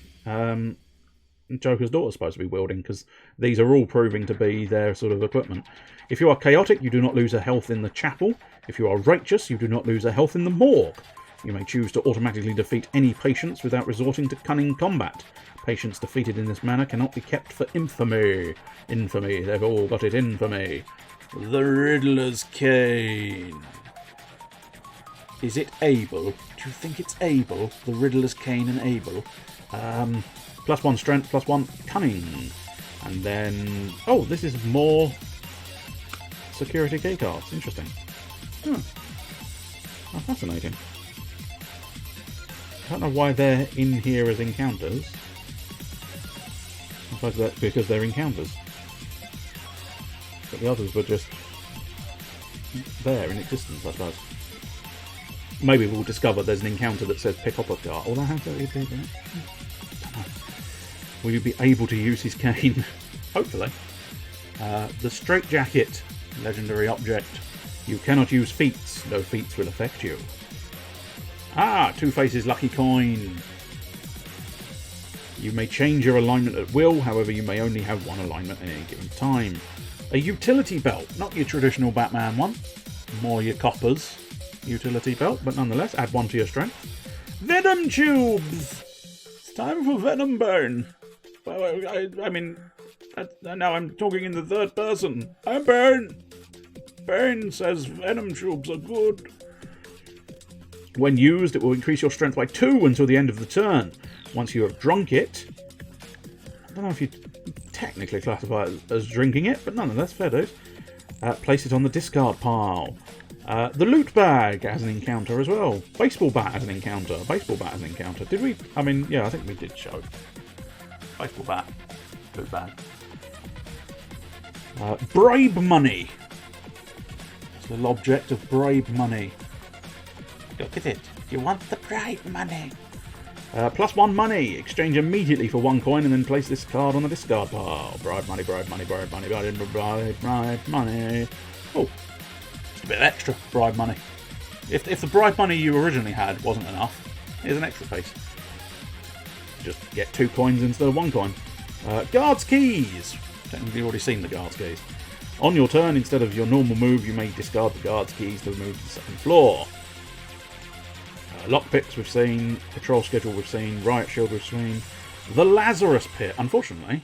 Joker's daughter's supposed to be wielding, because these are all proving to be their sort of equipment. If you are chaotic, you do not lose a health in the chapel. If you are righteous, you do not lose a health in the morgue. You may choose to automatically defeat any patients without resorting to cunning combat. Patients defeated in this manner cannot be kept for infamy. Infamy, they've all got it, infamy. The Riddler's Cane. Is it able? Do you think it's able? The Riddler's Cane and able. +1 strength, +1 cunning. And then... oh, this is more security keycards. Interesting. Oh, fascinating. I don't know why they're in here as encounters. I suppose that's because they're encounters. But the others were just there in existence, I suppose. Maybe we'll discover there's an encounter that says pick up a card. Although how do you do that? Will you be able to use his cane? Hopefully. The Straitjacket. Legendary object. You cannot use feats. No feats will affect you. Ah! Two-Face's lucky coin. You may change your alignment at will. However, you may only have 1 alignment at any given time. A utility belt. Not your traditional Batman one. More your coppers. Utility belt, but nonetheless, add 1 to your strength. Venom tubes! It's time for Venom Burn. I mean, now I'm talking in the third person. I'm Burn! Burn says Venom tubes are good. When used, it will increase your strength by 2 until the end of the turn. Once you have drunk it, I don't know if you technically classify it as drinking it, but nonetheless, fair dues. Place it on the discard pile. The loot bag has an encounter as well. Baseball bat has an encounter. Baseball bat has an encounter. Did we? I mean, yeah, I think we did show. Baseball bat. Loot bag. Bribe money. It's a little object of bribe money. Look at it. You want the bribe money. +1 money. Exchange immediately for 1 coin and then place this card on the discard pile. Bribe money, bribe money, bribe money, bribe money, bribe money. Oh. bit of extra bribe money. If the bribe money you originally had wasn't enough, here's an extra piece. Just get 2 coins instead of 1 coin. Guards keys! Technically already seen the guards keys. On your turn, instead of your normal move, you may discard the guards keys to move to the second floor. Lockpicks we've seen, patrol schedule we've seen, riot shield we've seen. The Lazarus Pit, unfortunately.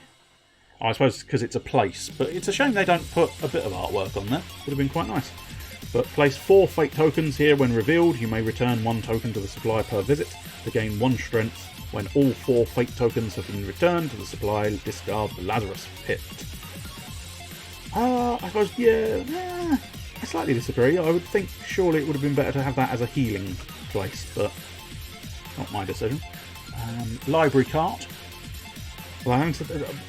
I suppose because it's a place, but it's a shame they don't put a bit of artwork on there. Would have been quite nice. But place 4 fate tokens here. When revealed, you may return 1 token to the supply per visit to gain 1 strength. When all 4 fate tokens have been returned to the supply, discard the Lazarus Pit. I suppose, yeah, I slightly disagree. I would think surely it would have been better to have that as a healing place, but not my decision. Library cart. Well,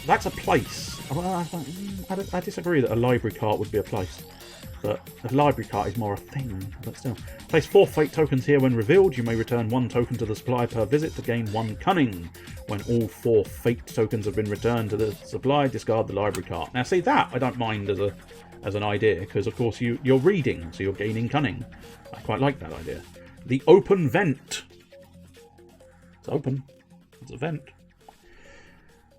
that's a place. I disagree that a library cart would be a place. But a library cart is more a thing, but still. Place 4 fate tokens here. When revealed, you may return 1 token to the supply per visit to gain 1 cunning. When all 4 fate tokens have been returned to the supply, discard the library cart. Now see, that I don't mind as an idea, because of course you're reading, so you're gaining cunning. I quite like that idea. The open vent. It's open. It's a vent.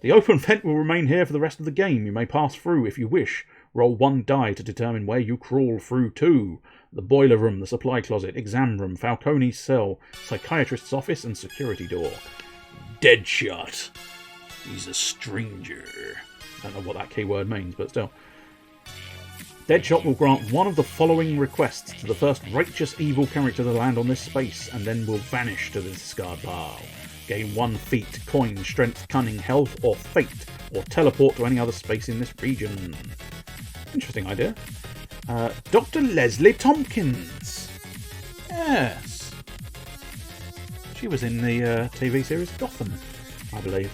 The open vent will remain here for the rest of the game. You may pass through if you wish. Roll 1 die to determine where you crawl through to. The boiler room, the supply closet, exam room, Falcone's cell, psychiatrist's office and security door. Deadshot. He's a stranger. I don't know what that keyword means, but still. Deadshot will grant one of the following requests to the first righteous evil character to land on this space, and then will vanish to the discard pile. Gain 1 feat, coin, strength, cunning, health, or fate, or teleport to any other space in this region. Interesting idea. Dr. Leslie Tompkins. Yes. She was in the TV series Gotham, I believe.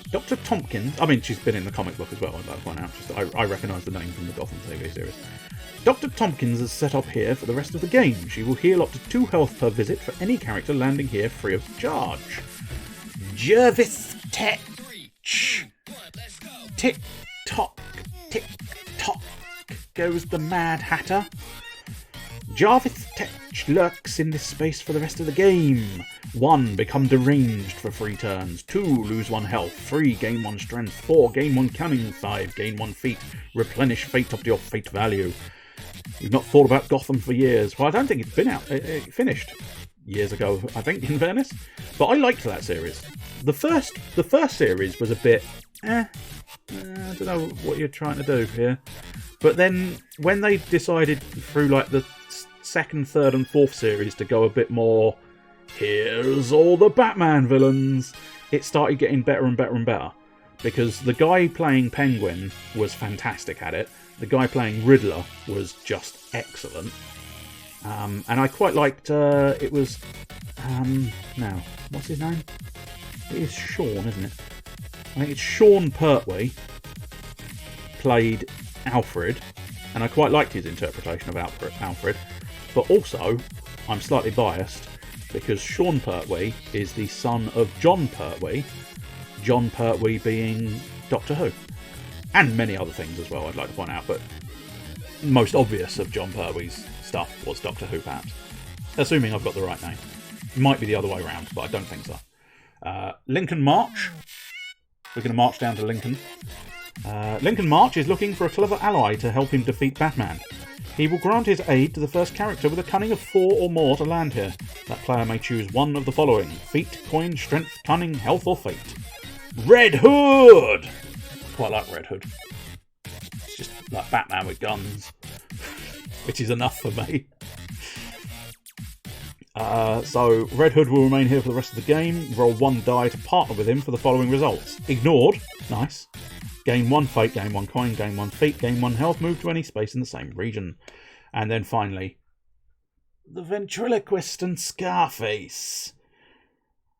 Dr. Tompkins. I mean, she's been in the comic book as well, I'd like to point out. Just, I recognise the name from the Gotham TV series. Dr. Tompkins is set up here for the rest of the game. She will heal up to 2 health per visit for any character landing here free of charge. Jervis Tetch. Tick-tock, tick-tock goes the Mad Hatter. Jarvis Tetch lurks in this space for the rest of the game. 1. Become deranged for 3 turns. 2. Lose 1 health. 3. Gain 1 strength. 4. Gain 1 cunning. 5. Gain 1 feat. Replenish fate up to your fate value. You've not thought about Gotham for years. Well, I don't think it's been out. It finished years ago, I think, in fairness. But I liked that series. The first series was a bit, I don't know what you're trying to do here. But then when they decided through like the 2nd, 3rd and 4th series to go a bit more, here's all the Batman villains, it started getting better and better and better. Because the guy playing Penguin was fantastic at it. The guy playing Riddler was just excellent. And I quite liked, it was, now, what's his name? It is Sean, isn't it? I think it's Sean Pertwee played Alfred, and I quite liked his interpretation of Alfred. But also, I'm slightly biased, because Sean Pertwee is the son of John Pertwee, John Pertwee being Doctor Who. And many other things as well, I'd like to point out, but most obvious of John Pertwee's stuff was Doctor Who, perhaps. Assuming I've got the right name. Might be the other way around, but I don't think so. Lincoln March. We're going to march down to Lincoln. Lincoln March is looking for a clever ally to help him defeat Batman. He will grant his aid to the first character with a cunning of 4 or more to land here. That player may choose one of the following: feat, coin, strength, cunning, health, or fate. Red Hood! Quite like Red Hood. It's just like Batman with guns, which is enough for me. So Red Hood will remain here for the rest of the game. Roll 1 die to partner with him for the following results. Ignored. Nice. Gain 1 fate, gain 1 coin, gain 1 feat, gain 1 health, move to any space in the same region. And then finally, the Ventriloquist and Scarface.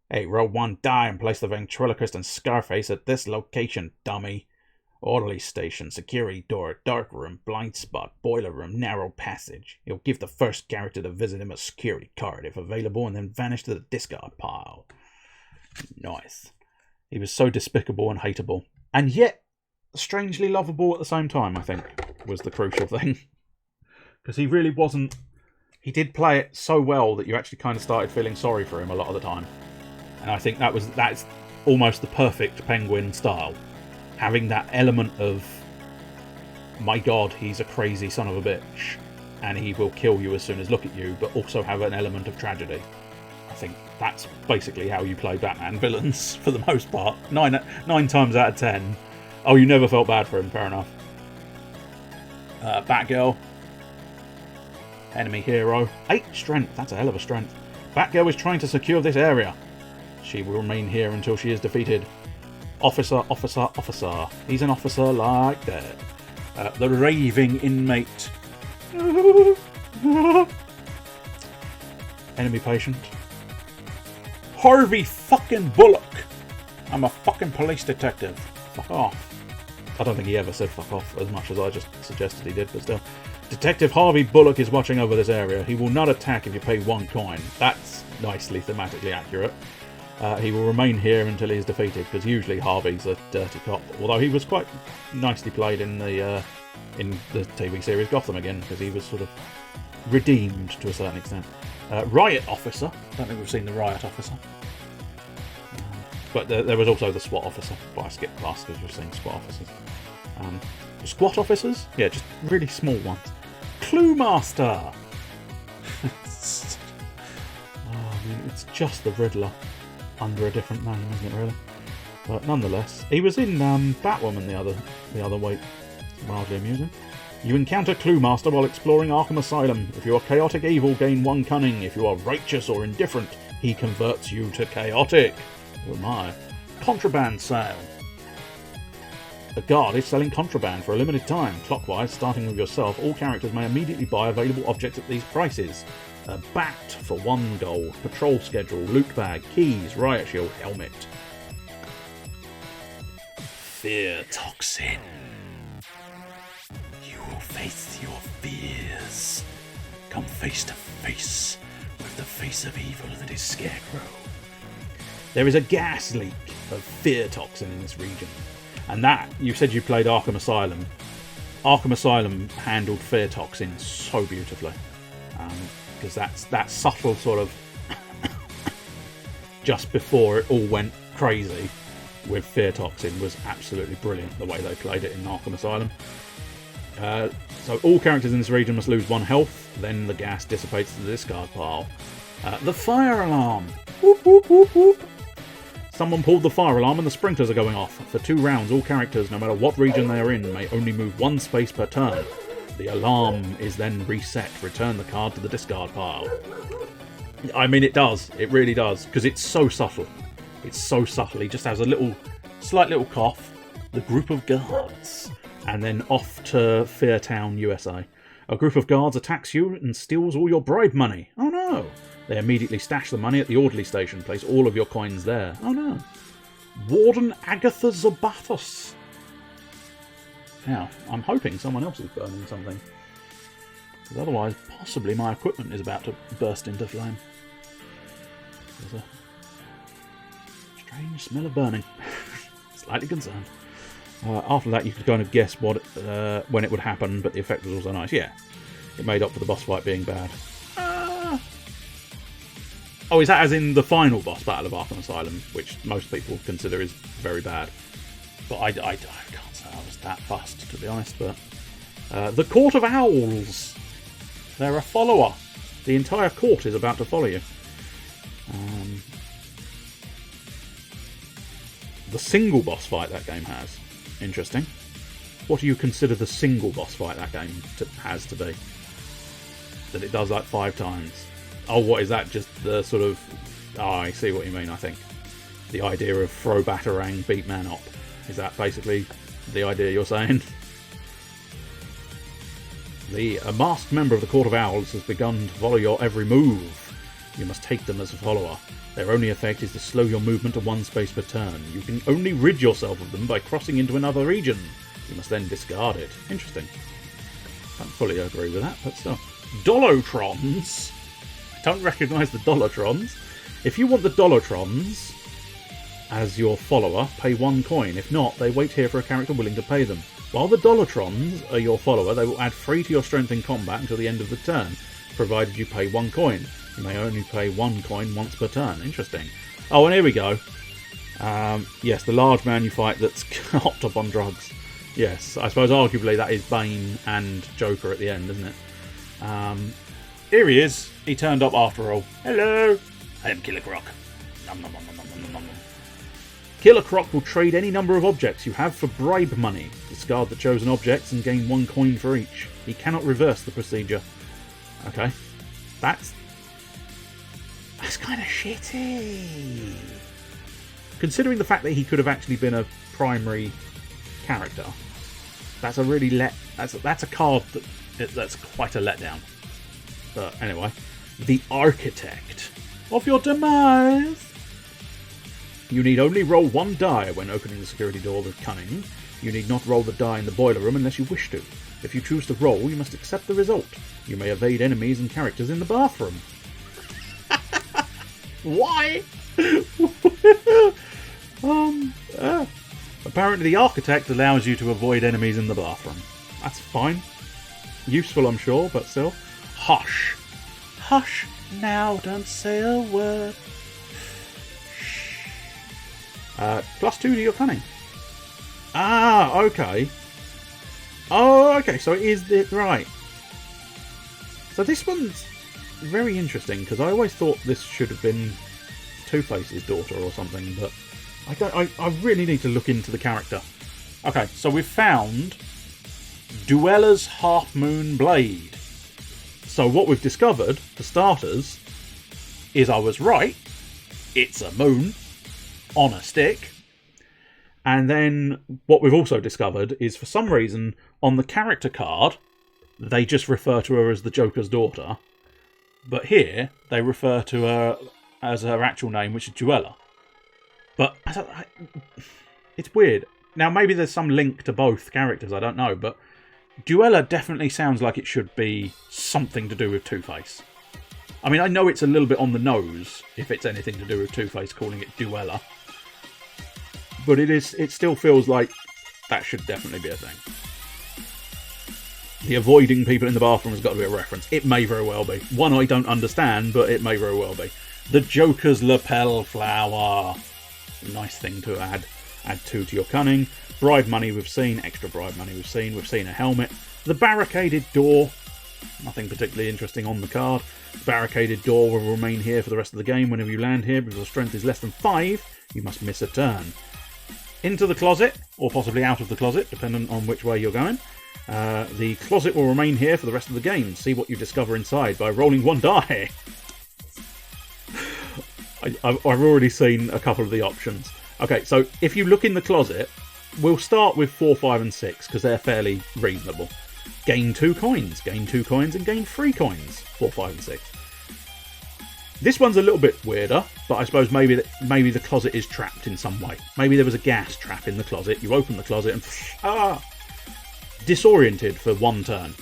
Hey, roll 1 die and place the Ventriloquist and Scarface at this location, dummy. Orderly station, security door, dark room, blind spot, boiler room, narrow passage. He'll give the first character to visit him a security card if available, and then vanish to the discard pile. Nice. He was so despicable and hateable. And yet, strangely lovable at the same time, I think, was the crucial thing. because he really wasn't. He did play it so well that you actually kind of started feeling sorry for him a lot of the time. And I think that's almost the perfect Penguin style. Having that element of, my God, he's a crazy son of a bitch, and he will kill you as soon as look at you, but also have an element of tragedy. I think that's basically how you play Batman villains for the most part. 9 times out of 10. Oh, you never felt bad for him, fair enough. Batgirl. Enemy hero. 8 strength, that's a hell of a strength. Batgirl is trying to secure this area. She will remain here until she is defeated. Officer, officer, officer. He's an officer like that. The raving inmate. Enemy patient. Harvey fucking Bullock. I'm a fucking police detective. Fuck off. I don't think he ever said fuck off as much as I just suggested he did, but still. Detective Harvey Bullock is watching over this area. He will not attack if you pay 1 coin. That's nicely thematically accurate. He will remain here until he is defeated, because usually Harvey's a dirty cop. Although he was quite nicely played in the TV series Gotham again, because he was sort of redeemed to a certain extent. Riot Officer. I don't think we've seen the Riot Officer. But there was also the SWAT Officer, but I skipped class because we've seen SWAT Officers. Squat Officers? Yeah, just really small ones. Clue Master! It's just the Riddler under a different name, isn't it, really? But nonetheless, he was in Batwoman the other week. It's mildly amusing. You encounter Clue Master while exploring Arkham Asylum. If you are chaotic evil, gain 1 cunning. If you are righteous or indifferent, he converts you to chaotic. Oh my. Contraband sale. A guard is selling contraband for a limited time. Clockwise, starting with yourself, all characters may immediately buy available objects at these prices. A bat for 1 gold. Patrol schedule, loot bag, keys, riot shield, helmet. Fear toxin. You will face your fears. Come face to face with the face of evil that is Scarecrow. There is a gas leak of fear toxin in this region. And that, you said you played Arkham Asylum. Arkham Asylum handled fear toxin so beautifully. Because that subtle sort of just before it all went crazy with fear toxin was absolutely brilliant, the way they played it in Arkham Asylum. So all characters in this region must lose 1 health, then the gas dissipates to the discard pile. The fire alarm! Whoop, whoop, whoop, whoop. Someone pulled the fire alarm and the sprinklers are going off. For 2 rounds, all characters, no matter what region they are in, may only move 1 space per turn. The alarm is then reset. Return the card to the discard pile. I mean, it does. It really does. Because it's so subtle. It's so subtle. He just has a slight little cough. The group of guards. And then off to Fairtown, USA. A group of guards attacks you and steals all your bribe money. Oh no! They immediately stash the money at the orderly station. Place all of your coins there. Oh no. Warden Agatha Zabathos. Now, I'm hoping someone else is burning something. Because otherwise, possibly my equipment is about to burst into flame. There's a strange smell of burning. Slightly concerned. After that, you could kind of guess when it would happen, but the effect was also nice. Yeah, it made up for the boss fight being bad. Oh, is that as in the final boss battle of Arkham Asylum, which most people consider is very bad. But I can't say I was that fussed, to be honest. But the Court of Owls. They're a follower. The entire court is about to follow you. The single boss fight that game has. Interesting. What do you consider the single boss fight that game has to be? That it does like 5 times. Oh, what is that? Just the sort of... Oh, I see what you mean, I think. The idea of throw batarang, beat man up. Is that basically the idea you're saying? A masked member of the Court of Owls has begun to follow your every move. You must take them as a follower. Their only effect is to slow your movement to 1 space per turn. You can only rid yourself of them by crossing into another region. You must then discard it. Interesting. I don't fully agree with that, but still. Dolotrons. I don't recognise the Dolotrons. If you want the Dolotrons as your follower, pay 1 coin. If not, they wait here for a character willing to pay them. While the Dollatrons are your follower, they will add 3 to your strength in combat until the end of the turn, provided you pay 1 coin. You may only pay 1 coin once per turn. Interesting. Oh, and here we go. Yes, the large man you fight that's hopped up on drugs. Yes, I suppose arguably that is Bane and Joker at the end, isn't it? Here he is. He turned up after all. Hello. I am Killer Croc. Nom, nom, nom, nom, nom, nom, nom. Killer Croc will trade any number of objects you have for bribe money. Discard the chosen objects and gain 1 coin for each. He cannot reverse the procedure. Okay. That's kind of shitty. Considering the fact that he could have actually been a primary character, that's a really that's a card that's quite a letdown. But anyway, the Architect of your demise. You need only roll 1 die when opening the security door with cunning. You need not roll the die in the boiler room unless you wish to. If you choose to roll, you must accept the result. You may evade enemies and characters in the bathroom. Why? Apparently the Architect allows you to avoid enemies in the bathroom. That's fine. Useful, I'm sure, but still. Hush. Hush. Now don't say a word. Shh. +2 to your cunning. Ah, okay. Oh, okay, so it is right. So this one's very interesting, because I always thought this should have been Two-Face's daughter or something, but I really need to look into the character. Okay, so we've found Duella's Half Moon Blade. So what we've discovered, for starters, is I was right. It's a moon on a stick. And then what we've also discovered is, for some reason, on the character card, they just refer to her as the Joker's daughter. But here, they refer to her as her actual name, which is Duella. But it's weird. Now, maybe there's some link to both characters, I don't know. But Duella definitely sounds like it should be something to do with Two-Face. I mean, I know it's a little bit on the nose, if it's anything to do with Two-Face, calling it Duella. But it still feels like that should definitely be a thing. The avoiding people in the bathroom has got to be a reference. It may very well be. One I don't understand, but it may very well be. The Joker's lapel flower. Nice thing to add. Add 2 to your cunning. Bribe money we've seen. Extra bribe money we've seen. We've seen a helmet. The barricaded door. Nothing particularly interesting on the card. The barricaded door will remain here for the rest of the game. Whenever you land here, because your strength is less than 5, you must miss a turn. Into the closet, or possibly out of the closet, depending on which way you're going. The closet will remain here for the rest of the game. See what you discover inside by rolling 1 die. I've already seen a couple of the options. Okay, so if you look in the closet, we'll start with 4, 5 and 6, because they're fairly reasonable. Gain 2 coins, gain 2 coins, and gain 3 coins. 4, 5 and 6. This one's a little bit weirder, but I suppose maybe the closet is trapped in some way. Maybe there was a gas trap in the closet. You open the closet and disoriented for 1 turn.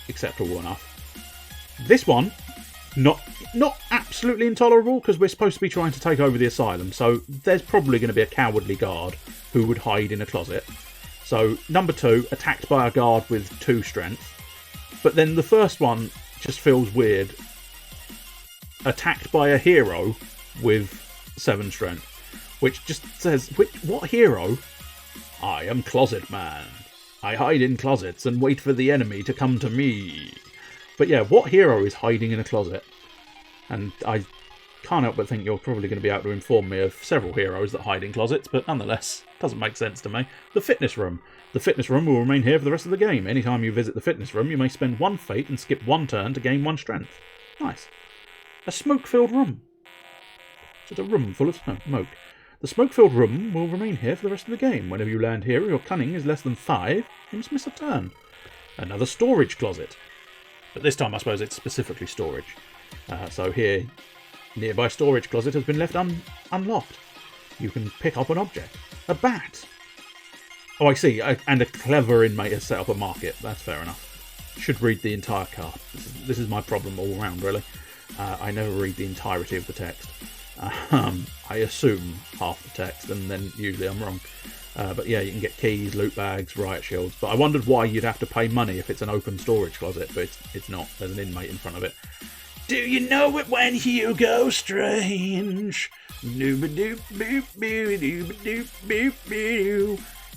Acceptable enough. This one, not absolutely intolerable, because we're supposed to be trying to take over the asylum, so there's probably going to be a cowardly guard who would hide in a closet. So number 2, attacked by a guard with 2 strength. But then the first one just feels weird. Attacked by a hero with 7 strength, which just says, what hero? I am Closet Man. I hide in closets and wait for the enemy to come to me. But yeah, what hero is hiding in a closet? And I can't help but think you're probably going to be able to inform me of several heroes that hide in closets, but nonetheless, doesn't make sense to me. The fitness room. The fitness room will remain here for the rest of the game. Anytime you visit the fitness room, you may spend 1 fate and skip 1 turn to gain 1 strength. Nice. A smoke-filled room. Just a room full of smoke. The smoke-filled room will remain here for the rest of the game. Whenever you land here, your cunning is less than 5, you must miss a turn. Another storage closet. But this time I suppose it's specifically storage. So here, nearby storage closet has been left unlocked. You can pick up an object. A bat. Oh, I see. And a clever inmate has set up a market. That's fair enough. Should read the entire card. This is my problem all round, really. I never read the entirety of the text. I assume half the text, and then usually I'm wrong. But yeah, you can get keys, loot bags, riot shields. But I wondered why you'd have to pay money if it's an open storage closet, but it's not. There's an inmate in front of it. Do you know it when Hugo Strange?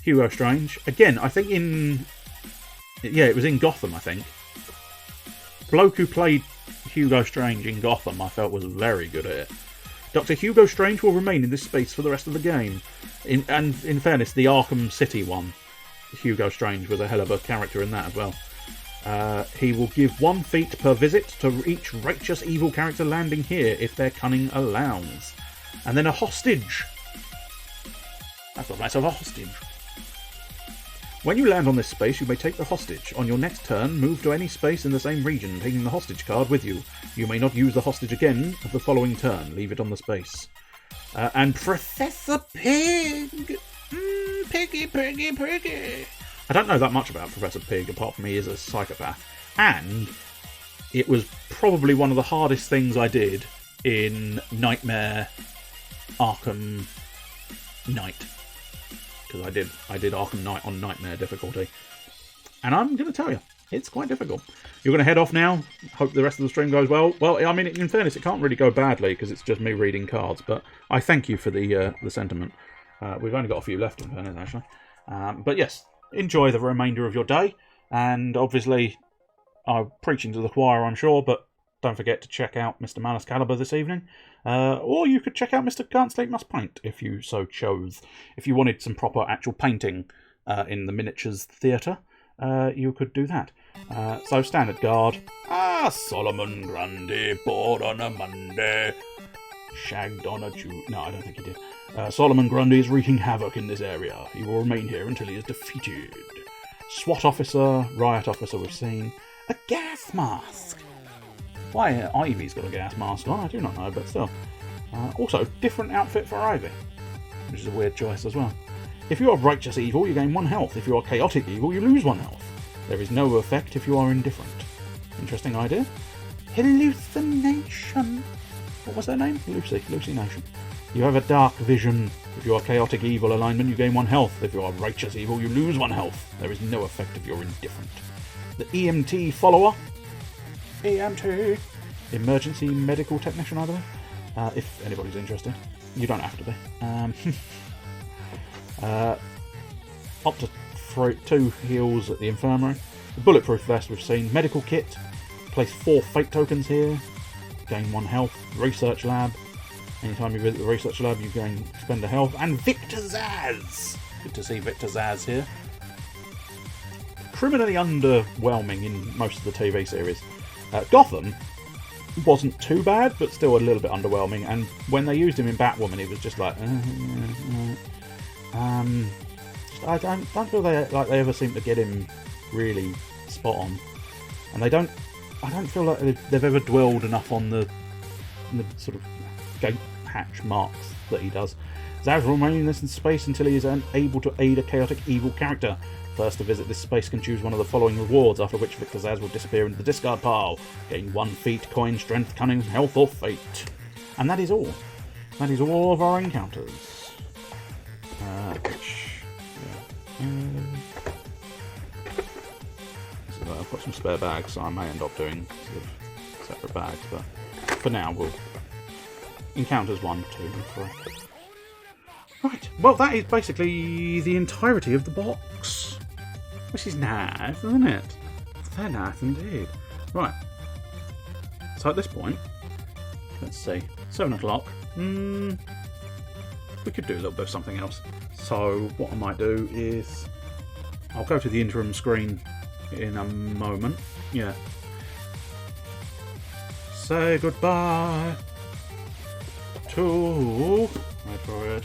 Hugo Strange. Again, I think it was in Gotham, I think. Bloke who played Hugo Strange in Gotham, I felt was very good at it. Dr. Hugo Strange will remain in this space for the rest of the game. And in fairness, the Arkham City one, Hugo Strange was a hell of a character in that as well. He will give 1 feat per visit to each righteous evil character landing here if their cunning allows. And then a hostage. I've got myself a hostage. When you land on this space, you may take the hostage. On your next turn, move to any space in the same region, taking the hostage card with you. You may not use the hostage again at the following turn. Leave it on the space. And Professor Pig! Piggy, piggy, piggy! I don't know that much about Professor Pig, apart from he is a psychopath. And it was probably one of the hardest things I did in Nightmare Arkham Knight. Because I did Arkham Knight on Nightmare difficulty. And I'm going to tell you, it's quite difficult. You're going to head off now. Hope the rest of the stream goes well. Well, I mean, in fairness, it can't really go badly because it's just me reading cards. But I thank you for the sentiment. We've only got a few left in fairness, actually. But yes, enjoy the remainder of your day. And obviously, I'm preaching to the choir, I'm sure. But don't forget to check out Mr. Malice Caliber this evening. Or you could check out Mr. Can't Sleep Must Paint, if you so chose. If you wanted some proper actual painting in the miniatures theatre, you could do that. So, standard guard. Solomon Grundy, born on a Monday, shagged on a Tuesday. No, I don't think he did. Solomon Grundy is wreaking havoc in this area. He will remain here until he is defeated. SWAT officer, riot officer we've seen. A gas mask. Why Ivy's got a gas mask on, I do not know, but still. Also, different outfit for Ivy, which is a weird choice as well. If you are righteous evil, you gain 1 health. If you are chaotic evil, you lose 1 health. There is no effect if you are indifferent. Interesting idea. Hallucination. What was their name? Lucy Nation. You have a dark vision. If you are chaotic evil alignment, you gain 1 health. If you are righteous evil, you lose 1 health. There is no effect if you're indifferent. The EMT follower. EMT. Emergency medical technician, I believe. If anybody's interested. You don't have to be. Up to 2 heals at the infirmary. The bulletproof vest we've seen. Medical kit. Place 4 fate tokens here. Gain 1 health. Research lab. Anytime you visit the research lab, you spend a health. And Victor Zaz! Good to see Victor Zaz here. Criminally underwhelming in most of the TV series. Gotham wasn't too bad, but still a little bit underwhelming. And when they used him in Batwoman, it was just like... I don't feel they ever seem to get him really spot on. And I don't feel like they've ever dwelled enough on the sort of gate hatch marks that he does. Zaz will remain in this space until he is able to aid a chaotic evil character. First to visit this space can choose one of the following rewards, after which Victor Zaz will disappear into the discard pile. Gain 1 feat, coin, strength, cunning, health, or fate. And that is all. That is all of our encounters. So I've got some spare bags, so I may end up doing sort of separate bags, but for now we'll... Encounters 1, 2, and 3. Right, well that is basically the entirety of the box. Which is nice, isn't it? It's very nice indeed. Right. So at this point, let's see, 7 o'clock. We could do a little bit of something else. So what I might do is, I'll go to the interim screen in a moment. Yeah. Say goodbye to... wait for it.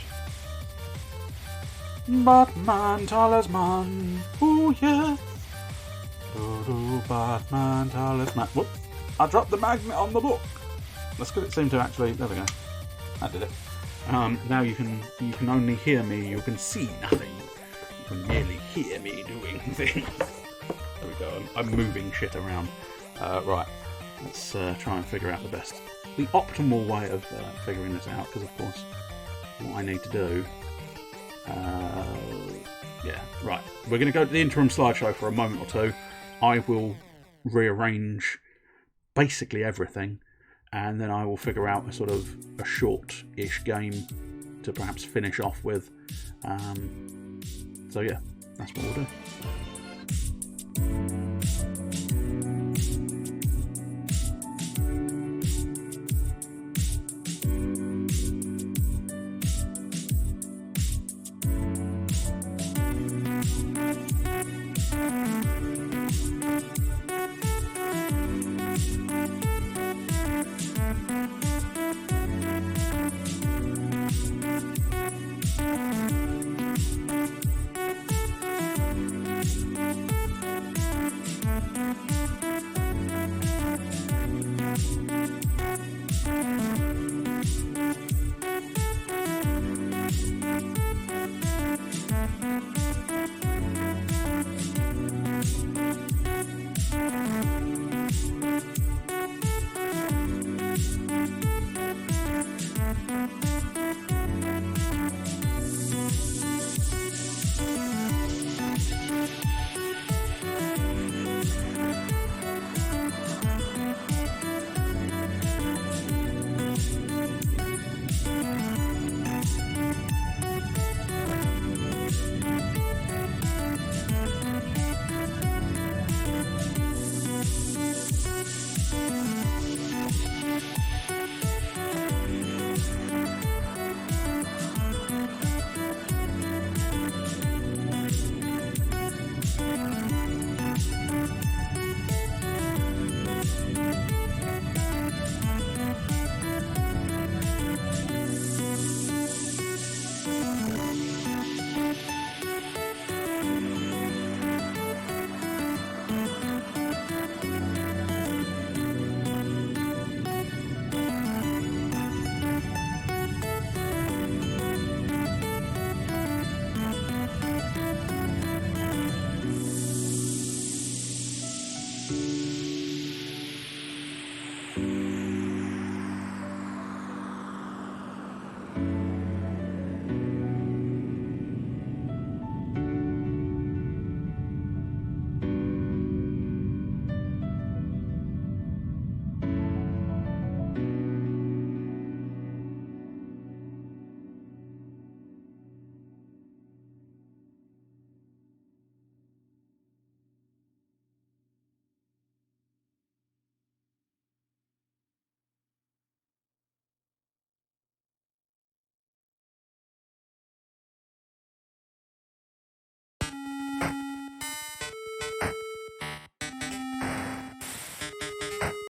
Batman Talisman. Oh yes. Batman Talisman. Whoop! I dropped the magnet on the book. That's good. It seemed to actually. There we go. That did it. Now you can only hear me. You can see nothing. You can merely hear me doing things. There we go. I'm moving shit around. Right. Let's try and figure out the optimal way of figuring this out. Because of course, what I need to do. Yeah, right. We're going to go to the interim slideshow for a moment or two. I will rearrange basically everything, and then I will figure out a sort of a short-ish game to perhaps finish off with. So yeah, that's what we'll do.